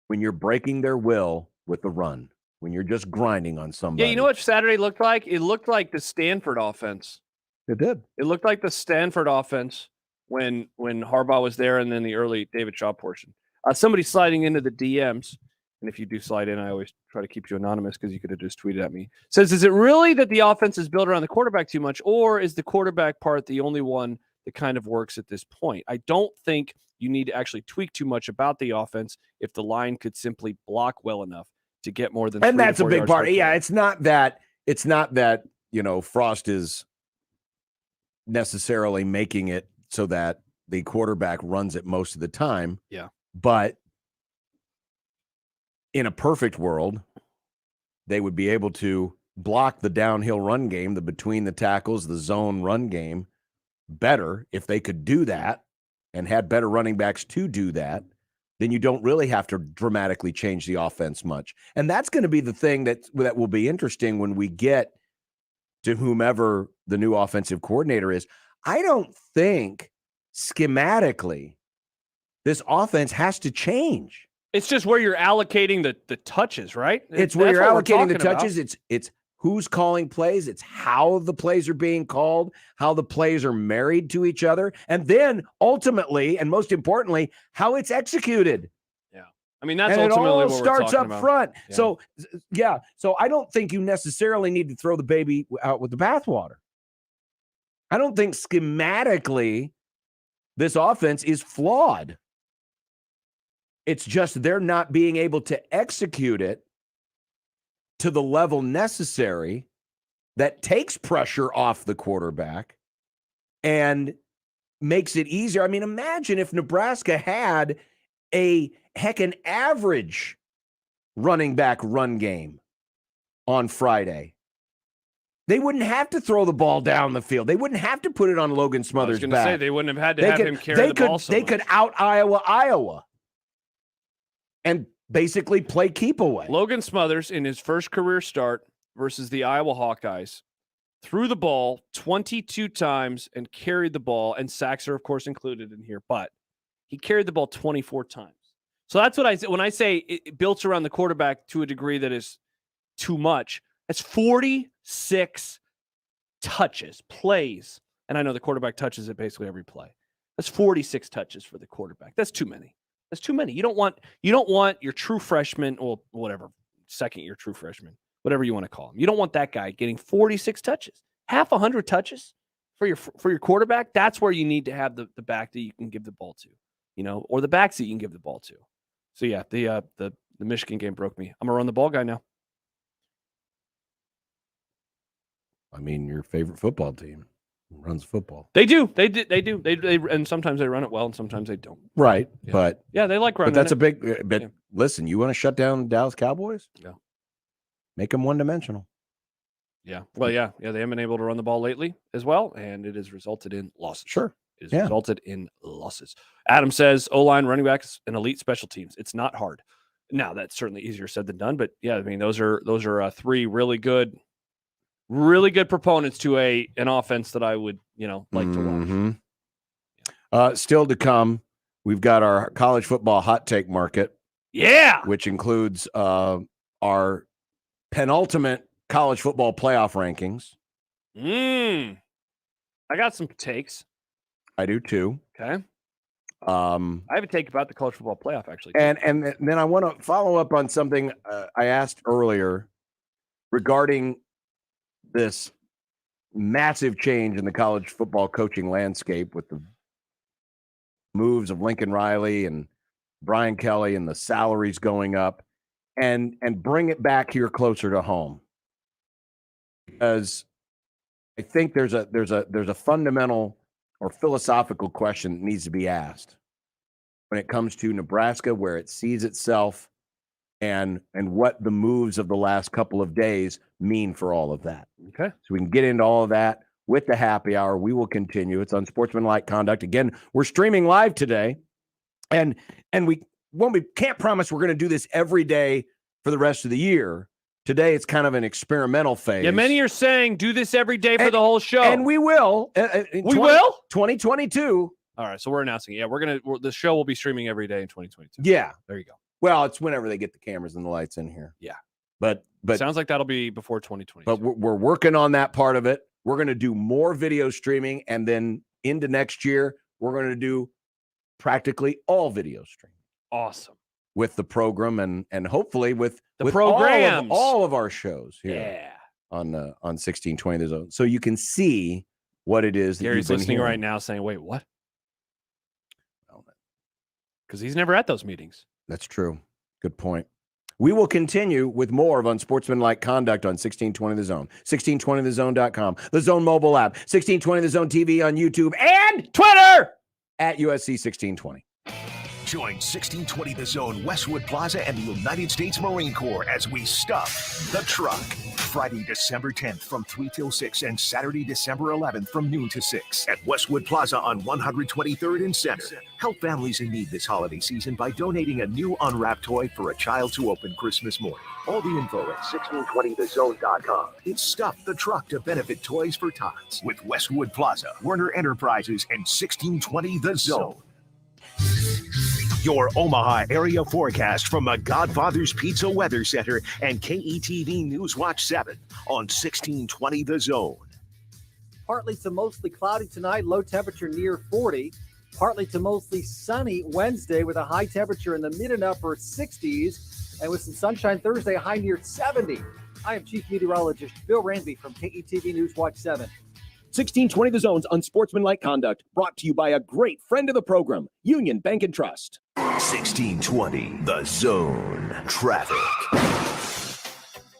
when you're breaking their will with the run. When you're just grinding on somebody. Yeah, you know what Saturday looked like? It looked like the Stanford offense. It did. It looked like the Stanford offense when Harbaugh was there, and then the early David Shaw portion. Somebody sliding into the DMs. And if you do slide in, I always try to keep you anonymous because you could have just tweeted at me. Says, is it really that the offense is built around the quarterback too much, or is the quarterback part the only one that kind of works at this point? I don't think you need to actually tweak too much about the offense if the line could simply block well enough to get more than. And that's a big part. Yeah, it's not that Frost is necessarily making it so that the quarterback runs it most of the time. Yeah. But in a perfect world, they would be able to block the downhill run game, the between the tackles, the zone run game better if they could do that and had better running backs to do that. Then you don't really have to dramatically change the offense much. And that's going to be the thing that will be interesting when we get to whomever the new offensive coordinator is. I don't think schematically this offense has to change. It's just where you're allocating the touches, right? It's where you're allocating the touches. It's who's calling plays. It's how the plays are being called, how the plays are married to each other, and then ultimately, and most importantly, how it's executed. Yeah, I mean that's and ultimately it all what we're starts talking up about. front. Yeah. So I don't think you necessarily need to throw the baby out with the bathwater. I don't think schematically this offense is flawed. It's just they're not being able to execute it to the level necessary that takes pressure off the quarterback and makes it easier. I mean, imagine if Nebraska had an average running back run game on Friday. They wouldn't have to throw the ball down the field. They wouldn't have to put it on Logan Smothers' back. I was going to say they wouldn't have had to have him carry the ball so They much. could out-Iowa and basically play keep away. Logan Smothers, in his first career start versus the Iowa Hawkeyes, threw the ball 22 times and carried the ball, and sacks are, of course, included in here, but he carried the ball 24 times. So that's what I say. When I say it built around the quarterback to a degree that is too much, that's 46 touches, plays. And I know the quarterback touches it basically every play. That's 46 touches for the quarterback. That's too many. That's too many. You don't want your true freshman or whatever, second year true freshman, whatever you want to call him. You don't want that guy getting 46 touches. Half 100 touches for your quarterback. That's where you need to have the back that you can give the ball to, or the backs that you can give the ball to. So yeah, the Michigan game broke me. I'm gonna run the ball guy now. I mean, your favorite football team runs football. They do. They do. They and sometimes they run it well, and sometimes they don't. Right, Yeah. but yeah, they like running. But that's it. a big. But listen, you want to shut down Dallas Cowboys? Yeah. Make them one-dimensional. Yeah. Well, yeah. They haven't been able to run the ball lately as well, and it has resulted in losses. Sure. It has resulted in losses. Adam says, O-line, running backs, and elite special teams. It's not hard. Now, that's certainly easier said than done, but yeah, I mean, those are three really good proponents to an offense that I would, like to watch. Still to come, we've got our college football hot take market. Yeah. Which includes our penultimate college football playoff rankings. I got some takes. I do too. Okay. I have a take about the college football playoff, actually. And then I want to follow up on something I asked earlier regarding this massive change in the college football coaching landscape with the moves of Lincoln Riley and Brian Kelly and the salaries going up, and bring it back here closer to home. Because I think there's a fundamental or philosophical question that needs to be asked when it comes to Nebraska, where it sees itself, and what the moves of the last couple of days mean for all of that. Okay. So we can get into all of that with the happy hour. We will continue. It's Unsportsmanlike Conduct. Again, we're streaming live today, and we can't promise we're going to do this every day for the rest of the year. Today, it's kind of an experimental phase. Yeah, many are saying do this every day for the whole show. And we will. We will? 2022. All right, so we're announcing it. Yeah, the show will be streaming every day in 2022. Yeah. There you go. Well, it's whenever they get the cameras and the lights in here. Yeah. But sounds like that'll be before 2020. But we're working on that part of it. We're going to do more video streaming, and then into next year, we're going to do practically all video streaming. Awesome. With the program and hopefully with programs, all of our shows here on 1620 The Zone, so you can see what it is. Gary's listening right now, saying, "Wait, what?" Because he's never at those meetings. That's true. Good point. We will continue with more of Unsportsmanlike Conduct on 1620 The Zone, 1620thezone.com, the Zone mobile app, 1620 The Zone TV on YouTube, and Twitter at USC 1620. Join 1620 The Zone, Westwood Plaza, and the United States Marine Corps as we stuff the truck. Friday, December 10th from 3 till 6 and Saturday, December 11th from noon to 6 at Westwood Plaza on 123rd and Center. Help families in need this holiday season by donating a new unwrapped toy for a child to open Christmas morning. All the info at 1620thezone.com. It's Stuff the Truck to benefit Toys for Tots with Westwood Plaza, Werner Enterprises, and 1620 The Zone. Your Omaha area forecast from the Godfather's Pizza Weather Center and KETV News Watch 7 on 1620 The Zone. Partly to mostly cloudy tonight, low temperature near 40. Partly to mostly sunny Wednesday with a high temperature in the mid and upper 60s. And with some sunshine Thursday, a high near 70. I am Chief Meteorologist Bill Ranby from KETV News Watch 7. 1620 The Zone's Unsportsmanlike Conduct, brought to you by a great friend of the program, Union Bank and Trust. 1620 The Zone Traffic.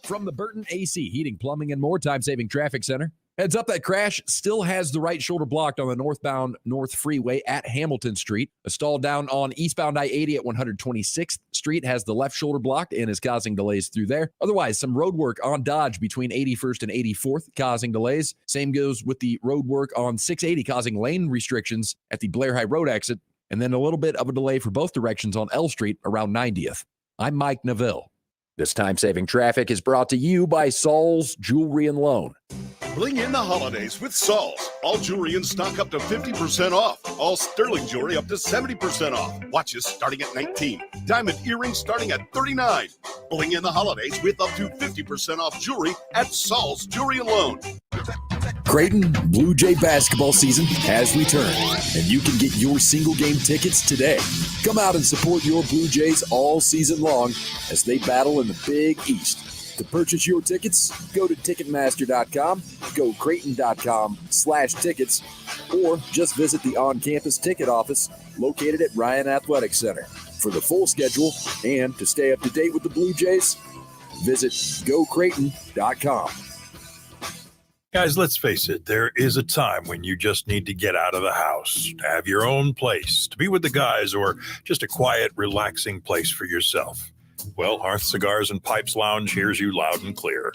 From the Burton AC Heating, Plumbing, and More Time-Saving Traffic Center. Heads up, that crash still has the right shoulder blocked on the northbound North Freeway at Hamilton Street. A stall down on eastbound I-80 at 126th Street has the left shoulder blocked and is causing delays through there. Otherwise, some road work on Dodge between 81st and 84th causing delays. Same goes with the road work on 680 causing lane restrictions at the Blair High Road exit. And then a little bit of a delay for both directions on L Street around 90th. I'm Mike Neville. This time-saving traffic is brought to you by Saul's Jewelry and Loan. Bling in the holidays with Saul's. All jewelry in stock up to 50% off. All sterling jewelry up to 70% off. Watches starting at $19. Diamond earrings starting at $39. Bling in the holidays with up to 50% off jewelry at Saul's Jewelry and Loan. Creighton Blue Jay basketball season has returned, and you can get your single game tickets today. Come out and support your Blue Jays all season long as they battle in the Big East. To purchase your tickets, go to Ticketmaster.com, go Creighton.com/tickets, or just visit the on-campus ticket office located at Ryan Athletic Center. For the full schedule and to stay up to date with the Blue Jays, visit GoCreighton.com. Guys, let's face it, there is a time when you just need to get out of the house, to have your own place, to be with the guys, or just a quiet, relaxing place for yourself. Well, Hearth Cigars and Pipes Lounge hears you loud and clear.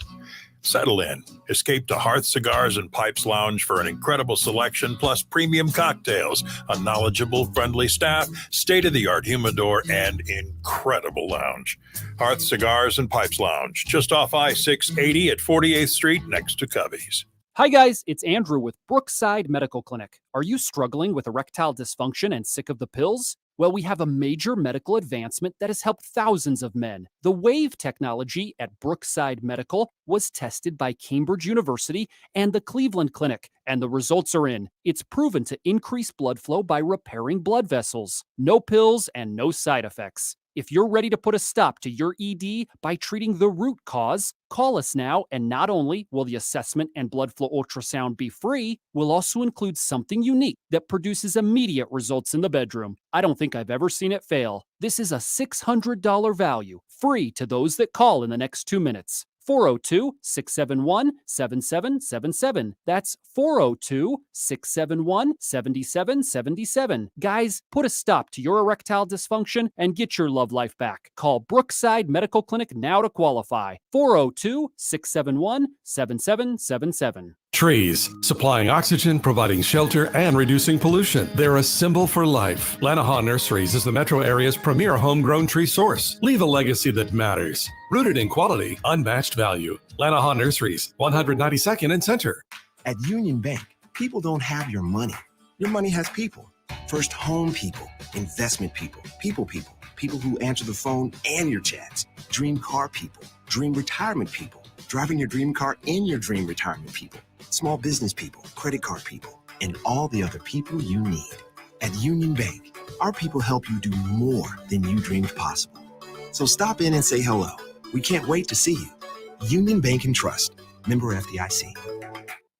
Settle in. Escape to Hearth Cigars and Pipes Lounge for an incredible selection plus premium cocktails, a knowledgeable, friendly staff, state-of-the-art humidor, and incredible lounge. Hearth Cigars and Pipes Lounge, just off I-680 at 48th Street next to Covey's. Hi guys, it's Andrew with Brookside Medical Clinic. Are you struggling with erectile dysfunction and sick of the pills? Well, we have a major medical advancement that has helped thousands of men. The WAVE technology at Brookside Medical was tested by Cambridge University and the Cleveland Clinic, and the results are in. It's proven to increase blood flow by repairing blood vessels. No pills and no side effects. If you're ready to put a stop to your ED by treating the root cause, call us now, and not only will the assessment and blood flow ultrasound be free, we'll also include something unique that produces immediate results in the bedroom. I don't think I've ever seen it fail. This is a $600 value, free to those that call in the next 2 minutes. 402-671-7777. That's 402-671-7777. Guys, put a stop to your erectile dysfunction and get your love life back. Call Brookside Medical Clinic now to qualify. 402-671-7777. Trees, supplying oxygen, providing shelter, and reducing pollution. They're a symbol for life. Lanahaw Nurseries is the metro area's premier homegrown tree source. Leave a legacy that matters. Rooted in quality, unmatched value. Lanahaw Nurseries, 192nd and Center. At Union Bank, people don't have your money. Your money has people. First home people, investment people, people who answer the phone and your chats. Dream car people, dream retirement people, driving your dream car in your dream retirement people. Small business people, credit card people, and all the other people you need. At Union Bank, our people help you do more than you dreamed possible. So stop in and say hello. We can't wait to see you. Union Bank and Trust. Member FDIC.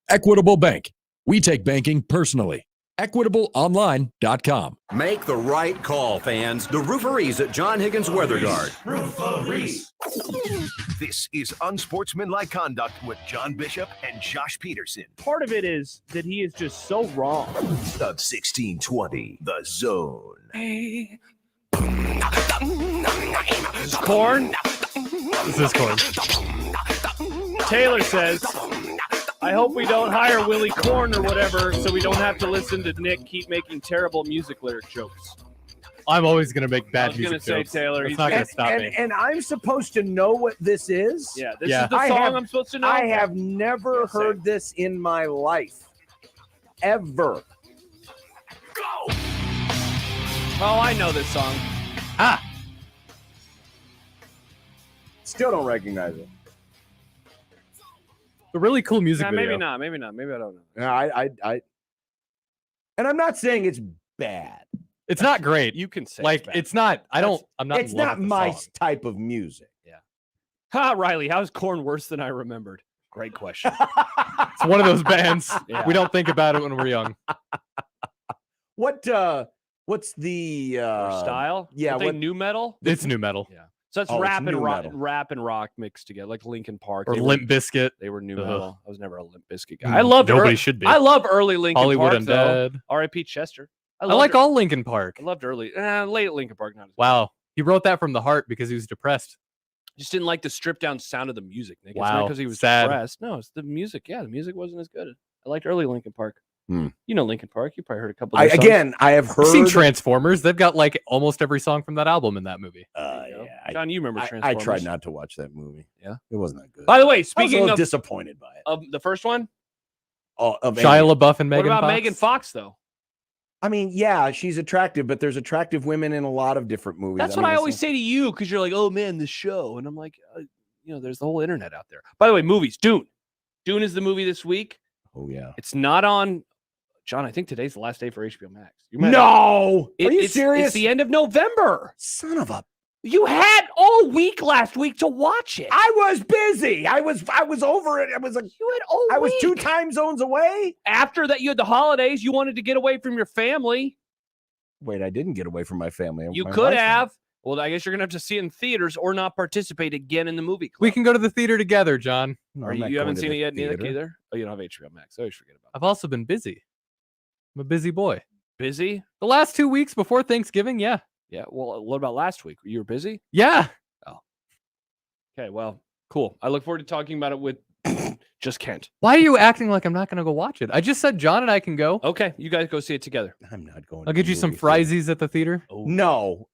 Equitable Bank. We take banking personally. EquitableOnline.com. Make the right call, fans. The Rooferees at John Higgins Weather Guard. This is Unsportsmanlike Conduct with John Bishop and Josh Peterson. Part of it is that he is just so wrong. The 1620, The Zone. Hey. This is Corn? This is Corn. Taylor says, I hope we don't hire Willie Corn or whatever so we don't have to listen to Nick keep making terrible music lyric jokes. I'm always going to make bad music jokes. I was going to say, Taylor. That's not going to stop me. And I'm supposed to know what this is? Yeah, this is the song I'm supposed to know. I have never heard this in my life. Ever. Go! Oh, I know this song. Still don't recognize it. A really cool music video. Maybe not. Maybe I don't know. Yeah, I and I'm not saying it's bad. It's not great. You can say like it's not. I'm not. It's not my type of music. Yeah. Ha, Riley. How's Corn worse than I remembered? Great question. It's one of those bands we don't think about it when we're young. What's the style? Yeah, what new metal? It's new metal. Yeah. So it's rap and rock mixed together, like Linkin Park or Limp Bizkit. They were new metal. I was never a Limp Bizkit guy. I loved nobody should be. I love early Linkin Hollywood Park. Undead. R.I.P. Chester. I like all Linkin Park. I loved early, late Linkin Park. Not as wow, he wrote that from the heart because he was depressed. Just didn't like the stripped down sound of the music. Nick. Wow, it's not because he was sad. depressed. No, it's the music. Yeah, the music wasn't as good. I liked early Linkin Park. You know Linkin Park. You probably heard a couple. I have heard. I've seen Transformers. They've got like almost every song from that album in that movie. John, you remember Transformers? I tried not to watch that movie. Yeah, it wasn't that good. By the way, I was a speaking little of disappointed by it. Of the first one, of Shia LaBeouf and Megan What about Fox? Megan Fox though? I mean, yeah, she's attractive, but there's attractive women in a lot of different movies. That's what I always say to you because you're like, oh man, this show, and I'm like, there's the whole internet out there. By the way, movies. Dune is the movie this week. Oh yeah, it's not on. John, I think today's the last day for HBO Max. No, are you serious? It's the end of November. Son of a. You had all week last week to watch it. I was busy. I was over it. I was 2 time zones away. After that, you had the holidays. You wanted to get away from your family. Wait, I didn't get away from my family. You could have. Well, I guess you're gonna have to see it in theaters or not participate again in the movie club. We can go to the theater together, John. You haven't seen it yet, Nick, either? Oh, you don't have HBO Max. I always forget about it. I've also been busy. I'm a busy boy. Busy? The last 2 weeks before Thanksgiving, yeah. Yeah. Well, what about last week? You were busy? Yeah. Oh. Okay. Well, cool. I look forward to talking about it with Just can't. Why are you acting like I'm not going to go watch it? I just said John and I can go. Okay, you guys go see it together. I'm not going. I'll get you some friesies at the theater. No,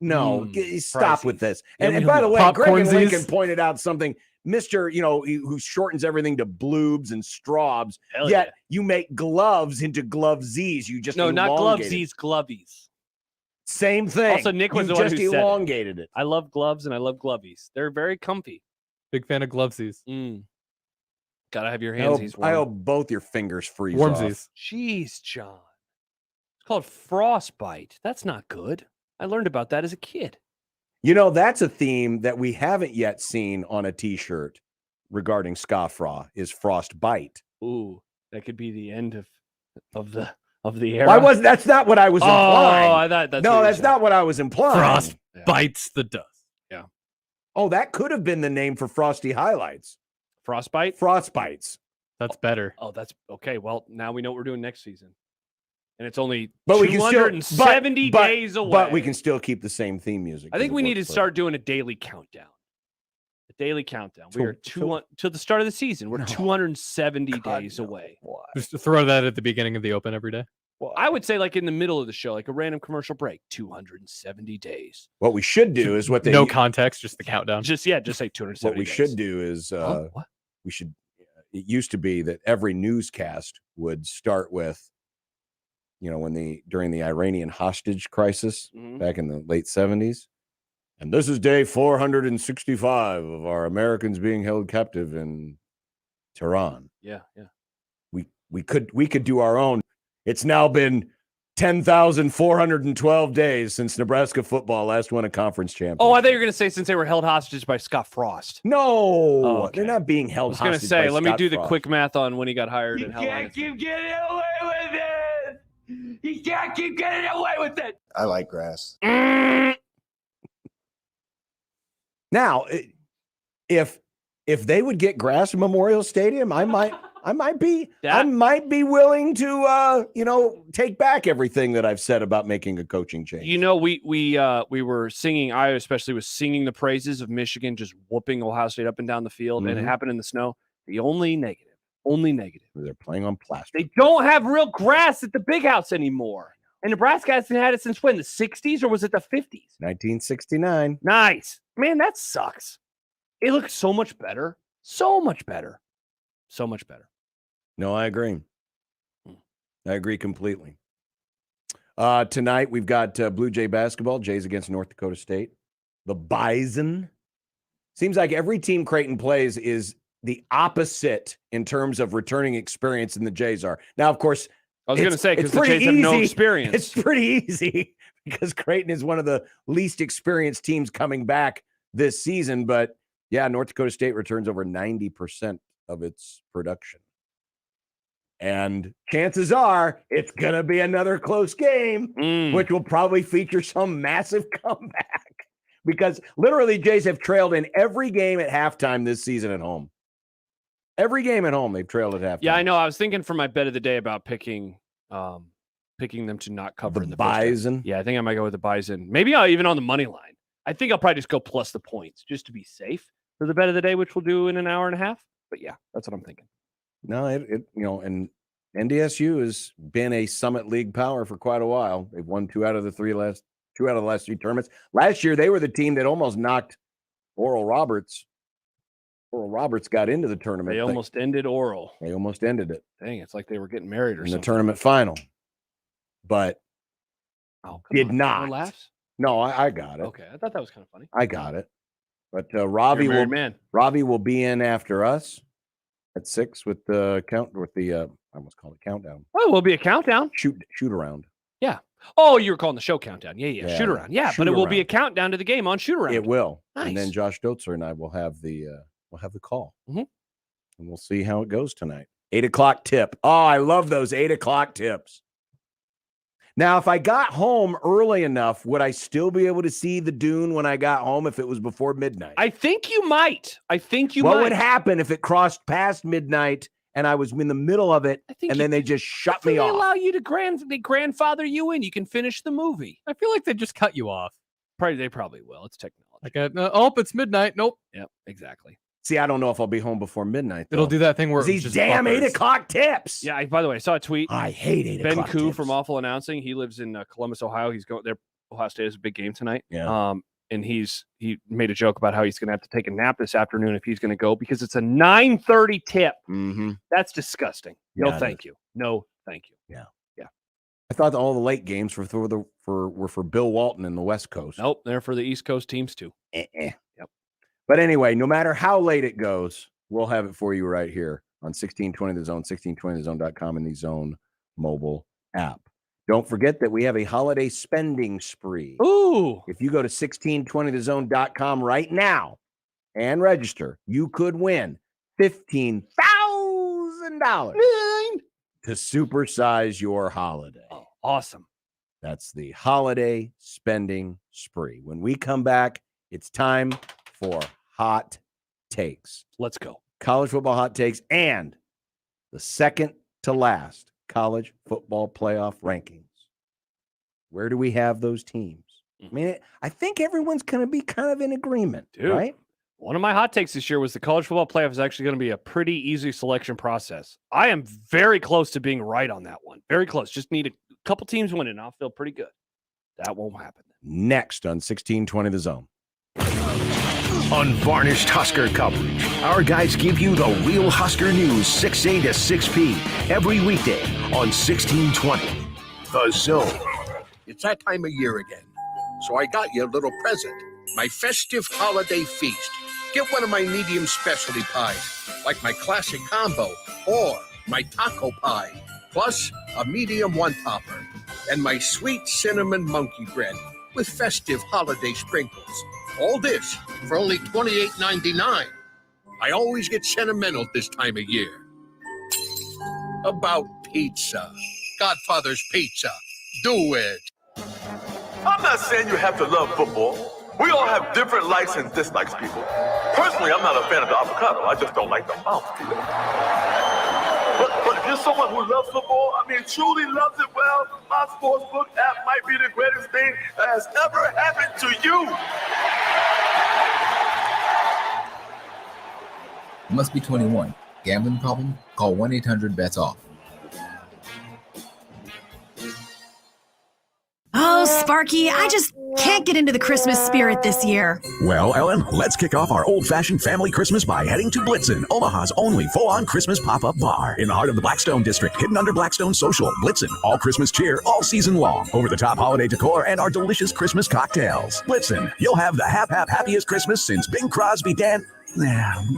stop with this. And, Yummy, by the way, Greg and popcornsies. Lincoln pointed out something. Mr. Who shortens everything to bloobs and straubs. Hell Yet yeah. you make gloves into glovesies. You just No, not elongated. glovesies, glovies. Same thing. Also, Nick was you the one just who said elongated it. I love gloves and I love glovies. They're very comfy. Big fan of glovesies. Gotta have your I handsies hope, warm. I hope both your fingers freeze off. Warmsies. Jeez, John. It's called frostbite. That's not good. I learned about that as a kid. That's a theme that we haven't yet seen on a T-shirt regarding Scafra is frostbite. Ooh, that could be the end of the era. Why was that's not what I was implying? I thought that's no, that's not what I was implying. Frost bites the dust. Yeah. Oh, that could have been the name for Frosty Highlights. Frostbite? Frostbites. That's better. Oh, that's okay. Well, now we know what we're doing next season. And it's only But we can still 270 days away. But we can still keep the same theme music. I think we need to start doing a daily countdown. A daily countdown. We are till the start of the season. We're 270 days away. Just to throw that at the beginning of the Open every day. Well, I would say like in the middle of the show, like a random commercial break. 270 days. What we should do is what they no context, just the countdown. Just say 270. What we days. should do is we should. It used to be that every newscast would start with, during the Iranian hostage crisis back in the late 70s. And this is day 465 of our Americans being held captive in Tehran. Yeah. We could do our own. It's now been 10,412 days since Nebraska football last won a conference championship. Oh, I thought you were going to say since they were held hostage by Scott Frost. No, they're not being held hostage. I was going to say, let me do the Frost. quick math on when he got hired and how long. Can't keep getting away with it. You can't keep getting away with it. I like grass. Now, if they would get grass at Memorial Stadium, I might be willing to take back everything that I've said about making a coaching change. We were singing. I especially was singing the praises of Michigan just whooping Ohio State up and down the field, and it happened in the snow. The only negative. They're playing on plastic. They don't have real grass at the Big House anymore. And Nebraska hasn't had it since when? The 60s or was it the 50s? 1969. Nice. Man, that sucks. It looks so much better. So much better. So much better. No, I agree. I agree completely. Tonight, we've got Blue Jay basketball. Jays against North Dakota State. The Bison. Seems like every team Creighton plays is the opposite in terms of returning experience than the Jays are. Now, of course, I was going to say, because the Jays have no experience. It's pretty easy because Creighton is one of the least experienced teams coming back this season. But, yeah, North Dakota State returns over 90% of its production. And chances are it's going to be another close game, which will probably feature some massive comeback. Because literally, Jays have trailed in every game at halftime this season at home. Every game at home, they've trailed at halftime. Yeah, I know. I was thinking for my bet of the day about picking them to not cover in the Bison. Yeah, I think I might go with the Bison. Maybe even on the money line. I think I'll probably just go plus the points just to be safe for the bet of the day, which we'll do in an hour and a half. But yeah, that's what I'm thinking. No, and NDSU has been a Summit League power for quite a while. They've won two out of the last three tournaments. Last year, they were the team that almost knocked Oral Roberts. Oral Roberts got into the tournament. They almost ended Oral. They almost ended it. Dang, it's like they were getting married or in something. the tournament final, but did not. No laughs? No, I got it. Okay, I thought that was kind of funny. I got it. But Robbie You're a married man. Robbie will be in after us at 6 with the I almost called it countdown. Oh, will be a countdown. Shoot around. Yeah. Oh, you were calling the show countdown. Yeah. Yeah, Shoot around. Yeah, shoot but it will be around. a countdown to the game on shoot around. It will. Nice. And then Josh Dotzer and I will have the call. Mm-hmm. And we'll see how it goes tonight. 8:00 tip. Oh, I love those 8:00 tips. Now, if I got home early enough, would I still be able to see the dune when I got home if it was before midnight? I think you might. What would happen if it crossed past midnight and I was in the middle of it and then they just shut me They off? allow you to grandfather you in. You can finish the movie. I feel like they just cut you off. They probably will. It's technology. Like, it's midnight. Nope. Yep, exactly. See, I don't know if I'll be home before midnight. It'll do that thing where these damn 8 o'clock tips. Yeah. By the way, I saw a tweet. I hate 8 Ben o'clock Koo tips. from Awful Announcing. He lives in Columbus, Ohio. He's going there. Ohio State has a big game tonight. Yeah. And he made a joke about how he's going to have to take a nap this afternoon if he's going to go because it's a 9:30 tip. Mm-hmm. That's disgusting. Yeah, No, thank you. No, thank you. Yeah. Yeah. I thought all the late games were for Bill Walton in the West Coast. Nope, they're for the East Coast teams too. Yep. But anyway, no matter how late it goes, we'll have it for you right here on 1620 The Zone, 1620thezone.com, and the Zone mobile app. Don't forget that we have a holiday spending spree. Ooh. If you go to 1620thezone.com right now and register, you could win $15,000 to supersize your holiday. Oh, awesome. That's the holiday spending spree. When we come back, it's time for hot takes. Let's go. College football hot takes and the second to last college football playoff rankings. Where do we have those teams? I mean, I think everyone's going to be kind of in agreement, Dude, right? One of my hot takes this year was the college football playoff is actually going to be a pretty easy selection process. I am very close to being right on that one. Very close. Just need a couple teams winning. I'll feel pretty good. That won't happen. Next on 1620 The Zone. Unvarnished Husker coverage. Our guys give you the real Husker news 6A to 6P every weekday on 1620 The Zone. It's that time of year again. So I got you a little present. My festive holiday feast. Get one of my medium specialty pies, like my classic combo, or my taco pie, plus a medium one-topper, and my sweet cinnamon monkey bread with festive holiday sprinkles. All this for only $28.99. I always get sentimental this time of year. About pizza. Godfather's Pizza. Do it. I'm not saying you have to love football. We all have different likes and dislikes, people. Personally, I'm not a fan of the avocado. I just don't like the mouthfeel. But if you're someone who loves football, truly loves it well, my sportsbook app might be the greatest thing that has ever happened to you. Must be 21. Gambling problem? Call 1-800-BETS-OFF. Oh, Sparky, I just can't get into the Christmas spirit this year. Well, Ellen, let's kick off our old-fashioned family Christmas by heading to Blitzen, Omaha's only full-on Christmas pop-up bar. In the heart of the Blackstone District, hidden under Blackstone Social. Blitzen, all Christmas cheer, all season long. Over-the-top holiday decor and our delicious Christmas cocktails. Blitzen, you'll have the happiest Christmas since Bing Crosby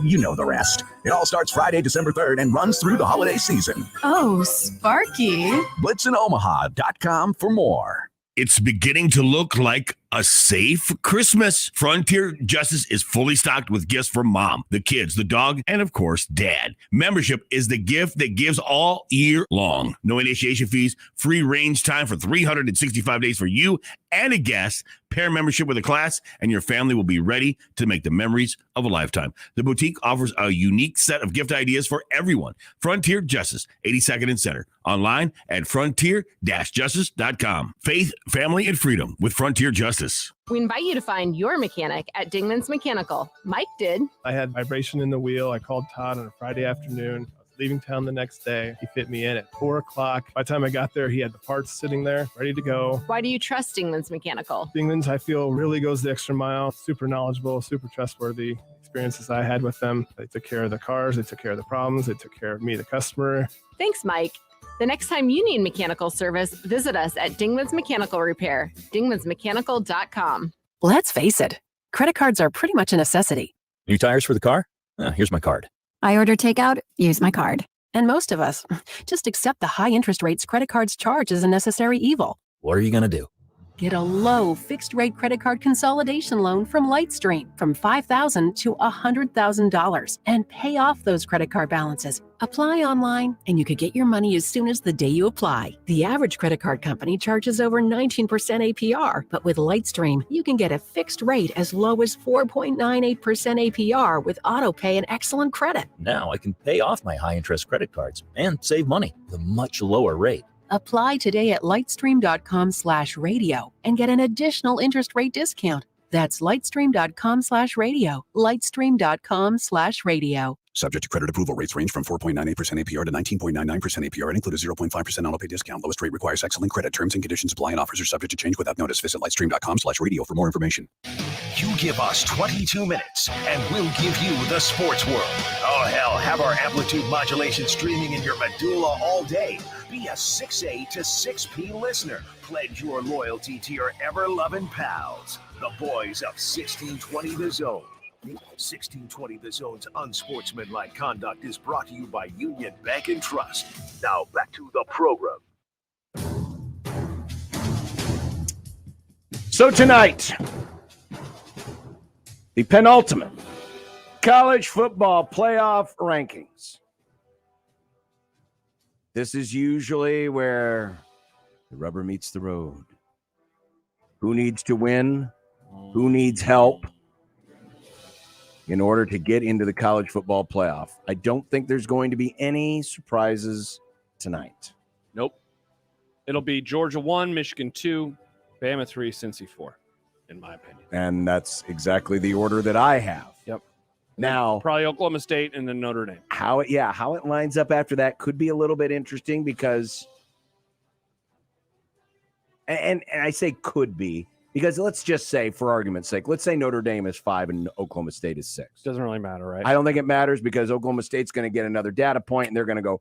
you know the rest. It all starts Friday, December 3rd and runs through the holiday season. Oh, Sparky. BlitzenOmaha.com for more. It's beginning to look like a safe Christmas. Frontier Justice is fully stocked with gifts for mom, the kids, the dog, and of course, dad. Membership is the gift that gives all year long. No initiation fees, free range time for 365 days for you and a guest. Pair membership with a class, and your family will be ready to make the memories of a lifetime. The boutique offers a unique set of gift ideas for everyone. Frontier Justice, 82nd and Center. Online at frontier-justice.com. Faith, family, and freedom with Frontier Justice. We invite you to find your mechanic at Dingman's Mechanical. Mike did. I had vibration in the wheel. I called Todd on a Friday afternoon. I was leaving town the next day. He fit me in at 4 o'clock. By the time I got there, he had the parts sitting there, ready to go. Why do you trust Dingman's Mechanical? Dingman's, I feel, really goes the extra mile. Super knowledgeable, super trustworthy. Experiences I had with them. They took care of the cars. They took care of the problems. They took care of me, the customer. Thanks, Mike. The next time you need mechanical service, visit us at Dingman's Mechanical Repair, dingmansmechanical.com. Let's face it, credit cards are pretty much a necessity. New tires for the car? Here's my card. I order takeout, use my card. And most of us just accept the high interest rates credit cards charge as a necessary evil. What are you going to do? Get a low fixed-rate credit card consolidation loan from Lightstream from $5,000 to $100,000 and pay off those credit card balances. Apply online, and you could get your money as soon as the day you apply. The average credit card company charges over 19% APR, but with Lightstream, you can get a fixed rate as low as 4.98% APR with autopay and excellent credit. Now I can pay off my high-interest credit cards and save money with a much lower rate. Apply today at lightstream.com/radio and get an additional interest rate discount. That's lightstream.com/radio. Lightstream.com/radio. Subject to credit approval. Rates range from 4.98% APR to 19.99% APR and include a 0.5% auto pay discount. Lowest rate requires excellent credit. Terms and conditions apply and offers are subject to change without notice. Visit lightstream.com/radio for more information. You give us 22 minutes, and we'll give you the sports world. Oh, hell, have our amplitude modulation streaming in your medulla all day. Be a 6A to 6P listener. Pledge your loyalty to your ever-loving pals, the boys of 1620 The Zone. 1620 The Zone's Unsportsmanlike Conduct is brought to you by Union Bank and Trust. Now, back to the program. So tonight, the penultimate college football playoff rankings. This is usually where the rubber meets the road. Who needs to win? Who needs help in order to get into the college football playoff? I don't think there's going to be any surprises tonight. Nope. It'll be Georgia 1, Michigan 2, Bama 3, Cincy 4, in my opinion. And that's exactly the order that I have. Yep. Now, probably Oklahoma State and then Notre Dame. How it lines up after that could be a little bit interesting because, and I say could be, because let's just say, for argument's sake, let's say Notre Dame is 5 and Oklahoma State is 6. Doesn't really matter, right? I don't think it matters because Oklahoma State's going to get another data point and they're going to go.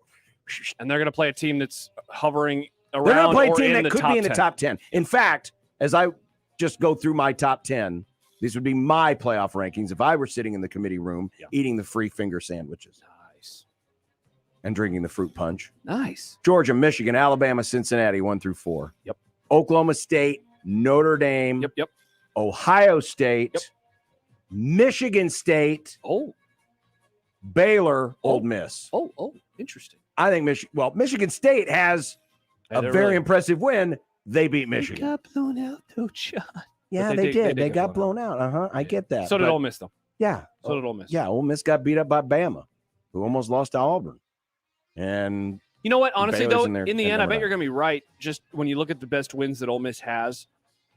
And they're going to play a team that's hovering around. They're going to play a or team in that the could be in the 10. top 10. In fact, as I just go through my top 10, these would be my playoff rankings if I were sitting in the committee room eating the free finger sandwiches. Nice. And drinking the fruit punch. Nice. Georgia, Michigan, Alabama, Cincinnati, 1 through 4. Yep. Oklahoma State, Notre Dame. Yep. Ohio State. Yep. Michigan State. Oh. Baylor, Ole Miss. Oh, interesting. I think Michigan State has a very impressive win. They beat Michigan. They got blown out, though, John. Yeah, they did. They got blown out. I get that. So did Ole Miss, though. Yeah. So did Ole Miss. Yeah, Ole Miss got beat up by Bama, who almost lost to Auburn. And you know what? Honestly, Baylor's though, in the end, I bet you're going to be right. Just when you look at the best wins that Ole Miss has,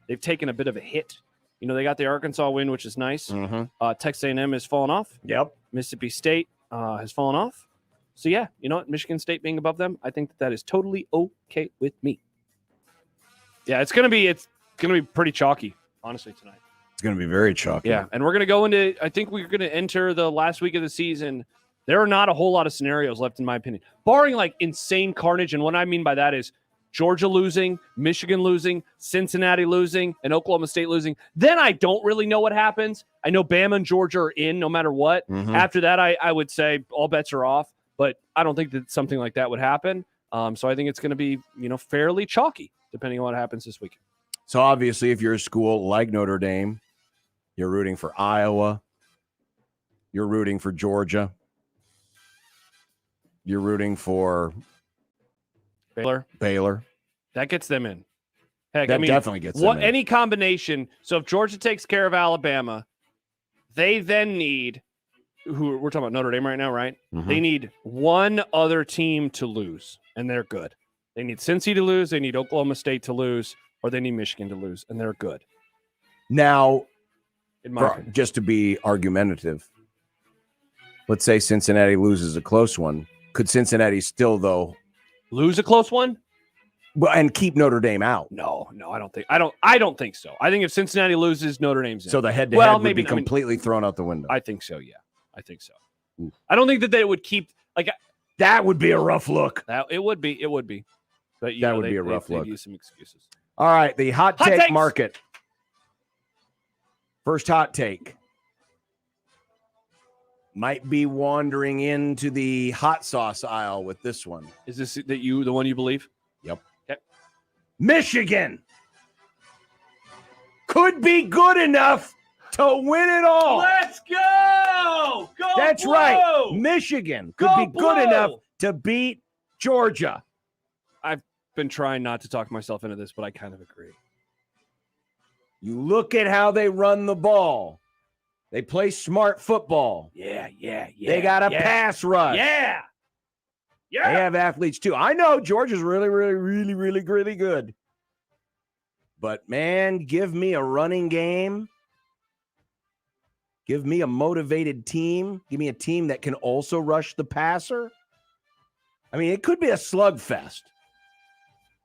they've taken a bit of a hit. You know, they got the Arkansas win, which is nice. Mm-hmm. Texas A&M has fallen off. Yep. Mississippi State has fallen off. So, yeah, you know what? Michigan State being above them, I think that is totally okay with me. Yeah, it's gonna be pretty chalky, honestly, tonight. It's going to be very chalky. Yeah, and we're going to go into, I think we're going to enter the last week of the season. There are not a whole lot of scenarios left, in my opinion, barring like insane carnage. And what I mean by that is Georgia losing, Michigan losing, Cincinnati losing, and Oklahoma State losing. Then I don't really know what happens. I know Bama and Georgia are in no matter what. Mm-hmm. After that, I would say all bets are off, but I don't think that something like that would happen. So I think it's going to be, fairly chalky, depending on what happens this week. So obviously, if you're a school like Notre Dame, you're rooting for Iowa. You're rooting for Georgia. You're rooting for Baylor. That gets them in. Heck, That definitely gets them in. Any combination. So if Georgia takes care of Alabama, they then need, who we're talking about Notre Dame right now, right? Mhm. They need one other team to lose, and they're good. They need Cincy to lose, they need Oklahoma State to lose, or they need Michigan to lose, and they're good. Now, In my opinion. just to be argumentative, let's say Cincinnati loses a close one. Could Cincinnati still, though, lose a close one? Well, and keep Notre Dame out? No, I don't think. I don't think so. I think if Cincinnati loses, Notre Dame's in. So the head-to-head would be completely thrown out the window. I think so. Yeah, I think so. I don't think that they would keep that. Would be a rough look. It would be. But that would be a rough look. They'd use some excuses. All right, the hot take takes. market. First hot take. Might be wandering into the hot sauce aisle with this one. Is this the one you believe? Yep. Okay. Michigan could be good enough to win it all. Let's go! Go That's Blue! right. Michigan could Go be good Blue! enough to beat Georgia. I've been trying not to talk myself into this, but I kind of agree. You look at how they run the ball. They play smart football. Yeah. They got a pass rush. Yeah. They have athletes too. I know Georgia's really good. But man, give me a running game Give me a motivated team. Give me a team that can also rush the passer. I mean, it could be a slugfest.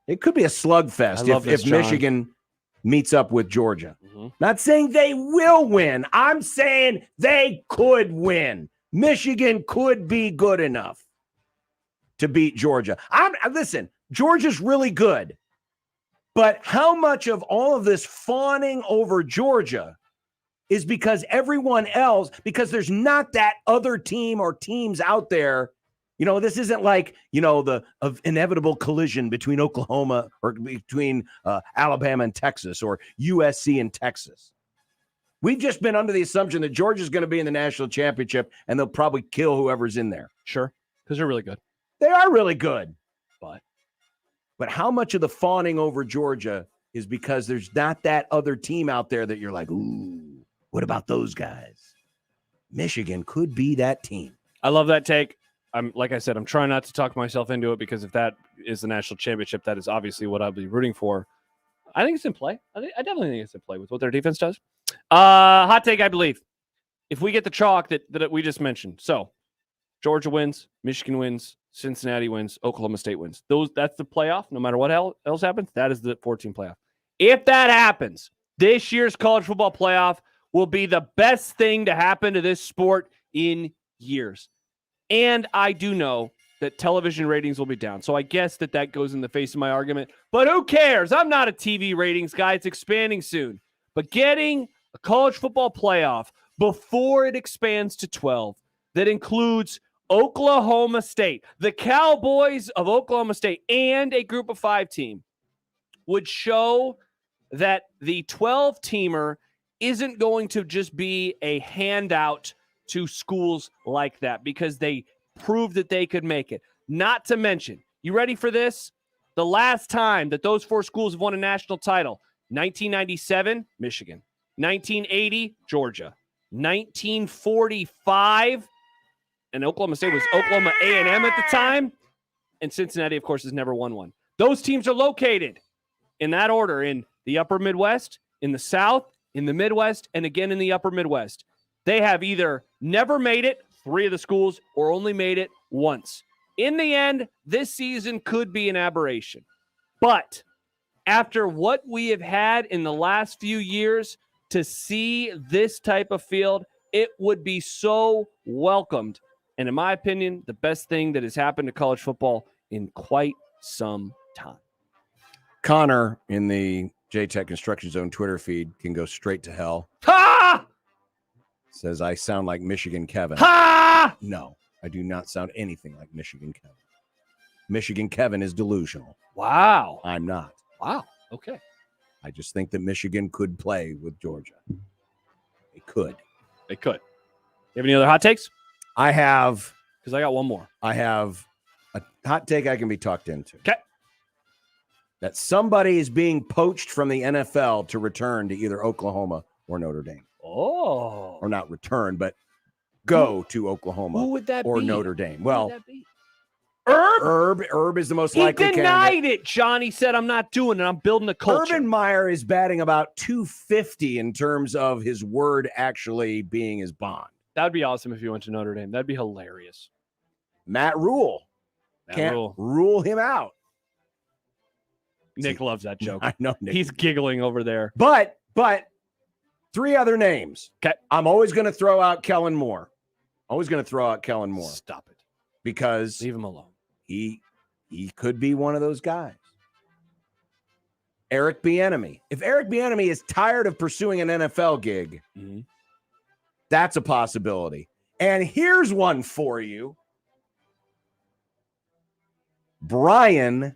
It could be a slugfest if Michigan meets up with Georgia. Not saying they will win. I'm saying they could win. Michigan could be good enough to beat Georgia. Listen, Georgia's really good. But how much of all of this fawning over Georgia is because everyone else, because there's not that other team or teams out there. This isn't like, the inevitable collision between Oklahoma or between Alabama and Texas or USC and Texas. We've just been under the assumption that Georgia's going to be in the national championship and they'll probably kill whoever's in there. Sure, because they're really good. They are really good. But how much of the fawning over Georgia is because there's not that other team out there that you're like, ooh, what about those guys? Michigan could be that team. I love that take. Like I said, I'm trying not to talk myself into it because if that is the national championship, that is obviously what I'll be rooting for. I think it's in play. I definitely think it's in play with what their defense does. Hot take, I believe. If we get the chalk that we just mentioned. So Georgia wins, Michigan wins, Cincinnati wins, Oklahoma State wins. That's the playoff. No matter what else happens, that is the 14 playoff. If that happens, this year's college football playoff will be the best thing to happen to this sport in years. And I do know that television ratings will be down. So I guess that goes in the face of my argument. But who cares? I'm not a TV ratings guy. It's expanding soon. But getting a college football playoff before it expands to 12 that includes Oklahoma State, the Cowboys of Oklahoma State, and a group of 5 team would show that the 12-teamer isn't going to just be a handout to schools like that because they proved that they could make it. Not to mention, you ready for this? The last time that those 4 schools have won a national title, 1997, Michigan. 1980, Georgia. 1945, and Oklahoma State was Oklahoma A&M at the time, and Cincinnati, of course, has never won one. Those teams are located in that order in the upper Midwest, in the South, in the Midwest, and again in the upper Midwest. They have either never made it, 3 of the schools, or only made it once. In the end, this season could be an aberration. But after what we have had in the last few years, to see this type of field, it would be so welcomed. And in my opinion, the best thing that has happened to college football in quite some time. Connor in the JTech Construction Zone Twitter feed can go straight to hell. Ha! Says, I sound like Michigan Kevin. Ha! No, I do not sound anything like Michigan Kevin. Michigan Kevin is delusional. Wow. I'm not. Wow. Okay. I just think that Michigan could play with Georgia. They could. They could. You have any other hot takes? I have. Because I got one more. I have a hot take I can be talked into. Okay. That somebody is being poached from the NFL to return to either Oklahoma or Notre Dame. Oh. Or not return, but go to Oklahoma who would that or be? Notre Dame. Who Well, would that be? Herb is the most likely He denied candidate. it, John. He said, I'm not doing it. I'm building a culture. Urban Meyer is batting about 250 in terms of his word actually being his bond. That would be awesome if you went to Notre Dame. That'd be hilarious. Matt Rule. Can't rule him out. Nick loves that joke. I know Nick. He's giggling over there. But 3 other names. Okay. I'm always going to throw out Kellen Moore. Stop it. Because leave him alone. He could be one of those guys. Eric Bieniemy. If Eric Bieniemy is tired of pursuing an NFL gig, that's a possibility. And here's one for you. Brian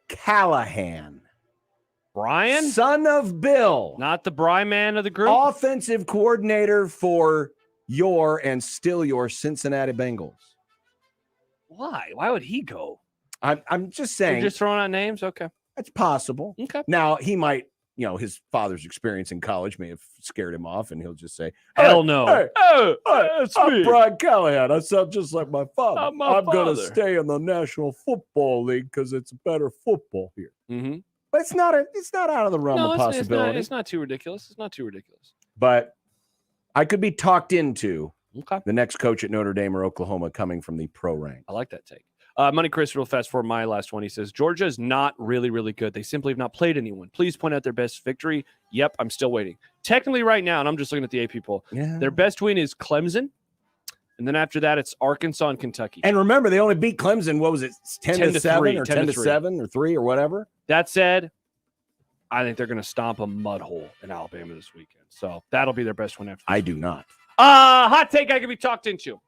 Callahan. Brian? Son of Bill. Not the Bry man of the group? Offensive coordinator for your Cincinnati Bengals. Why? Why would he go? I'm just saying. You're just throwing out names? Okay. It's possible. Okay. Now, he might, his father's experience in college may have scared him off, and he'll just say, hell no. Hey, it's I'm me. Brian Callahan. I sound just like my father. I'm going to father. stay in the National Football League because it's better football here. Mm-hmm. But it's not out of the realm of possibility. It's not too ridiculous. But I could be talked into Okay. the next coach at Notre Dame or Oklahoma coming from the pro rank. I like that take. Money Chris, real fast for my last one. He says, Georgia is not really, really good. They simply have not played anyone. Please point out their best victory. Yep, I'm still waiting. Technically right now, and I'm just looking at the AP poll, their best win is Clemson. And then after that, it's Arkansas and Kentucky. And remember, they only beat Clemson, what was it, 10-7 or 10 to 10-7 or 3 or whatever? That said, I think they're going to stomp a mud hole in Alabama this weekend. So that'll be their best win after this. I do not. Hot take I can be talked into.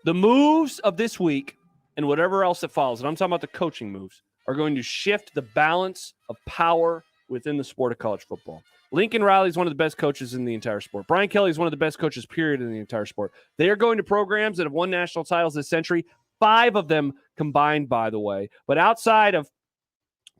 The moves of this week and whatever else that follows, and I'm talking about the coaching moves, are going to shift the balance of power within the sport of college football. Lincoln Riley is one of the best coaches in the entire sport. Brian Kelly is one of the best coaches, period, in the entire sport. They are going to programs that have won national titles this century, 5 of them combined, by the way. But outside of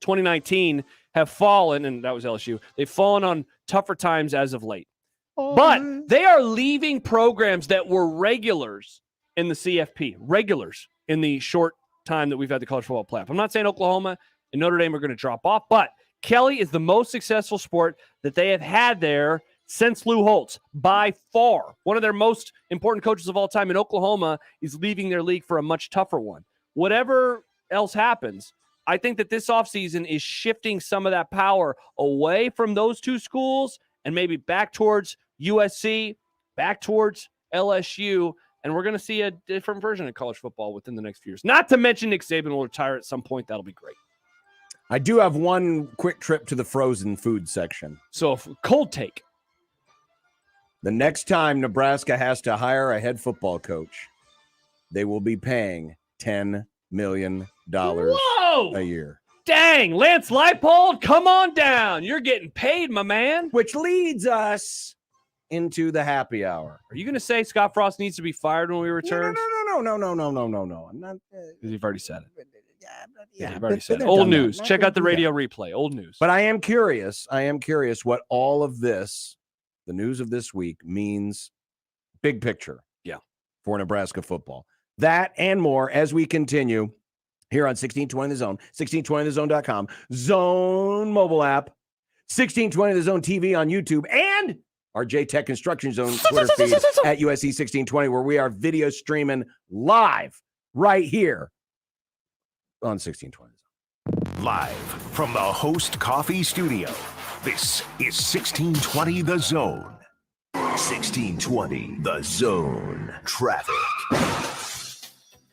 2019 have fallen, and that was LSU, they've fallen on tougher times as of late. But they are leaving programs that were regulars in the CFP, regulars in the short time that we've had the college football playoff. I'm not saying Oklahoma and Notre Dame are going to drop off, but Kelly is the most successful sport that they have had there since Lou Holtz, by far. One of their most important coaches of all time in Oklahoma is leaving their league for a much tougher one. Whatever else happens, I think that this offseason is shifting some of that power away from those two schools and maybe back towards USC, back towards LSU, and we're going to see a different version of college football within the next few years. Not to mention Nick Saban will retire at some point. That'll be great. I do have one quick trip to the frozen food section. So, cold take. The next time Nebraska has to hire a head football coach, they will be paying $10 million a year. Dang, Lance Leipold, come on down. You're getting paid, my man. Which leads us into the happy hour. Are you going to say Scott Frost needs to be fired when we return? No. I'm not. You've already said it. Yeah, you've already said it. Old news. Check out the radio replay. Old news. But I am curious what all of this, the news of this week, means big picture. Yeah. For Nebraska football. That and more as we continue here on 1620 The Zone, 1620thezone.com, Zone mobile app, 1620 The Zone TV on YouTube, and our J-Tech Construction Zone Twitter feed at USC 1620, where we are video streaming live right here on 1620. Live from the Host Coffee Studio, this is 1620 The Zone. 1620 The Zone. Traffic.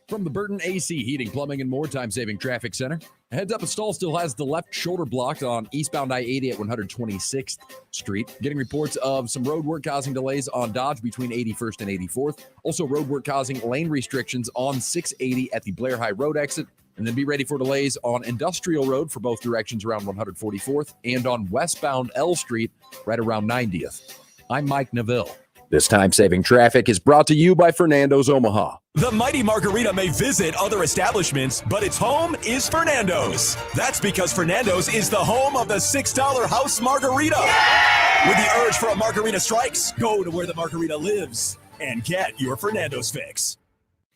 From the Burton AC Heating, Plumbing, and More Time-Saving Traffic Center. A heads up, a stall still has the left shoulder blocked on eastbound I-80 at 126th Street. Getting reports of some road work causing delays on Dodge between 81st and 84th. Also road work causing lane restrictions on 680 at the Blair High Road exit. And then be ready for delays on Industrial Road for both directions around 144th and on westbound L Street right around 90th. I'm Mike Neville. This time-saving traffic is brought to you by Fernando's Omaha. The Mighty Margarita may visit other establishments, but its home is Fernando's. That's because Fernando's is the home of the $6 house margarita. Yeah! When the urge for a margarita strikes, go to where the margarita lives and get your Fernando's fix.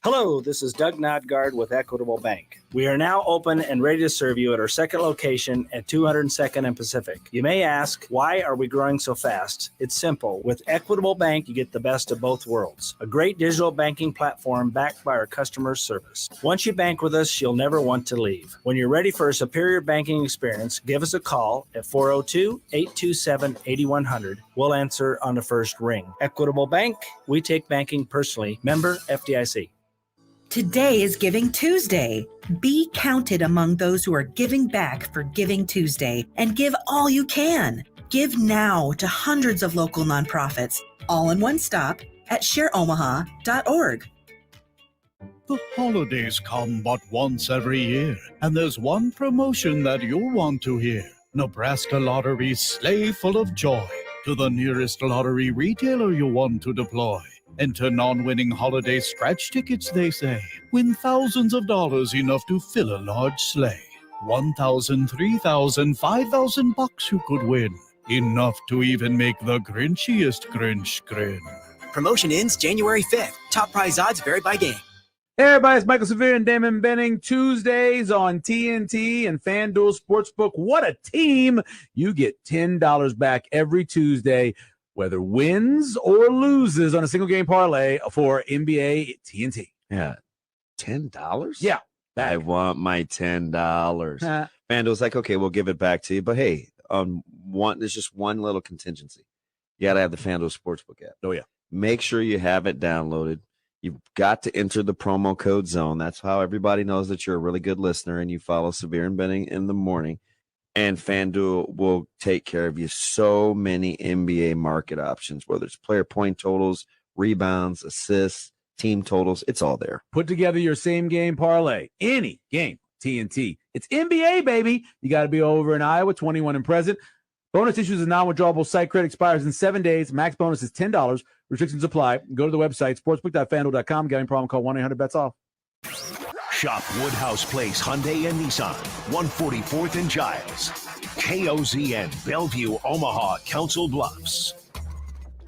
Hello, this is Doug Nodgard with Equitable Bank. We are now open and ready to serve you at our second location at 202nd and Pacific. You may ask, why are we growing so fast? It's simple. With Equitable Bank, you get the best of both worlds. A great digital banking platform backed by our customer service. Once you bank with us, you'll never want to leave. When you're ready for a superior banking experience, give us a call at 402-827-8100. We'll answer on the first ring. Equitable Bank, we take banking personally. Member FDIC. Today is Giving Tuesday. Be counted among those who are giving back for Giving Tuesday and give all you can. Give now to hundreds of local nonprofits, all in one stop at shareomaha.org. The holidays come but once every year, and there's one promotion that you'll want to hear. Nebraska Lottery's Sleigh Full of Joy. To the nearest lottery retailer you want to deploy. Enter non-winning holiday scratch tickets, they say. Win thousands of dollars, enough to fill a large sleigh. 1,000, 3,000, 5,000 bucks you could win. Enough to even make the grinchiest Grinch grin. Promotion ends January 5th. Top prize odds vary by game. Hey everybody, it's Michael Severe and Damon Benning. Tuesdays on TNT and FanDuel Sportsbook. What a team! You get $10 back every Tuesday whether wins or loses on a single game parlay for NBA TNT. Yeah. $10? Yeah. I want my $10. FanDuel's like, okay, we'll give it back to you. But hey, there's just one little contingency. You got to have the FanDuel Sportsbook app. Oh, yeah. Make sure you have it downloaded. You've got to enter the promo code ZONE. That's how everybody knows that you're a really good listener and you follow Severe and Benning in the morning. And FanDuel will take care of you. So many NBA market options, whether it's player point totals, rebounds, assists, team totals, it's all there. Put together your same game parlay. Any game, TNT. It's NBA, baby. You got to be over in Iowa, 21 and present. Bonus issues a non-withdrawable site credit expires in 7 days. Max bonus is $10. Restrictions apply. Go to the website, sportsbook.fanduel.com. Got any problem, call 1-800-BETS-OFF. Shop Woodhouse Place Hyundai and Nissan, 144th and Giles. KOZN, Bellevue, Omaha, Council Bluffs.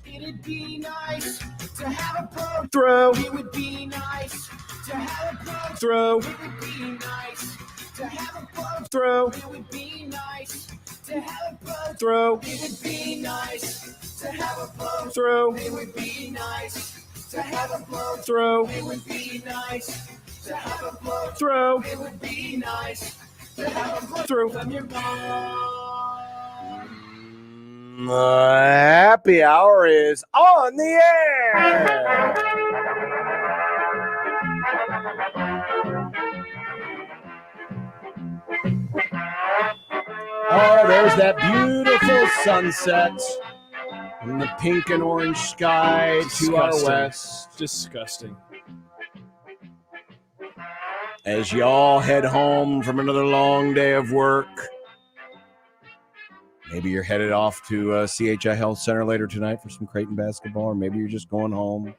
It'd be nice to have a pro. Throw. It would be nice to have a pro. Throw. It would be nice to have a pro. Throw. It would be nice to have a pro. Throw. It would be nice to have a pro. Throw. It would be nice to have a pro. Throw. It would be nice to have a pro. Throw. It would be nice to have a pro. Throw. When you're gone. Happy hour is on the air. Oh, there's that beautiful sunset and the pink and orange sky to our west. Disgusting. As y'all head home from another long day of work. Maybe you're headed off to CHI Health Center later tonight for some Creighton basketball, or maybe you're just going home.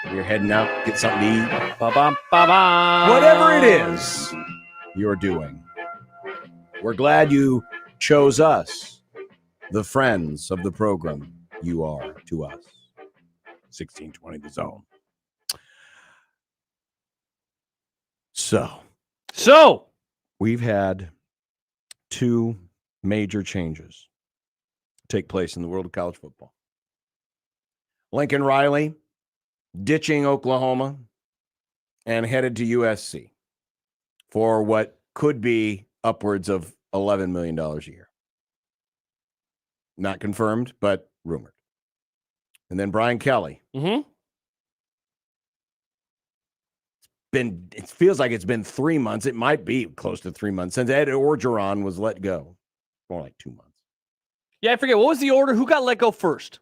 Maybe you're heading out, get something to eat. Ba-bum, ba-bum. Whatever it is you're doing. We're glad you chose us, the friends of the program you are to us. 1620 The Zone. So we've had two major changes take place in the world of college football. Lincoln Riley ditching Oklahoma and headed to USC for what could be upwards of $11 million a year. Not confirmed, but rumored. And then Brian Kelly. It feels like it's been 3 months. It might be close to 3 months since Ed Orgeron was let go. More like 2 months. Yeah, I forget. What was the order? Who got let go first?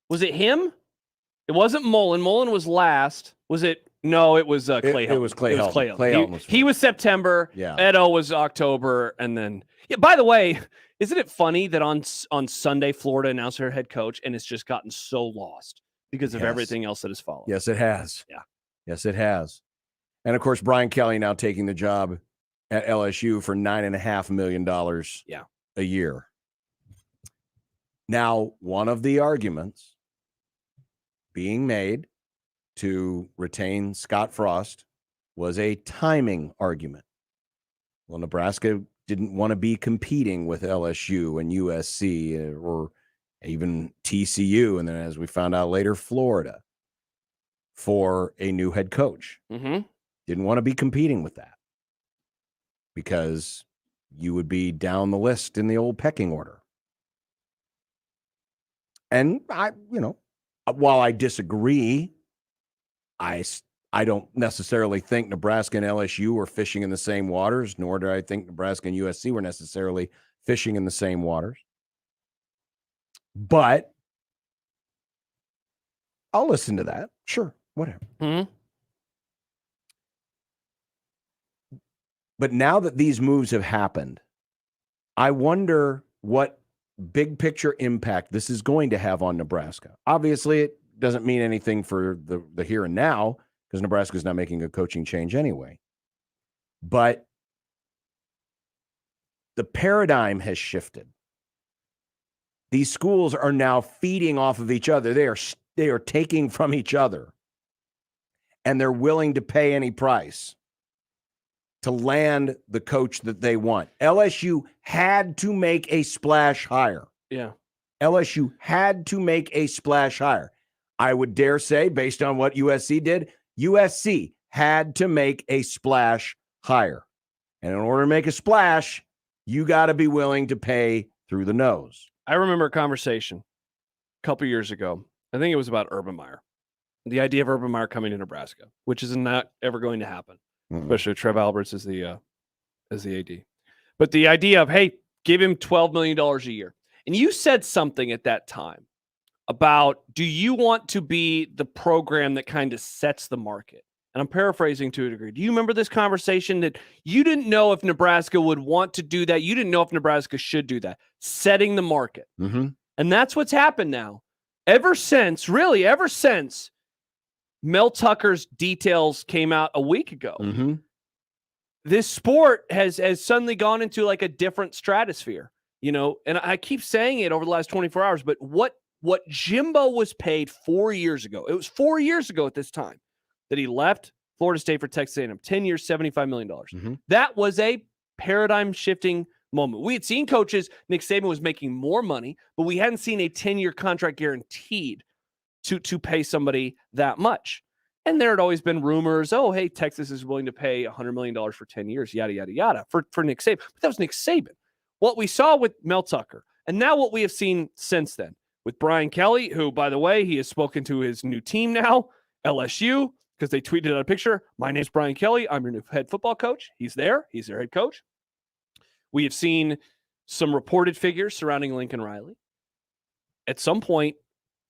Was it him? It wasn't Mullen. Mullen was last. Was it? No, it was Clay Helton. It was Clay Helton. Clay Helton he was September. Yeah. Edo was October. And then, yeah, by the way, isn't it funny that on Sunday, Florida announced her head coach, and it's just gotten so lost because of everything else that has followed? Yes, it has. Yeah. Yes, it has. And, of course, Brian Kelly now taking the job at LSU for $9.5 million a year. Now, one of the arguments being made to retain Scott Frost was a timing argument. Well, Nebraska didn't want to be competing with LSU and USC or even TCU, and then as we found out later, Florida, for a new head coach. Didn't want to be competing with that because you would be down the list in the old pecking order. And while I disagree, I don't necessarily think Nebraska and LSU were fishing in the same waters, nor do I think Nebraska and USC were necessarily fishing in the same waters. But I'll listen to that. Sure, whatever. But now that these moves have happened, I wonder what big picture impact this is going to have on Nebraska. Obviously, it doesn't mean anything for the here and now because Nebraska is not making a coaching change anyway. But the paradigm has shifted. These schools are now feeding off of each other. They are taking from each other, and they're willing to pay any price to land the coach that they want. LSU had to make a splash hire. Yeah. LSU had to make a splash hire. I would dare say, based on what USC did, USC had to make a splash hire. And in order to make a splash, you got to be willing to pay through the nose. I remember a conversation a couple years ago. I think it was about Urban Meyer. The idea of Urban Meyer coming to Nebraska, which is not ever going to happen, especially with Trev Alberts as the AD. But the idea of, hey, give him $12 million a year. And you said something at that time about, do you want to be the program that kind of sets the market? And I'm paraphrasing to a degree. Do you remember this conversation that you didn't know if Nebraska would want to do that? You didn't know if Nebraska should do that, setting the market. Mm-hmm. And that's what's happened now. Ever since Mel Tucker's details came out a week ago, this sport has suddenly gone into like a different stratosphere, you know, and I keep saying it over the last 24 hours, but what Jimbo was paid 4 years ago, it was 4 years ago at this time that he left Florida State for Texas A&M, 10 years, $75 million. That was a paradigm shifting moment. We had seen coaches, Nick Saban was making more money, but we hadn't seen a 10-year contract guaranteed to pay somebody that much. And there had always been rumors, oh, hey, Texas is willing to pay $100 million for 10 years, yada, yada, yada, for Nick Saban. But that was Nick Saban. What we saw with Mel Tucker, and now what we have seen since then with Brian Kelly, who, by the way, he has spoken to his new team now, LSU, because they tweeted out a picture. My name's Brian Kelly. I'm your new head football coach. He's there. He's their head coach. We have seen some reported figures surrounding Lincoln Riley. At some point,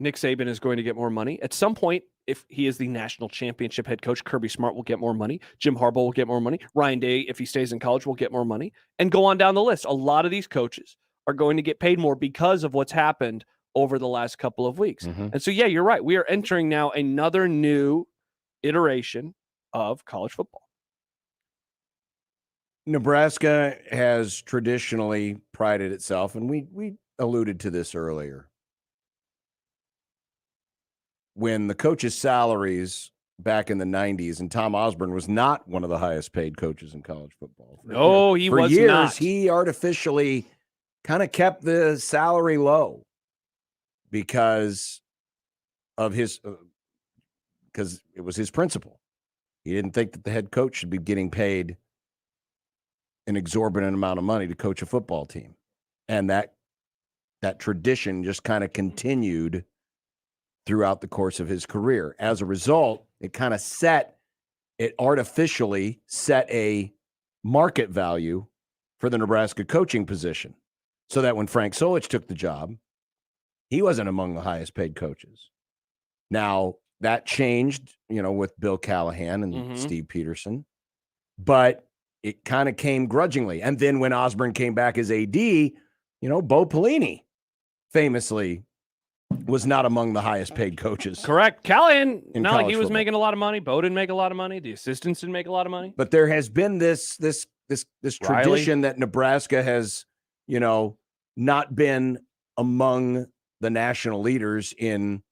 Nick Saban is going to get more money. At some point, if he is the national championship head coach, Kirby Smart will get more money. Jim Harbaugh will get more money. Ryan Day, if he stays in college, will get more money. And go on down the list. A lot of these coaches are going to get paid more because of what's happened over the last couple of weeks. And so, yeah, you're right. We are entering now another new iteration of college football. Nebraska has traditionally prided itself, and we alluded to this earlier, when the coaches' salaries back in the 90s, and Tom Osborne was not one of the highest paid coaches in college football. No, he was years, not. He artificially kind of kept the salary low because of his because it was his principle. He didn't think that the head coach should be getting paid an exorbitant amount of money to coach a football team. And that tradition just kind of continued throughout the course of his career. As a result, it artificially set a market value for the Nebraska coaching position, so that when Frank Solich took the job, he wasn't among the highest paid coaches. Now, that changed, with Bill Callahan and Steve Peterson, but it kind of came grudgingly. And then when Osborne came back as AD, Bo Pelini famously was not among the highest paid coaches. Correct. Callahan, in not like he college was football. making a lot of money. Bo didn't make a lot of money. The assistants didn't make a lot of money. But there has been this Riley. tradition that Nebraska has, not been among the national leaders in,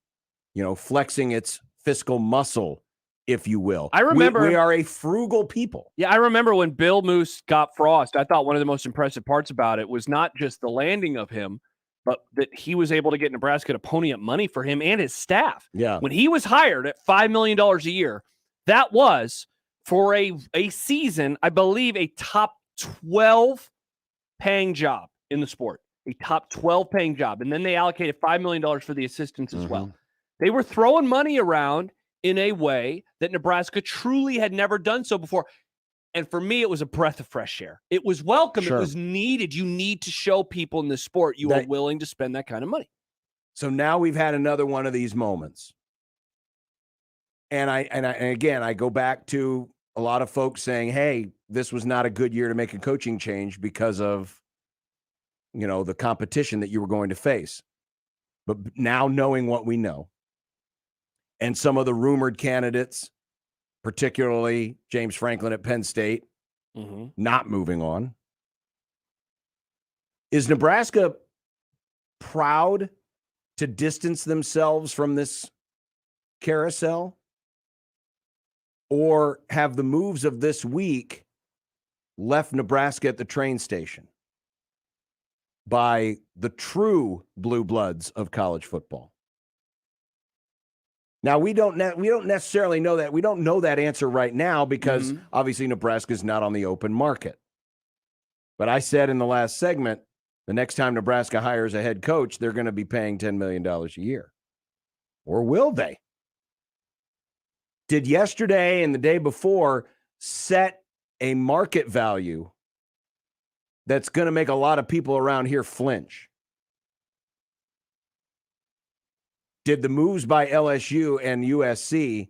flexing its fiscal muscle, if you will. I remember we are a frugal people. Yeah, I remember when Bill Moose got Frost, I thought one of the most impressive parts about it was not just the landing of him, but that he was able to get Nebraska to pony up money for him and his staff. Yeah. When he was hired at $5 million a year, that was for a season, I believe, a top 12 paying job in the sport, a top 12 paying job. And then they allocated $5 million for the assistants as well. They were throwing money around in a way that Nebraska truly had never done so before. And for me, it was a breath of fresh air. It was welcome. Sure. It was needed. You need to show people in this sport you are willing to spend that kind of money. So now we've had another one of these moments. And again, I go back to a lot of folks saying, hey, this was not a good year to make a coaching change because of, the competition that you were going to face. But now knowing what we know, and some of the rumored candidates, particularly James Franklin at Penn State, not moving on. Is Nebraska proud to distance themselves from this carousel? Or have the moves of this week left Nebraska at the train station? by the true blue bloods of college football. Now, we don't necessarily know that. We don't know that answer right now because obviously Nebraska is not on the open market. But I said in the last segment, the next time Nebraska hires a head coach, they're going to be paying $10 million a year. Or will they? Did yesterday and the day before set a market value that's going to make a lot of people around here flinch? Did the moves by LSU and USC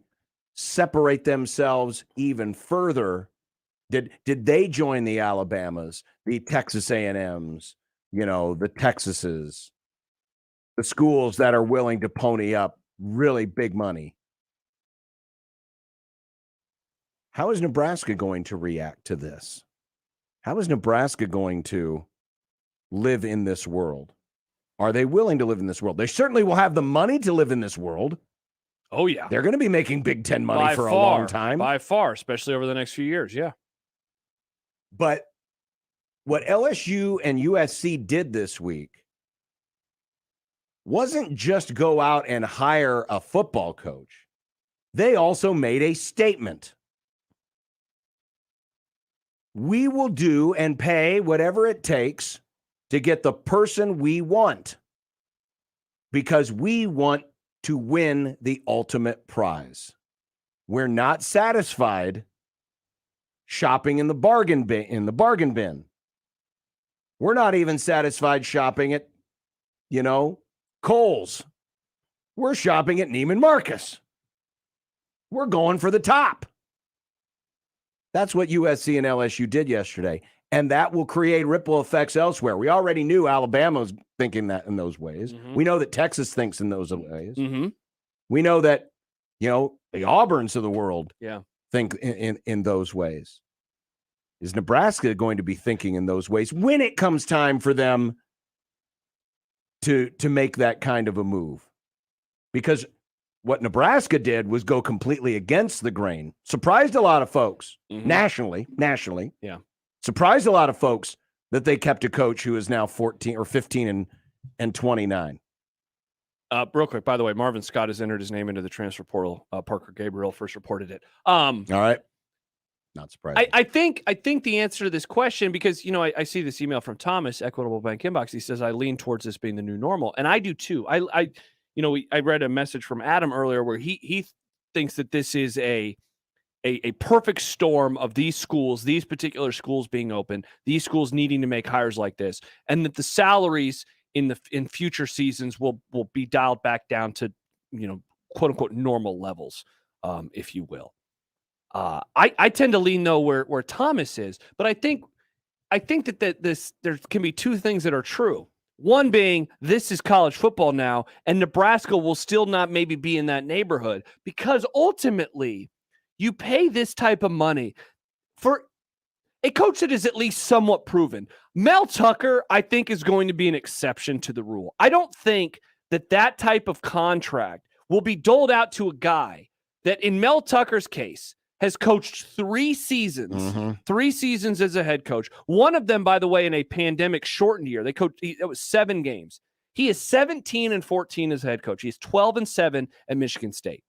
separate themselves even further? Did they join the Alabamas, the Texas A&Ms, the Texases, the schools that are willing to pony up really big money? How is Nebraska going to react to this? How is Nebraska going to live in this world? Are they willing to live in this world? They certainly will have the money to live in this world. Oh, yeah. They're going to be making Big Ten money for a long time. By far, especially over the next few years, yeah. But what LSU and USC did this week wasn't just go out and hire a football coach. They also made a statement. We will do and pay whatever it takes to get the person we want because we want to win the ultimate prize. We're not satisfied shopping in the bargain bin. We're not even satisfied shopping at, Kohl's. We're shopping at Neiman Marcus. We're going for the top. That's what USC and LSU did yesterday. And that will create ripple effects elsewhere. We already knew Alabama was thinking that in those ways. We know that Texas thinks in those ways. We know that, the Auburns of the world think in those ways. Is Nebraska going to be thinking in those ways when it comes time for them to make that kind of a move? Because what Nebraska did was go completely against the grain. Surprised a lot of folks nationally. Yeah. Surprised a lot of folks that they kept a coach who is now 14 or 15 and 29. Real quick, by the way, Marvin Scott has entered his name into the transfer portal. Parker Gabriel first reported it. All right. Not surprising. I think the answer to this question, because, I see this email from Thomas, Equitable Bank Inbox. He says, I lean towards this being the new normal. And I do too. I read a message from Adam earlier where he thinks that this is a perfect storm of these particular schools being open, these schools needing to make hires like this, and that the salaries in future seasons will be dialed back down to, quote unquote normal levels, if you will. I tend to lean though where Thomas is, but I think that there can be two things that are true. One being this is college football now, and Nebraska will still not maybe be in that neighborhood because ultimately you pay this type of money for a coach that is at least somewhat proven. Mel Tucker, I think, is going to be an exception to the rule. I don't think that type of contract will be doled out to a guy that, in Mel Tucker's case, has coached 3 seasons, 3 seasons as a head coach. One of them, by the way, in a pandemic shortened year. It was 7 games. He is 17-14 as a head coach. He's 12-7 at Michigan State.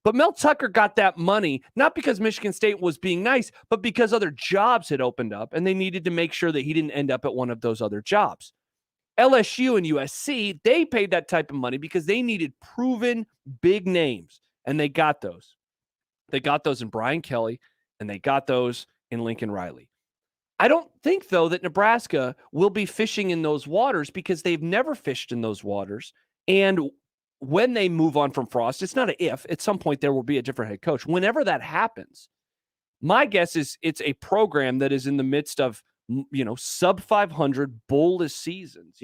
But Mel Tucker got that money, not because Michigan State was being nice, but because other jobs had opened up, and they needed to make sure that he didn't end up at one of those other jobs. LSU and USC, they paid that type of money because they needed proven big names, and they got those. They got those in Brian Kelly, and they got those in Lincoln Riley. I don't think, though, that Nebraska will be fishing in those waters because they've never fished in those waters, and when they move on from Frost, it's not an if. At some point, there will be a different head coach. Whenever that happens, my guess is it's a program that is in the midst of, sub 500 bowlless seasons.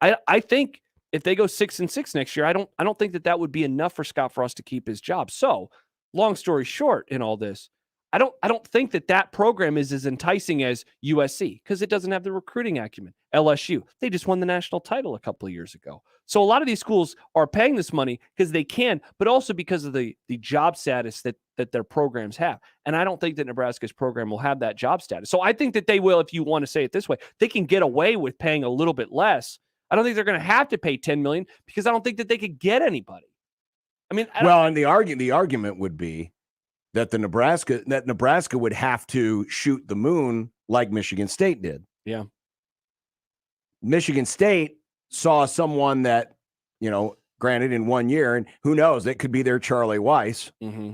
I think if they go 6-6 next year, I don't think that would be enough for Scott Frost to keep his job. So, long story short, in all this, I don't think that program is as enticing as USC because it doesn't have the recruiting acumen. LSU, they just won the national title a couple of years ago. So a lot of these schools are paying this money because they can, but also because of the job status that their programs have. And I don't think that Nebraska's program will have that job status. So I think that they will, if you want to say it this way, they can get away with paying a little bit less. I don't think they're going to have to pay $10 million because I don't think that they could get anybody. I mean, and the argument would be that Nebraska would have to shoot the moon like Michigan State did. Yeah. Michigan State saw someone that, granted in 1 year, and who knows, it could be their Charlie Weiss. Mm-hmm.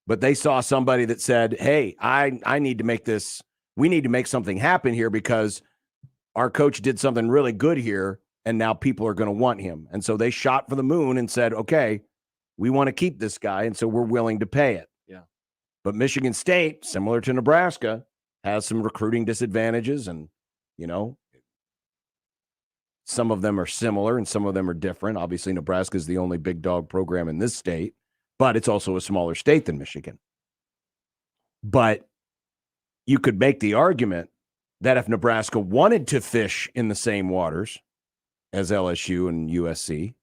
But they saw somebody that said, hey, I need to make this, we need to make something happen here because our coach did something really good here, and now people are going to want him. And so they shot for the moon and said, okay, we want to keep this guy, and so we're willing to pay it. Yeah. But Michigan State, similar to Nebraska, has some recruiting disadvantages, and, some of them are similar and some of them are different. Obviously, Nebraska is the only big dog program in this state, but it's also a smaller state than Michigan. But you could make the argument that if Nebraska wanted to fish in the same waters as LSU and USC,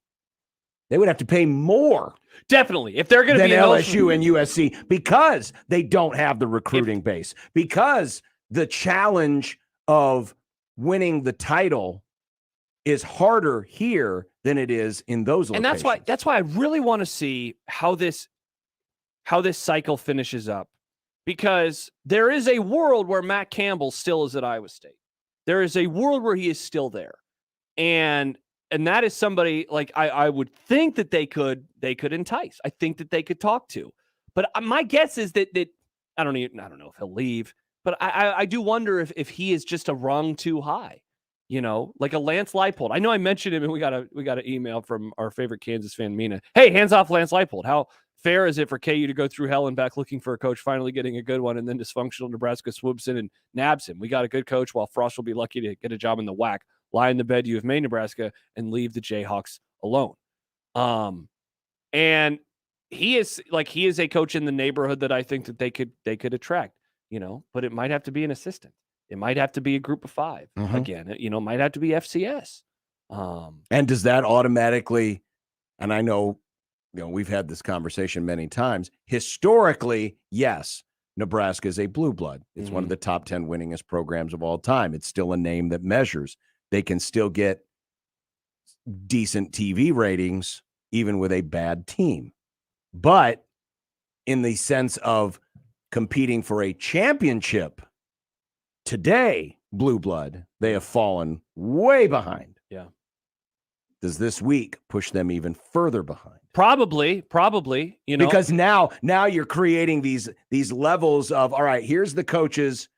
they would have to pay more. Definitely. If they're going to be LSU and USC, because they don't have the recruiting base, because the challenge of winning the title is harder here than it is in those locations. And that's why I really want to see how this cycle finishes up, because there is a world where Matt Campbell still is at Iowa State. There is a world where he is still there. And that is somebody like I would think that they could entice. I think that they could talk to. But my guess is that I don't know if he'll leave, but I do wonder if he is just a rung too high. Like a Lance Leipold. I know I mentioned him, and we got an email from our favorite Kansas fan, Mina. Hey, hands off Lance Leipold. How fair is it for KU to go through hell and back looking for a coach, finally getting a good one, and then dysfunctional Nebraska swoops in and nabs him? We got a good coach, while Frost will be lucky to get a job in the WAC. Lie in the bed you have made, Nebraska, and leave the Jayhawks alone. And he is a coach in the neighborhood that I think that they could attract, but it might have to be an assistant. It might have to be a group of 5 again. It might have to be FCS. And does that automatically, and I know, we've had this conversation many times. Historically, yes, Nebraska is a blue blood. It's one of the top 10 winningest programs of all time. It's still a name that measures. They can still get decent TV ratings even with a bad team. But in the sense of competing for a championship, today, blue blood, they have fallen way behind. Yeah. Does this week push them even further behind? Probably, because now you're creating these levels of, all right, here's the coaches.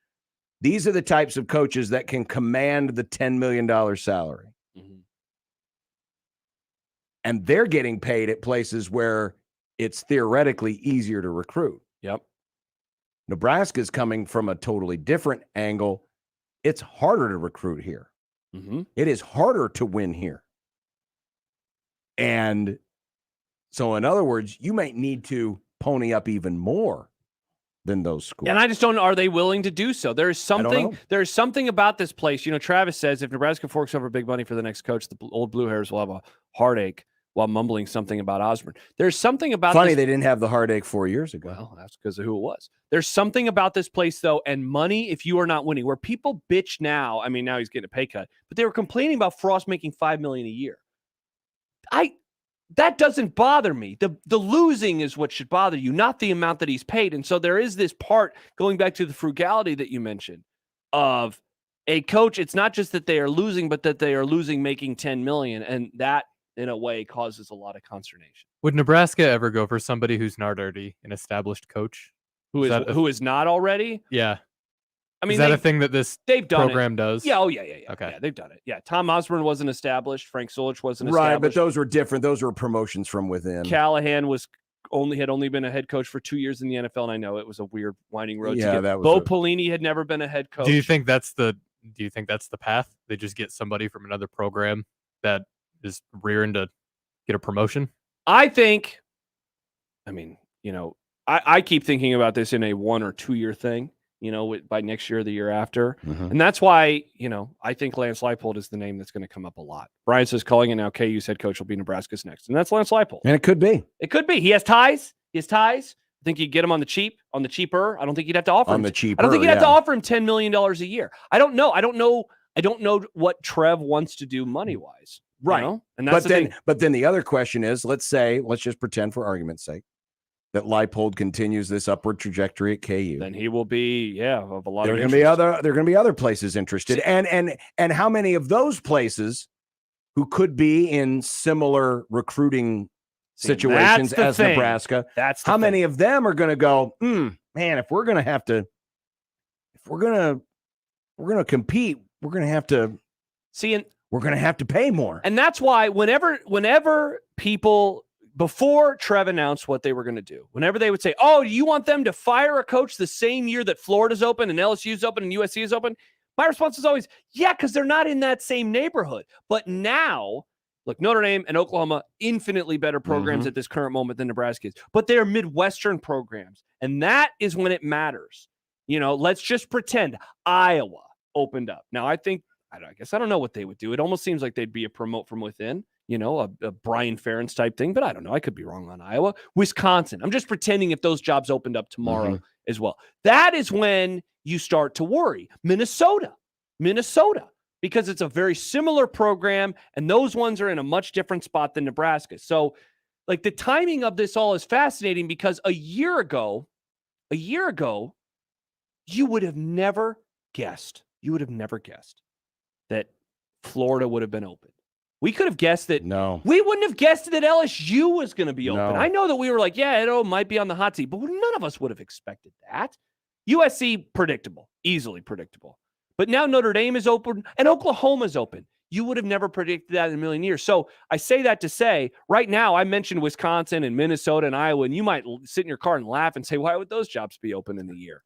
These are the types of coaches that can command the $10 million salary. Mm-hmm. And they're getting paid at places where it's theoretically easier to recruit. Yep. Nebraska's coming from a totally different angle. It's harder to recruit here. Mm-hmm. It is harder to win here. And so, in other words, you might need to pony up even more than those schools. And I just don't know, are they willing to do so? There's something about this place. Travis says if Nebraska forks over big money for the next coach, the old Blue Hairs will have a heartache while mumbling something about Osborne. There's something about Funny they didn't have the heartache 4 years ago. Well, that's because of who it was. There's something about this place, though, and money, if you are not winning, where people bitch now. I mean, now he's getting a pay cut, but they were complaining about Frost making $5 million a year. That doesn't bother me. The losing is what should bother you, not the amount that he's paid. And so there is this part, going back to the frugality that you mentioned, of a coach. It's not just that they are losing, but that they are losing making $10 million. And that, in a way, causes a lot of consternation. Would Nebraska ever go for somebody who's not already an established coach? Who is not already? Yeah. I mean, is that a thing that this program does? Yeah. Oh, yeah. Okay. Yeah, they've done it. Yeah. Tom Osborne wasn't established. Frank Solich wasn't right, established. but those were different. Those were promotions from within. Callahan had only been a head coach for 2 years in the NFL, and I know it was a weird winding road. Yeah, to get. Bo Pelini had never been a head coach. Do you think that's the path? They just get somebody from another program that is rearing to get a promotion? I I keep thinking about this in a 1 or 2 year thing, by next year or the year after. Mhm. And that's why, I think Lance Leipold is the name that's going to come up a lot. Brian says calling it now, KU's head coach will be Nebraska's next. And that's Lance Leipold. And it could be. It could be. He has ties. I think you'd get him on the cheaper. I don't think you'd have to offer him. I don't think you'd have to offer him $10 million a year. I don't know what Trev wants to do money-wise. Right. And that's but then the other question is, let's just pretend for argument's sake that Leipold continues this upward trajectory at KU. Then he will be, of a lot There of are going to be other places interested. And how many of those places who could be in similar recruiting situations as Nebraska, how many of them are going to go, man, if we're going to compete, we're going to have to we're going to have to pay more. And that's why whenever people, before Trev announced what they were going to do, whenever they would say, oh, you want them to fire a coach the same year that Florida's open and LSU's open and USC is open? My response is always, yeah, because they're not in that same neighborhood. But now, look, Notre Dame and Oklahoma, infinitely better programs at this current moment than Nebraska is. But they're Midwestern programs. And that is when it matters. Let's just pretend Iowa opened up. Now, I guess I don't know what they would do. It almost seems like they'd be a promote from within, a Brian Ferentz type thing. But I don't know. I could be wrong on Iowa. Wisconsin. I'm just pretending if those jobs opened up tomorrow as well. That is when you start to worry. Minnesota, because it's a very similar program, and those ones are in a much different spot than Nebraska. So, the timing of this all is fascinating because a year ago, you would have never guessed that Florida would have been open. We could have guessed that. No. We wouldn't have guessed that LSU was going to be open. No. I know that we were like, yeah, it might be on the hot seat, but none of us would have expected that. USC, predictable, easily predictable. But now Notre Dame is open and Oklahoma's open. You would have never predicted that in a million years. So I say that to say, right now, I mentioned Wisconsin and Minnesota and Iowa, and you might sit in your car and laugh and say, why would those jobs be open in a year?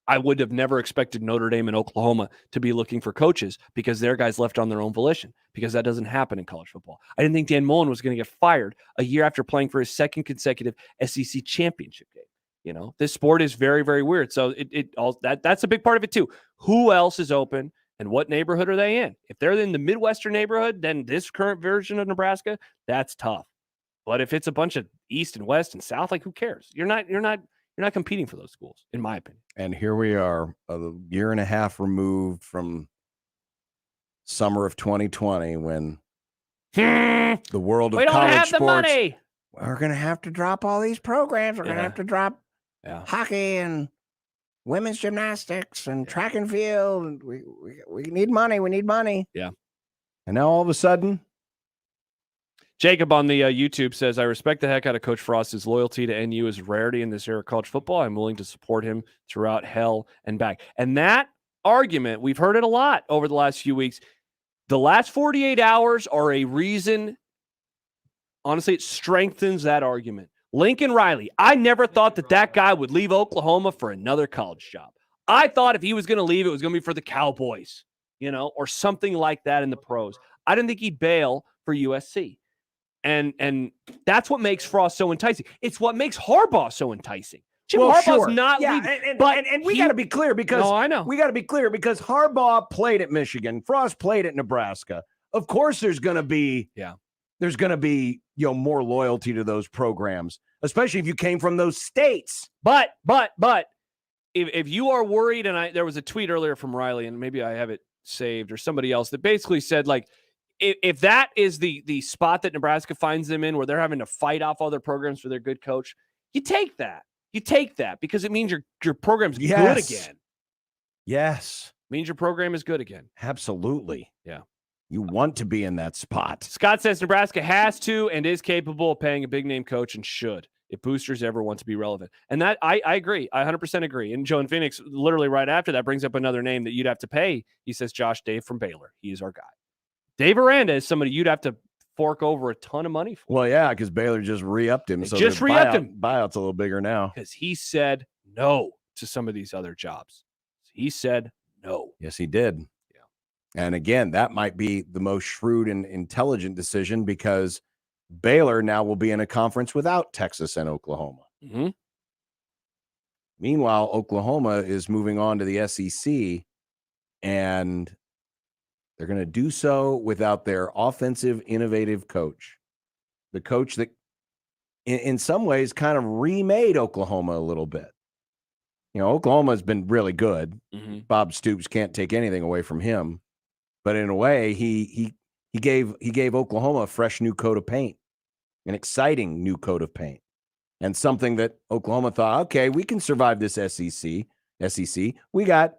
I would have never expected Notre Dame and Oklahoma to be looking for coaches because their guys left on their own volition, because that doesn't happen in college football. I didn't think Dan Mullen was going to get fired a year after playing for his second consecutive SEC championship game. This sport is very, very weird. So that's a big part of it too. Who else is open and what neighborhood are they in? If they're in the Midwestern neighborhood, then this current version of Nebraska, that's tough. But if it's a bunch of East and West and South, who cares? You're not competing for those schools, in my opinion. And here we are, a year and a half removed from summer of 2020, when the world of we don't college have the sports, money. We're going to have to drop all these programs. We're going to have to drop hockey and women's gymnastics and track and field. And we need money. We need money. Yeah. And now all of a sudden, Jacob on the YouTube says, I respect the heck out of Coach Frost. His loyalty to NU is a rarity in this era of college football. I'm willing to support him throughout hell and back. And that argument, we've heard it a lot over the last few weeks. The last 48 hours are a reason. Honestly, it strengthens that argument. Lincoln Riley, I never thought that guy would leave Oklahoma for another college job. I thought if he was going to leave, it was going to be for the Cowboys, or something like that in the pros. I didn't think he'd bail for USC. And that's what makes Frost so enticing. It's what makes Harbaugh so enticing. Jim Harbaugh's not leaving. And we got to be clear because I know. We got to be clear because Harbaugh played at Michigan. Frost played at Nebraska. Of course, there's going to be more loyalty to those programs, especially if you came from those states. But if you are worried, and there was a tweet earlier from Riley, and maybe I have it saved, or somebody else that basically said, if that is the spot that Nebraska finds them in, where they're having to fight off other programs for their good coach, you take that. You take that because it means your program's good again. Yes. Means your program is good again. Absolutely. Yeah. You want to be in that spot. Scott says Nebraska has to and is capable of paying a big name coach and should, if boosters ever want to be relevant. And that I agree. I 100% agree. And Joe in Phoenix, literally right after that, brings up another name that you'd have to pay. He says Josh Dave from Baylor. He is our guy. Dave Aranda is somebody you'd have to fork over a ton of money for. Well, yeah, because Baylor just re-upped him. So just re-upped him. Buyout's a little bigger now. Because he said no to some of these other jobs. He said no. Yes, he did. Yeah. And again, that might be the most shrewd and intelligent decision because Baylor now will be in a conference without Texas and Oklahoma. Mm-hmm. Meanwhile, Oklahoma is moving on to the SEC, and they're going to do so without their offensive, innovative coach. The coach that, in some ways, kind of remade Oklahoma a little bit. You know, Oklahoma has been really good. Mm-hmm. Bob Stoops can't take anything away from him. But in a way, he gave Oklahoma a fresh new coat of paint, an exciting new coat of paint, and something that Oklahoma thought, okay, we can survive this SEC. We got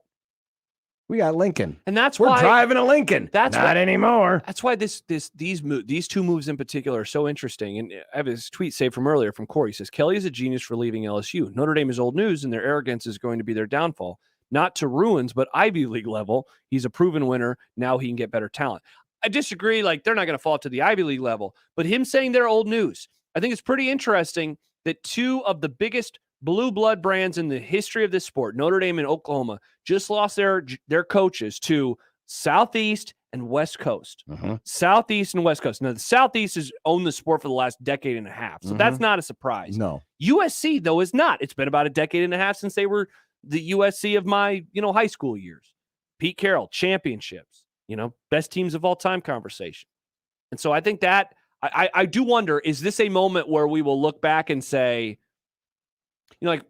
Lincoln, and that's we're why driving a Lincoln. That's not anymore. That's why these two moves in particular are so interesting. And I have this tweet saved from earlier from Corey. He says Kelly is a genius for leaving LSU. Notre Dame is old news, and their arrogance is going to be their downfall. Not to ruins, but Ivy League level. He's a proven winner. Now he can get better talent. I disagree. Like, they're not going to fall to the Ivy League level, but him saying they're old news, I think it's pretty interesting that two of the biggest blue blood brands in the history of this sport, Notre Dame and Oklahoma, just lost their coaches to Southeast and West Coast. Southeast and West Coast. Now, the Southeast has owned the sport for the last decade and a half, so that's not a surprise. No. USC, though, is not. It's been about a decade and a half since they were the USC of my, high school years. Pete Carroll, championships, best teams of all time conversation. And so I think that I do wonder, is this a moment where we will look back and say, like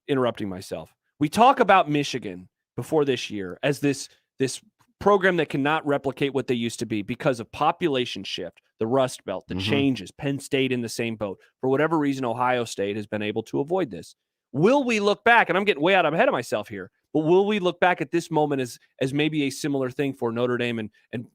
interrupting myself, we talk about Michigan before this year as this program that cannot replicate what they used to be because of population shift, the Rust Belt, the changes, Penn State in the same boat. For whatever reason, Ohio State has been able to avoid this. Will we look back, and I'm getting way out ahead of myself here, but will we look back at this moment as maybe a similar thing for Notre Dame and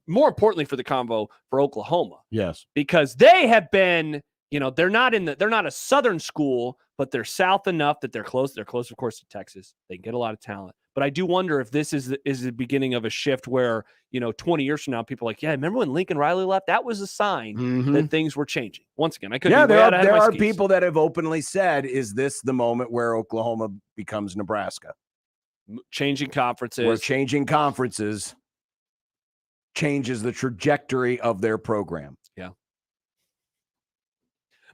more importantly for the combo for Oklahoma? Yes. Because they have been, they're not a Southern school, but they're South enough that they're close. They're close, of course, to Texas. They can get a lot of talent. But I do wonder if this is the beginning of a shift where, 20 years from now, people are like, yeah, remember when Lincoln Riley left? That was a sign that things were changing. Once again, I couldn't. Yeah, be way out ahead there of my are skis. people that have openly said, "Is this the moment where Oklahoma becomes Nebraska?" Changing conferences. Where changing conferences changes the trajectory of their program. Yeah.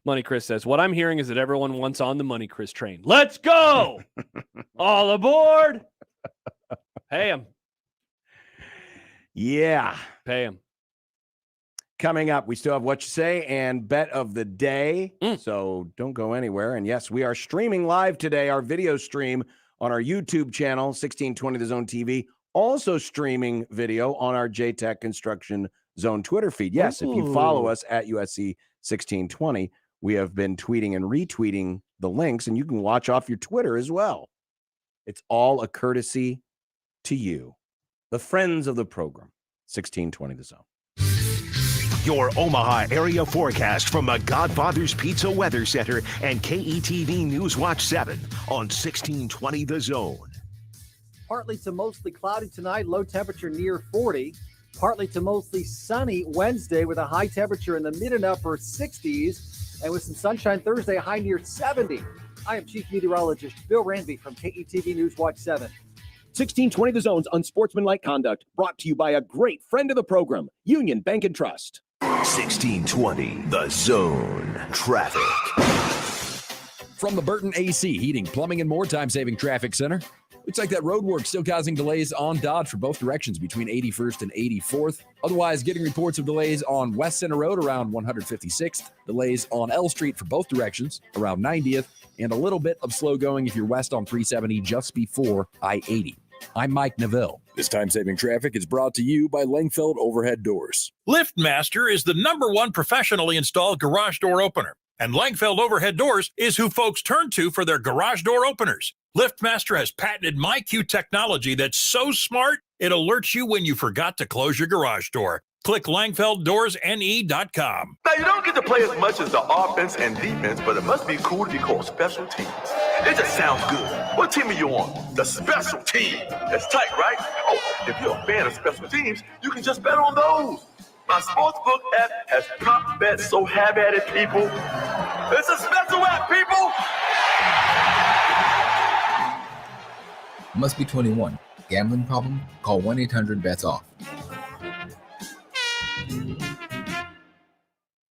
Money Chris says, what I'm hearing is that everyone wants on the Money Chris train. Let's go! All aboard! Pay him. Yeah. Pay him. Coming up, we still have What You Say and Bet of the Day. So don't go anywhere. And yes, we are streaming live today, our video stream on our YouTube channel, 1620 The Zone TV. Also streaming video on our JTech Construction Zone Twitter feed. Yes, if you follow us at USC 1620, we have been tweeting and retweeting the links, and you can watch off your Twitter as well. It's all a courtesy to you, the friends of the program, 1620 The Zone. Your Omaha area forecast from the Godfather's Pizza Weather Center and KETV News Watch 7 on 1620 The Zone. Partly to mostly cloudy tonight, low temperature near 40. Partly to mostly sunny Wednesday with a high temperature in the mid and upper 60s. And with some sunshine Thursday, a high near 70. I am Chief Meteorologist Bill Ranby from KETV News Watch 7. 1620 The Zone's Unsportsmanlike Conduct, brought to you by a great friend of the program, Union Bank and Trust. 1620 The Zone Traffic. From the Burton AC Heating, Plumbing, and More Time-Saving Traffic Center. Looks like that road work still causing delays on Dodge for both directions between 81st and 84th. Otherwise, getting reports of delays on West Center Road around 156th, delays on L Street for both directions around 90th, and a little bit of slow going if you're west on 370 just before I-80. I'm Mike Neville. This time-saving traffic is brought to you by Langfeld Overhead Doors. LiftMaster is the #1 professionally installed garage door opener, and Langfeld Overhead Doors is who folks turn to for their garage door openers. LiftMaster has patented MyQ technology that's so smart, it alerts you when you forgot to close your garage door. Click LangfeldDoorsNE.com. Now, you don't get to play as much as the offense and defense, but it must be cool to be called special teams. It just sounds good. What team are you on? The special team. That's tight, right? Oh, if you're a fan of special teams, you can just bet on those. My sportsbook app has prop bets, so have at it, people. It's a special app, people. Must be 21. Gambling problem? Call 1-800-BETS-OFF.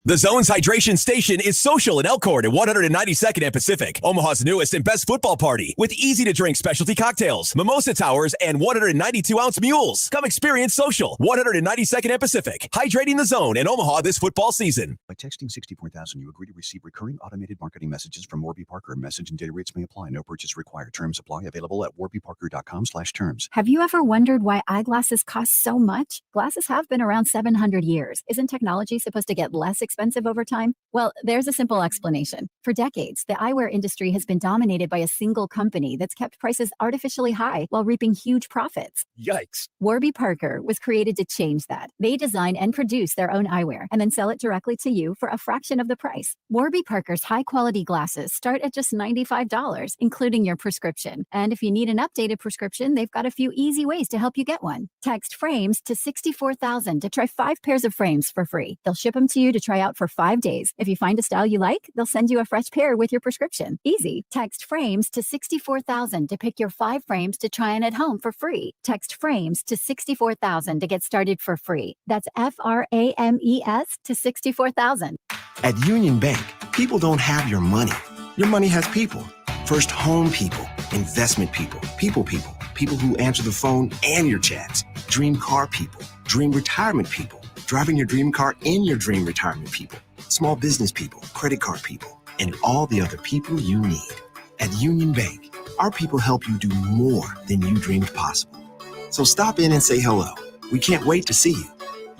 The Zone's hydration station is social in Elkhorn at 192nd and Pacific, Omaha's newest and best football party with easy-to-drink specialty cocktails, mimosa towers, and 192-ounce mules. Come experience social, 192nd and Pacific, hydrating the Zone in Omaha this football season. By texting 64,000, you agree to receive recurring automated marketing messages from Warby Parker. Message and data rates may apply. No purchase required. Terms apply. Available at warbyparker.com/terms. Have you ever wondered why eyeglasses cost so much? Glasses have been around 700 years. Isn't technology supposed to get less expensive over time? Well, there's a simple explanation. For decades, the eyewear industry has been dominated by a single company that's kept prices artificially high while reaping huge profits. Yikes. Warby Parker was created to change that. They design and produce their own eyewear and then sell it directly to you for a fraction of the price. Warby Parker's high-quality glasses start at just $95, including your prescription. And if you need an updated prescription, they've got a few easy ways to help you get one. Text FRAMES to 64,000 to try 5 pairs of frames for free. They'll ship them to you to try out for 5 days. If you find a style you like, they'll send you a fresh pair with your prescription. Easy. Text FRAMES to 64,000 to pick your 5 frames to try on at home for free. Text FRAMES to 64,000 to get started for free. That's FRAMES to 64,000. At Union Bank, people don't have your money. Your money has people. First home people, investment people, people who answer the phone and your chats, dream car people, dream retirement people, driving your dream car in your dream retirement people, small business people, credit card people, and all the other people you need. At Union Bank, our people help you do more than you dreamed possible. So stop in and say hello. We can't wait to see you.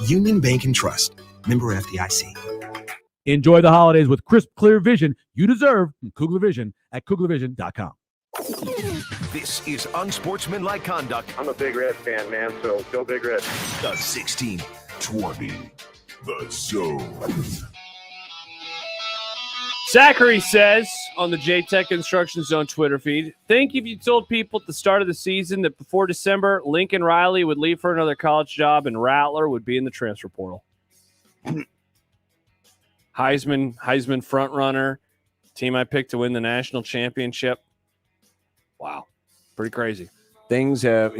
Union Bank and Trust. Member FDIC. Enjoy the holidays with crisp, clear vision you deserve from Kugler Vision at kuglervision.com. This is Unsportsmanlike Conduct. I'm a Big Red fan, man, so go Big Red. The 1620. The Zone. Zachary says on the JTech Instruction Zone Twitter feed, think if you told people at the start of the season that before December, Lincoln Riley would leave for another college job and Rattler would be in the transfer portal. Heisman front runner, team I picked to win the national championship. Wow, pretty crazy. Things have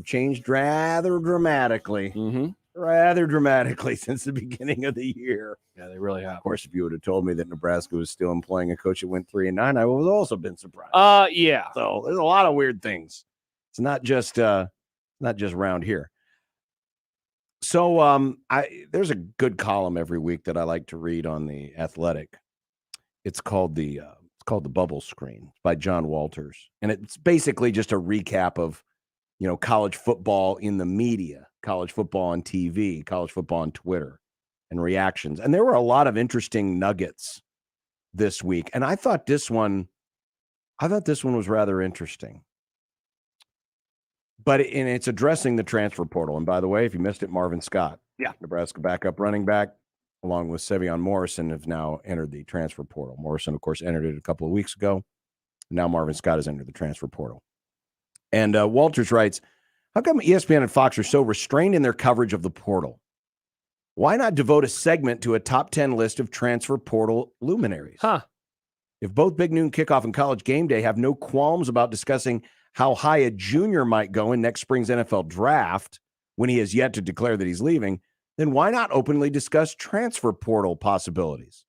changed rather dramatically. Rather dramatically since the beginning of the year. Yeah, they really have. Of course, if you would have told me that Nebraska was still employing a coach that went 3-9, I would have also been surprised. Yeah. So there's a lot of weird things. It's not just around here. So there's a good column every week that I like to read on the Athletic. It's called the Bubble Screen. It's by John Walters, and it's basically just a recap of college football in the media, college football on TV, college football on Twitter, and reactions. And there were a lot of interesting nuggets this week, and I thought this one was rather interesting. But it's addressing the transfer portal. And by the way, if you missed it, Marvin Scott, Nebraska backup running back, along with Sevion Morrison, have now entered the transfer portal. Morrison, of course, entered it a couple of weeks ago. Now Marvin Scott has entered the transfer portal. And Walters writes, how come ESPN and Fox are so restrained in their coverage of the portal? Why not devote a segment to a top 10 list of transfer portal luminaries? If both Big Noon Kickoff and College Game Day have no qualms about discussing how high a junior might go in next spring's NFL draft when he has yet to declare that he's leaving, then why not openly discuss transfer portal possibilities?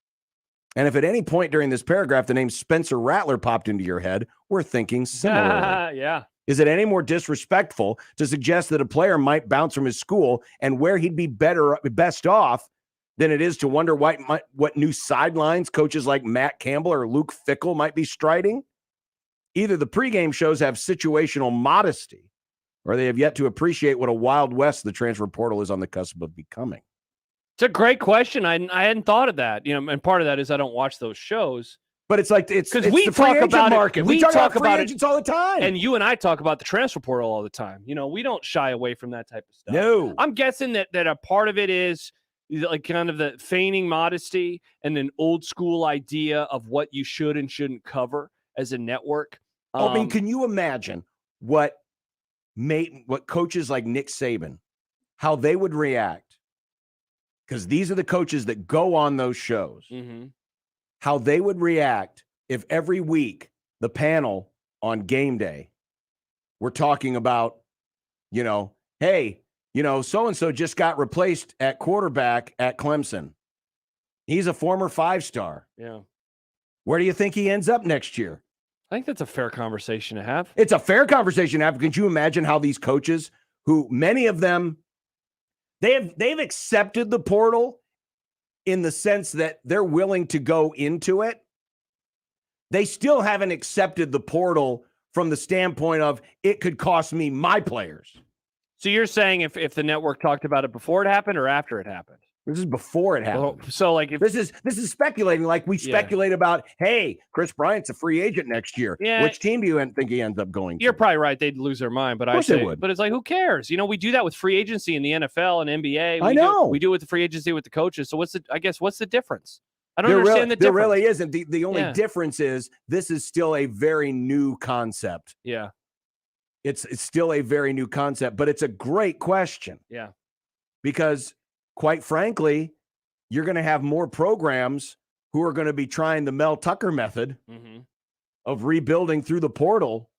And if at any point during this paragraph the name Spencer Rattler popped into your head, we're thinking similarly. Yeah. Is it any more disrespectful to suggest that a player might bounce from his school and where he'd be best off than it is to wonder what new sidelines coaches like Matt Campbell or Luke Fickell might be striding? Either the pregame shows have situational modesty or they have yet to appreciate what a Wild West the transfer portal is on the cusp of becoming. It's a great question. I hadn't thought of that. And part of that is I don't watch those shows. But it's like it's we the talk free about market. It. We talk about it agents all the time, and you and I talk about the transfer portal all the time. We don't shy away from that type of stuff. No, I'm guessing that a part of it is like kind of the feigning modesty and an old school idea of what you should and shouldn't cover as a network. I mean, can you imagine what coaches like Nick Saban, how they would react? Because these are the coaches that go on those shows. Mm-hmm. How they would react if every week the panel on game day we're talking about, hey, so-and-so just got replaced at quarterback at Clemson. He's a former 5-star. Yeah. Where do you think he ends up next year? I think that's a fair conversation to have. It's a fair conversation to have. Could you imagine how these coaches, who many of them, they've accepted the portal in the sense that they're willing to go into it. They still haven't accepted the portal from the standpoint of it could cost me my players. So you're saying if the network talked about it before it happened or after it happened? This is before it happened. Well, so like if this is speculating, like we speculate about, hey, Chris Bryant's a free agent next year. Yeah. Which team do you think he ends up going to? You're probably right. They'd lose their mind, but Of course they would. But it's like, who cares? You know, we do that with free agency in the NFL and NBA. I know. We do it with the free agency with the coaches. So what's the difference? I don't There understand the difference. There really isn't. The only difference is this is still a very new concept. Yeah. It's still a very new concept, but it's a great question. Yeah. Because quite frankly, you're going to have more programs who are going to be trying the Mel Tucker method of rebuilding through the portal.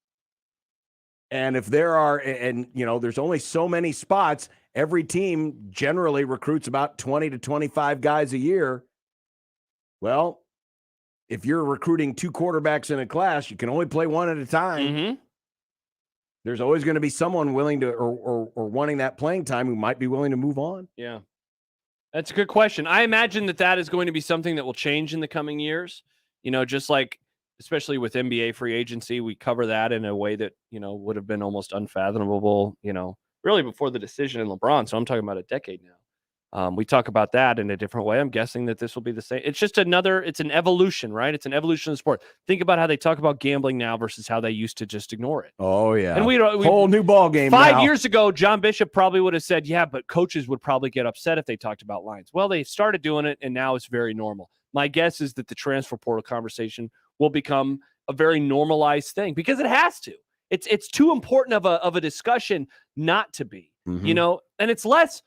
And if there are, and you know, there's only so many spots, every team generally recruits about 20 to 25 guys a year. Well, if you're recruiting 2 quarterbacks in a class, you can only play one at a time. There's always going to be someone willing to or wanting that playing time who might be willing to move on. Yeah. That's a good question. I imagine that is going to be something that will change in the coming years. You know, just like, especially with NBA free agency, we cover that in a way that, you know, would have been almost unfathomable, you know, really before the decision in LeBron. So I'm talking about a decade now. We talk about that in a different way. I'm guessing that this will be the same. It's just it's an evolution, right? It's an evolution of the sport. Think about how they talk about gambling now versus how they used to just ignore it. Oh, yeah. And we whole new ball game. 5 years ago, John Bishop probably would have said, yeah, but coaches would probably get upset if they talked about lines. Well, they started doing it, and now it's very normal. My guess is that the transfer portal conversation will become a very normalized thing because it has to. It's too important of a discussion not to be, you know, and it's less.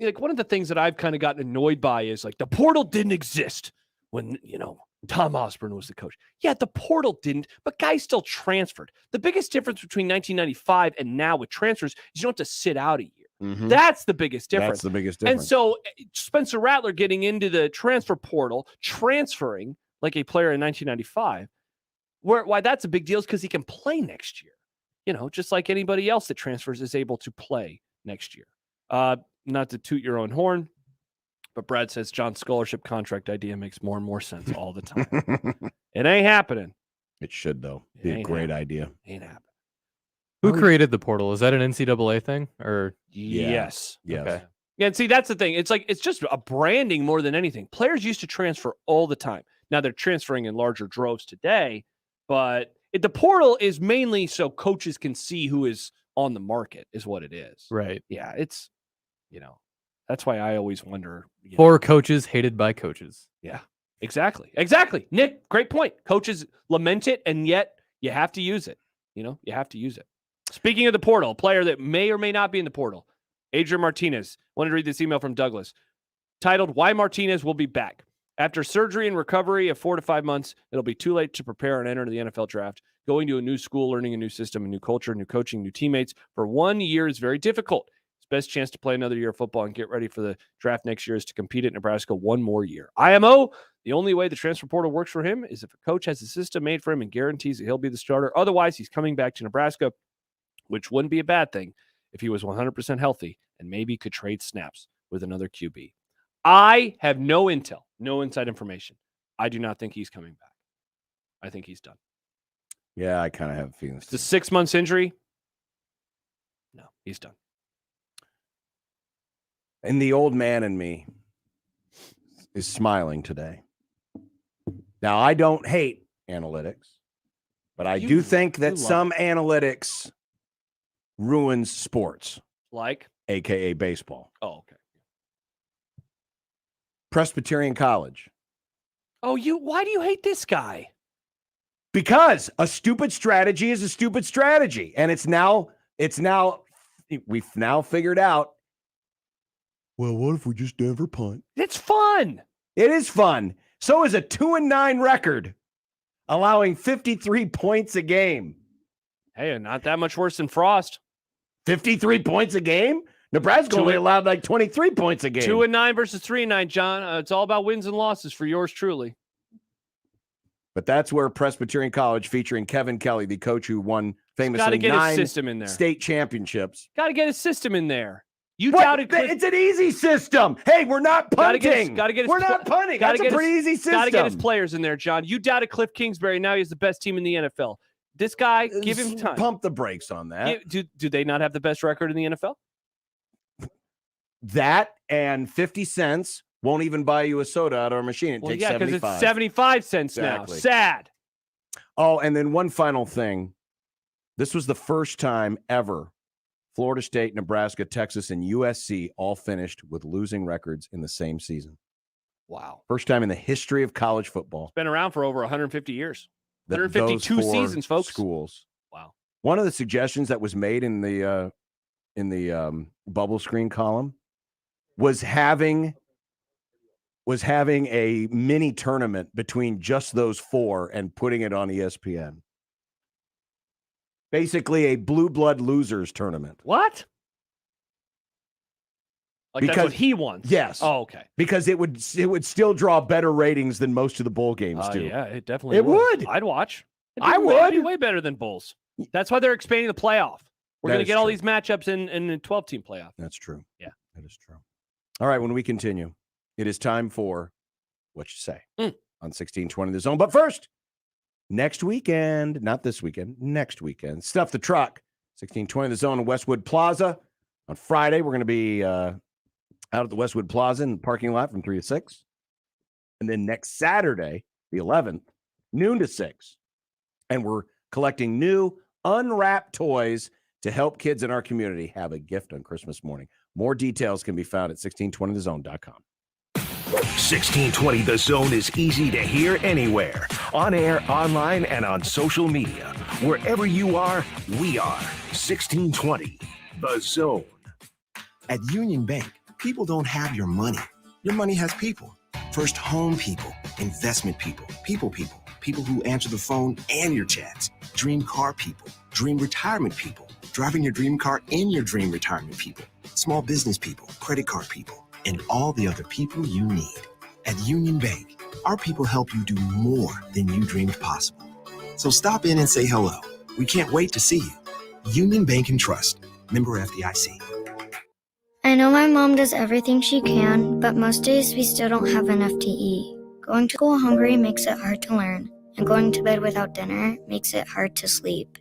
Like one of the things that I've kind of gotten annoyed by is like the portal didn't exist when, you know, Tom Osborne was the coach. Yeah, the portal didn't, but guys still transferred. The biggest difference between 1995 and now with transfers is you don't have to sit out a year. That's the biggest difference. That's the biggest difference. And so Spencer Rattler getting into the transfer portal, transferring like a player in 1995, why that's a big deal is because he can play next year. You know, just like anybody else that transfers is able to play next year. Not to toot your own horn, but Brad says John's scholarship contract idea makes more and more sense all the time. It ain't happening. It should, though. Be a great idea. Ain't happening. Who created the portal? Is that an NCAA thing or? Yes. Yes. Okay. Yeah, and see, that's the thing. It's like it's just a branding more than anything. Players used to transfer all the time. Now they're transferring in larger droves today, but the portal is mainly so coaches can see who is on the market, is what it is. Right. Yeah, it's, you know, that's why I always wonder. For coaches hated by coaches. Yeah, exactly. Exactly. Nick, great point. Coaches lament it, and yet you have to use it. You know, you have to use it. Speaking of the portal, a player that may or may not be in the portal, Adrian Martinez. Wanted to read this email from Douglas titled, "Why Martinez Will Be Back. After surgery and recovery of 4 to 5 months, it'll be too late to prepare and enter the NFL draft. Going to a new school, learning a new system, a new culture, new coaching, new teammates for 1 year is very difficult. Best chance to play another year of football and get ready for the draft next year is to compete at Nebraska one more year. IMO, the only way the transfer portal works for him is if a coach has a system made for him and guarantees that he'll be the starter. Otherwise, he's coming back to Nebraska, which wouldn't be a bad thing if he was 100% healthy and maybe could trade snaps with another QB. I have no intel, no inside information. I do not think he's coming back. I think he's done. Yeah, I kind of have a feeling. It's a 6 months injury. No, he's done. And the old man in me is smiling today. Now, I don't hate analytics, but I do think that some analytics ruins sports. Like? AKA baseball. Oh, okay. Presbyterian College. Oh, why do you hate this guy? Because a stupid strategy is a stupid strategy. And we've now figured out, well, what if we just never punt? It's fun. It is fun. So is a 2-9 record, allowing 53 points a game. Hey, not that much worse than Frost. 53 points a game? Nebraska only allowed like 23 points a game. 2-9 versus 3-9, John. It's all about wins and losses for yours truly. But that's where Presbyterian College, featuring Kevin Kelly, the coach who won famously get 9 his system in there. state championships. Got to get a system in there. You What? doubted It's an easy system. Hey, we're not punting. We're not punting. That's a pretty easy system. Got to get his players in there, John. You doubted Cliff Kingsbury. Now he's the best team in the NFL. This guy, give him time. Pump the brakes on that. Do they not have the best record in the NFL? That and 50 cents won't even buy you a soda out of our machine. It Well, takes yeah, because 75. it's 75 cents Exactly. now. Sad. Oh, and then one final thing. This was the first time ever Florida State, Nebraska, Texas, and USC all finished with losing records in the same season. Wow. First time in the history of college football. Been around for over 150 years. that 152 those four seasons, folks. Schools. Wow. One of the suggestions that was made in the bubble screen column was having a mini tournament between just those four and putting it on ESPN. Basically, a blue blood losers tournament. What? Like that's what he wants. Yes. Oh, okay. Because it would still draw better ratings than most of the bowl games do. Yeah, it definitely It would. I'd watch. I It'd would. be way better than Bulls. That's why they're expanding the playoff. We're That going to is get all true. these matchups in a 12-team playoff. That's true. Yeah. That is true. All right, when we continue, it is time for What You Say on 1620 The Zone. But first, next weekend, not this weekend, next weekend, Stuff the Truck, 1620 The Zone in Westwood Plaza. On Friday, we're going to be out at the Westwood Plaza in the parking lot from 3 to 6. And then next Saturday, the 11th, noon to 6. And we're collecting new unwrapped toys to help kids in our community have a gift on Christmas morning. More details can be found at 1620thezone.com. 1620 The Zone is easy to hear anywhere. On air, online, and on social media. Wherever you are, we are. 1620 The Zone. At Union Bank, people don't have your money. Your money has people. First home people, investment people, people who answer the phone and your chats, dream car people, dream retirement people, driving your dream car in your dream retirement people, small business people, credit card people, and all the other people you need. At Union Bank, our people help you do more than you dreamed possible. So stop in and say hello. We can't wait to see you. Union Bank and Trust, member FDIC. I know my mom does everything she can, but most days we still don't have enough to eat. Going to school hungry makes it hard to learn, and going to bed without dinner makes it hard to sleep.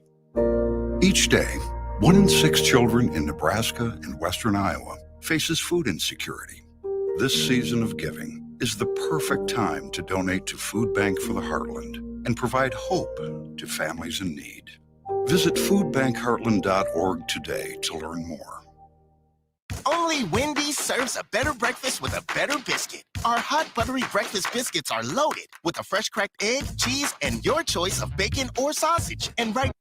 Each day, 1 in 6 children in Nebraska and western Iowa faces food insecurity. This season of giving is the perfect time to donate to Food Bank for the Heartland and provide hope to families in need. Visit foodbankheartland.org today to learn more. Only Wendy's serves a better breakfast with a better biscuit. Our hot, buttery breakfast biscuits are loaded with a fresh cracked egg, cheese, and your choice of bacon or sausage. And right,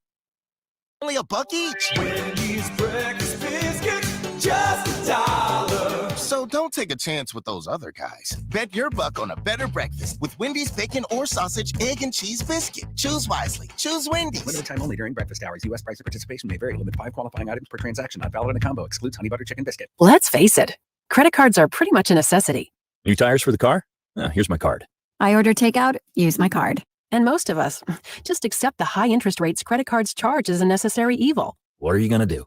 only $1 each. Wendy's breakfast biscuits, just $1. So don't take a chance with those other guys. Bet your buck on a better breakfast with Wendy's bacon or sausage, egg, and cheese biscuit. Choose wisely. Choose Wendy's. Limited time only during breakfast hours. U.S. price and participation may vary. Limit 5 qualifying items per transaction. Not valid in a combo. Excludes honey butter chicken biscuit. Let's face it, credit cards are pretty much a necessity. New tires for the car? Here's my card. I order takeout, use my card. And most of us just accept the high interest rates credit cards charge as a necessary evil. What are you going to do?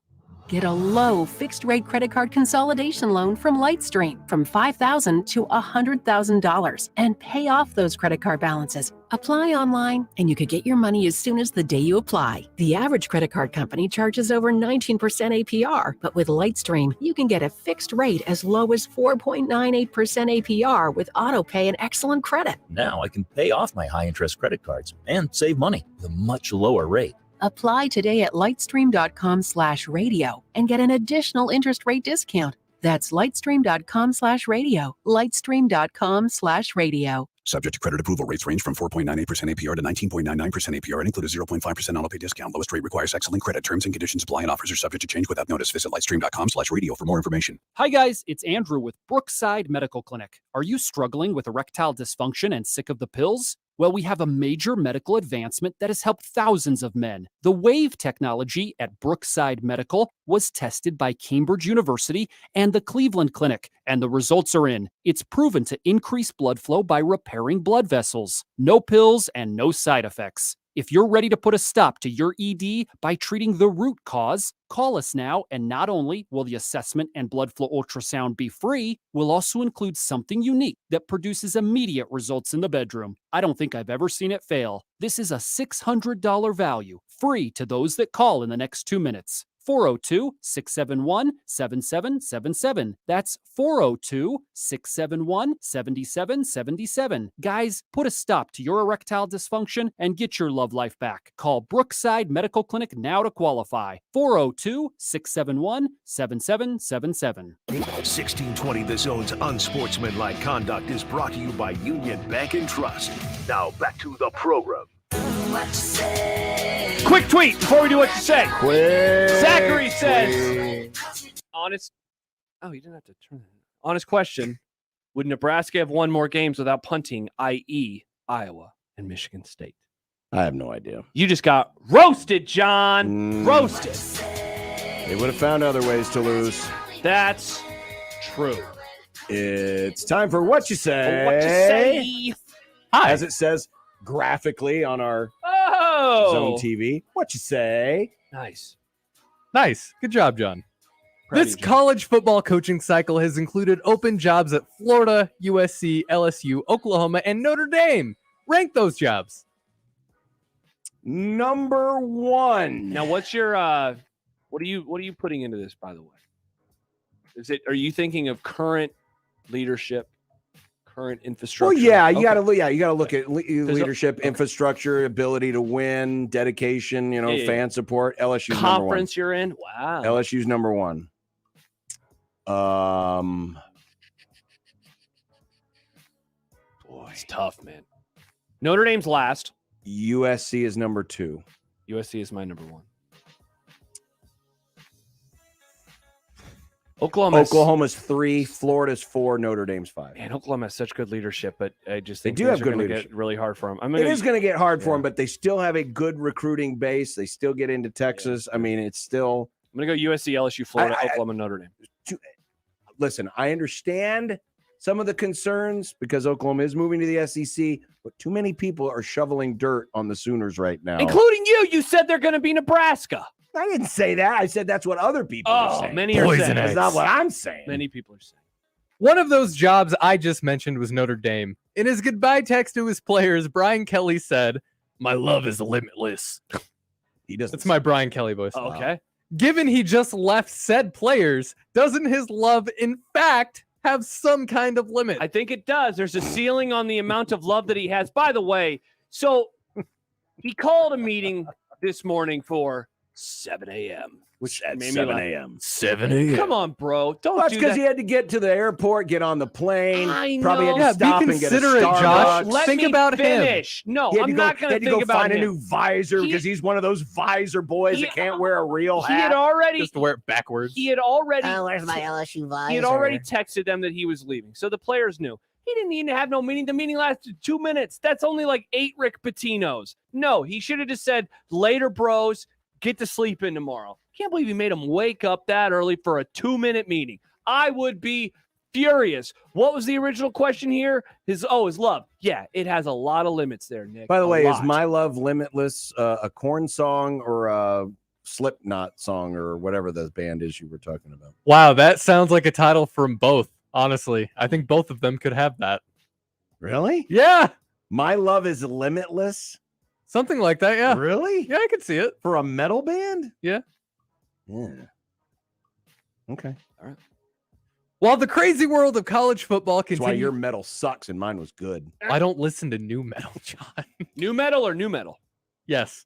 Get a low fixed rate credit card consolidation loan from Lightstream from $5,000 to $100,000 and pay off those credit card balances. Apply online and you could get your money as soon as the day you apply. The average credit card company charges over 19% APR, but with Lightstream, you can get a fixed rate as low as 4.98% APR with auto pay and excellent credit. Now I can pay off my high interest credit cards and save money with a much lower rate. Apply today at lightstream.com/radio and get an additional interest rate discount. That's lightstream.com/radio. Lightstream.com/radio. Subject to credit approval. Rates range from 4.98% APR to 19.99% APR and include a 0.5% auto pay discount. Lowest rate requires excellent credit. Terms and conditions apply and offers are subject to change without notice. Visit lightstream.com/radio for more information. Hi guys, it's Andrew with Brookside Medical Clinic. Are you struggling with erectile dysfunction and sick of the pills? Well, we have a major medical advancement that has helped thousands of men. The WAVE technology at Brookside Medical was tested by Cambridge University and the Cleveland Clinic, and the results are in. It's proven to increase blood flow by repairing blood vessels. No pills and no side effects. If you're ready to put a stop to your ED by treating the root cause, call us now, and not only will the assessment and blood flow ultrasound be free, we'll also include something unique that produces immediate results in the bedroom. I don't think I've ever seen it fail. This is a $600 value, free to those that call in the next 2 minutes. 402-671-7777. That's 402-671-7777. Guys, put a stop to your erectile dysfunction and get your love life back. Call Brookside Medical Clinic now to qualify. 402-671-7777. 1620 The Zone's Unsportsmanlike Conduct is brought to you by Union Bank and Trust. Now back to the program. Quick tweet before we do what you say. Quick Zachary says, honest. Oh, you didn't have to turn that. Honest question. Would Nebraska have won more games without punting, i.e. Iowa and Michigan State? I have no idea. You just got roasted, John. Roasted. They would have found other ways to lose. That's true. It's time for What You Say. What You Say. Hi. As it says graphically on our Zone TV. What you say? Nice. Nice. Good job, John. Proud This of you, college football coaching cycle has included open jobs at Florida, USC, LSU, Oklahoma, and Notre Dame. Rank those jobs. Number 1. Now, what's your what are you putting into this, by the way? Are you thinking of current leadership, current infrastructure? Well, yeah, you Okay. got to look at leadership, infrastructure, ability to win, dedication, fan support. LSU's Conference you're in? Wow. LSU's number 1. Boy, it's tough, man. Notre Dame's last. USC is number 2. USC is my number 1. Oklahoma's 3, Florida's 4, Notre Dame's 5. Man, Oklahoma has such good leadership, but I just think they do have good going to leadership. get really hard for them. It is going to get hard for them, but they still have a good recruiting base. They still get into Texas. I mean, it's still. I'm going to go USC, LSU, Florida, Oklahoma, Notre Dame. Listen, I understand some of the concerns because Oklahoma is moving to the SEC, but too many people are shoveling dirt on the Sooners right now. Including you. You said they're going to be Nebraska. I didn't say that. I said that's what other people are saying. Many are saying. That's not what I'm saying. Many people are saying. One of those jobs I just mentioned was Notre Dame. In his goodbye text to his players, Brian Kelly said, "My love is limitless." He doesn't. That's my Brian Kelly voice. Oh, okay. Given he just left said players, doesn't his love, in fact, have some kind of limit? I think it does. There's a ceiling on the amount of love that he has. By the way, so he called a meeting this morning for 7 a.m. Which at made me 7 laugh. a.m. 7 a.m. Come on, bro. Don't Well, that's do because that. he had to get to the airport, get on the plane. I Probably know. had to stop be and get a considerate, Starbucks. Josh. Let Think me about him. finish. No, He had to I'm go- not going he had to to think go about find him. a new visor because he's one of those visor boys that can't wear a real He had hat. already Just to wear it backwards. He had already. where's my LSU visor? He had already texted them that he was leaving, so the players knew. He didn't even have no meeting. The meeting lasted 2 minutes. That's only like 8 Rick Pitino's. No, he should have just said, "Later, bros. Get to sleep in tomorrow." Can't believe he made him wake up that early for a 2-minute meeting. I would be furious. What was the original question here? His love. Yeah, it has a lot of limits there, Nick. By the A way, is lot. My Love Limitless a Korn song or a Slipknot song or whatever the band is you were talking about? Wow, that sounds like a title from both, honestly. I think both of them could have that. Really? Yeah. My Love is Limitless? Something like that, yeah. Really? Yeah, I could see it. For a metal band? Yeah. Yeah. Okay. All right. While the crazy world of college football That's continues... why your metal sucks and mine was good. I don't listen to new metal, John. New metal or new metal? Yes.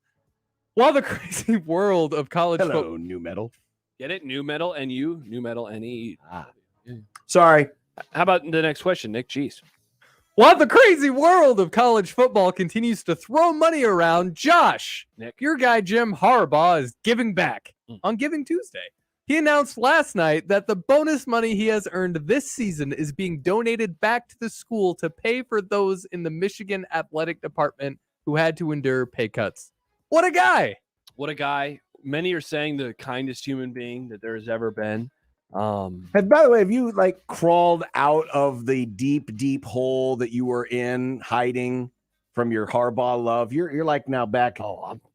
While the crazy world of college Hello, football... new metal. Get it? New metal, N-U, new metal, N-E. Sorry. How about the next question, Nick? Jeez. While the crazy world of college football continues to throw money around, Josh, Nick, your guy Jim Harbaugh is giving back on Giving Tuesday. He announced last night that the bonus money he has earned this season is being donated back to the school to pay for those in the Michigan athletic department who had to endure pay cuts. What a guy! What a guy. Many are saying the kindest human being that there has ever been. And by the way, have you like crawled out of the deep hole that you were in, hiding from your Harbaugh love? You're like now back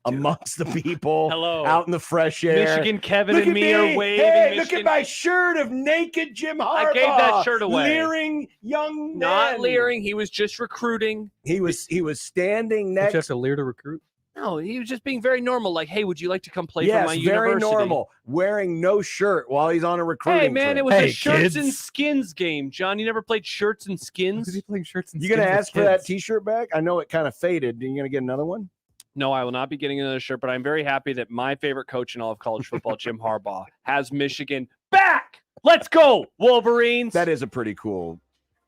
amongst the people. Hello. Out in the fresh air. Michigan Kevin Look and at me are waving. Hey, Michigan. look at my shirt of naked Jim Harbaugh. I gave that shirt away. Leering young men. Not leering. He was just recruiting. He was standing Don't next. you have to leer to recruit? No, he was just being very normal. Like, hey, would you like to come play for Yes, my very university? normal. Wearing no shirt while he's on a recruiting Hey, man, trip. it was a shirts and skins game. John, you never played shirts and skins? Who's he playing shirts and You skins gonna with ask for that kids? T-shirt back? I know it kind of faded. Are you gonna get another one? No, I will not be getting another shirt, but I'm very happy that my favorite coach in all of college football, Jim Harbaugh, has Michigan back. Let's go, Wolverines. That is a pretty cool.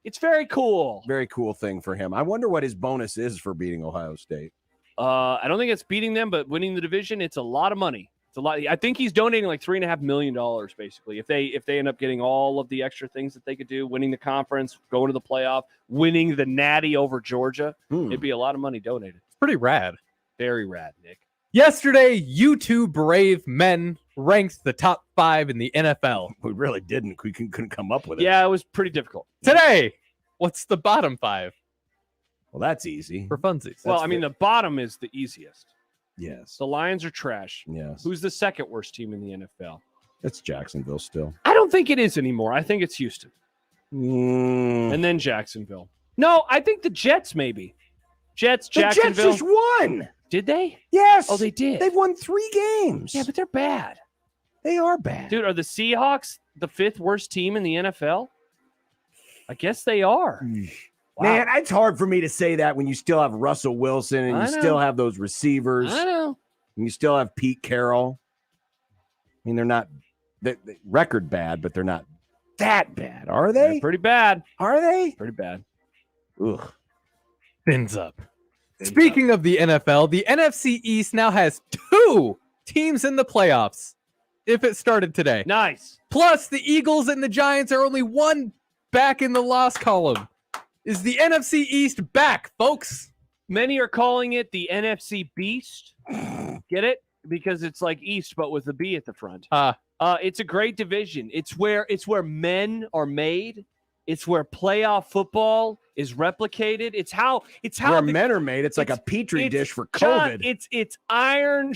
It's very cool. Very cool thing for him. I wonder what his bonus is for beating Ohio State. I don't think it's beating them, but winning the division, it's a lot of money. It's a lot. I think he's donating like $3.5 million basically. If they end up getting all of the extra things that they could do, winning the conference, going to the playoff, winning the Natty over Georgia, it'd be a lot of money donated. It's pretty rad. Very rad, Nick. Yesterday, you two brave men ranked the top 5 in the NFL. We really didn't. We couldn't come up with it. Yeah, it was pretty difficult. Today, what's the bottom 5? Well, that's easy. For funsies. Well, I mean, the bottom is the easiest. Yes. The Lions are trash. Yes. Who's the second worst team in the NFL? It's Jacksonville still. I don't think it is anymore. I think it's Houston. Mm. And then Jacksonville. No, I think the Jets maybe. Jets, Jacksonville. The Jets just won. Did they? Yes. Oh, they did. They've won 3 games. Yeah, but they're bad. They are bad. Dude, are the Seahawks the 5th worst team in the NFL? I guess they are. Wow. Man, it's hard for me to say that when you still have Russell Wilson and I you know. still have those receivers. I know. And you still have Pete Carroll. I mean, they're not they record bad, but they're not that bad, are they? They're pretty bad. Are they? Pretty bad. Ugh. Fins up. Speaking of the NFL, the NFC East now has 2 teams in the playoffs if it started today. Nice. Plus, the Eagles and the Giants are only 1 back in the loss column. Is the NFC East back, folks? Many are calling it the NFC Beast. Get it? Because it's like East, but with a B at the front. It's a great division. It's where men are made. It's where playoff football is replicated. It's how Where men are made. It's like a petri dish for COVID. It's iron.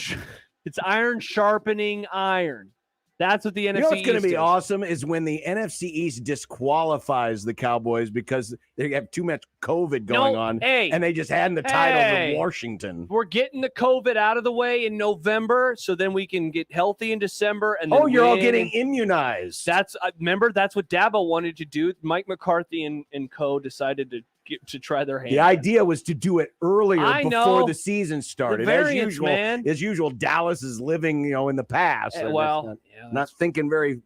It's iron sharpening iron. That's what the NFC You know what's going East to be is. awesome is when the NFC East disqualifies the Cowboys because they have too much COVID going on, and they just hand the title to Washington. We're getting the COVID out of the way in November, so then we can get healthy in December. And then You're all win. getting immunized. That's remember that's what Dabo wanted to do. Mike McCarthy and co decided to try their hand. The idea was to do it earlier I before know. the season started. variance, man. As usual, Dallas is living, in the past. and well, it's not thinking very,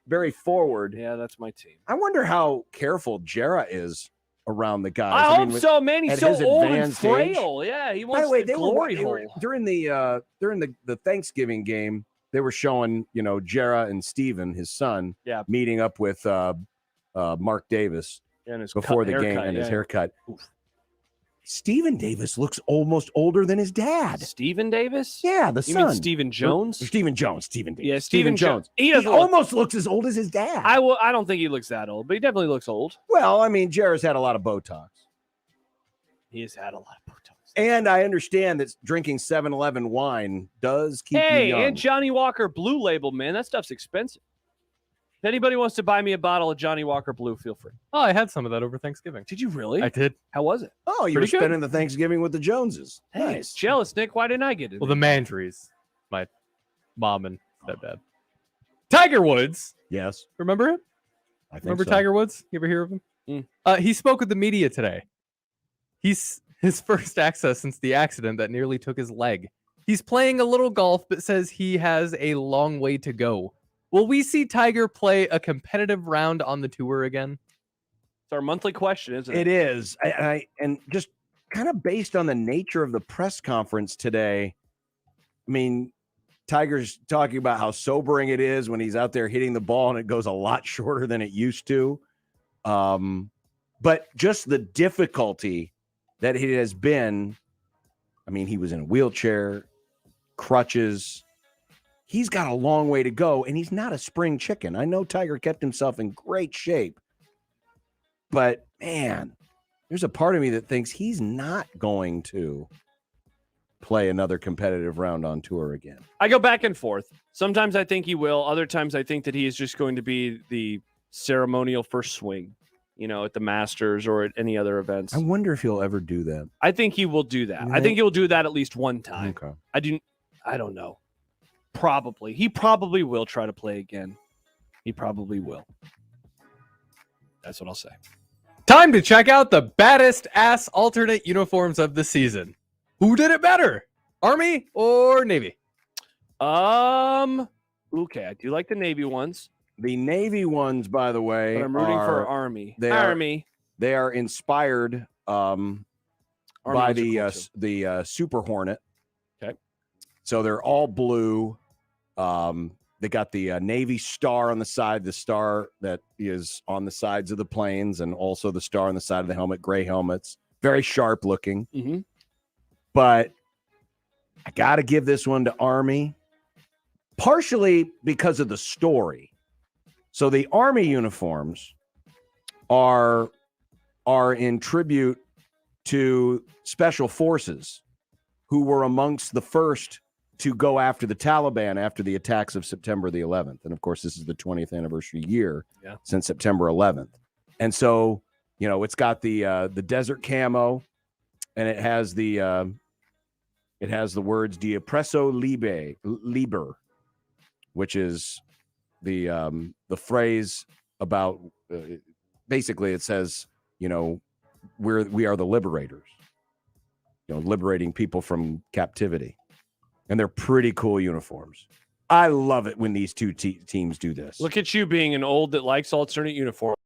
very forward. Yeah, that's my team. I wonder how careful Jarrah is around the guys. I hope with- so, man. He's at so his old and advanced age. frail. Yeah, he By wants the way, the glory hole. during the Thanksgiving game, they were showing Jarrah and Steven, his son, meeting up with Mark Davis and his before the game and his haircut. Steven Davis looks almost older than his dad. Steven Davis? Yeah, the You son. mean Steven Jones? Steven Davis. Yeah, Steven Jones. He doesn't look- almost looks as old as his dad. I don't think he looks that old, but he definitely looks old. Well, I mean, Jarrah's had a lot of Botox. He has had a lot of Botox. And I understand that drinking 7-Eleven wine does keep you Hey, young. and Johnny Walker Blue Label, man. That stuff's expensive. If anybody wants to buy me a bottle of Johnny Walker Blue, feel free. Oh, I had some of that over Thanksgiving. Did you really? I did. How was it? Oh, you were Pretty good. spending the Thanksgiving with the Joneses. Hey, Nice. jealous, Nick. Why didn't I get it? Well, the Mandries, my mom and stepdad. Tiger Woods. Yes. Remember him? I think Remember so. Tiger Woods? You ever hear of him? He spoke with the media today. He's his first access since the accident that nearly took his leg. He's playing a little golf, but says he has a long way to go. Will we see Tiger play a competitive round on the tour again? It's our monthly question, isn't it? It is. And just kind of based on the nature of the press conference today, I mean, Tiger's talking about how sobering it is when he's out there hitting the ball and it goes a lot shorter than it used to. But just the difficulty that it has been. I mean, he was in a wheelchair, crutches. He's got a long way to go, and he's not a spring chicken. I know Tiger kept himself in great shape, but man, there's a part of me that thinks he's not going to play another competitive round on tour again. I go back and forth. Sometimes I think he will. Other times I think that he is just going to be the ceremonial first swing, at the Masters or at any other events. I wonder if he'll ever do that. I think he will do that. I think he will do that at least one time. Okay. I don't know. Probably. He probably will try to play again. He probably will. That's what I'll say. Time to check out the baddest ass alternate uniforms of the season. Who did it better? Army or Navy? Okay, I do like the Navy ones. The Navy ones, by the way, but I'm rooting for Army. They are inspired by the Super Hornet. Okay. So they're all blue. They got the Navy star on the side, the star that is on the sides of the planes, and also the star on the side of the helmet, gray helmets. Very sharp looking. Mm-hmm. But I got to give this one to Army, partially because of the story. So the Army uniforms are in tribute to Special Forces, who were amongst the first to go after the Taliban after the attacks of September the 11th. And of course, this is the 20th anniversary year since September 11th. And so, it's got the desert camo, and it has the words "Die Oppresso Liber," which is the phrase about basically it says, we are the liberators, liberating people from captivity. And they're pretty cool uniforms. I love it when these two teams do this. Look at you being an old that likes alternate uniforms.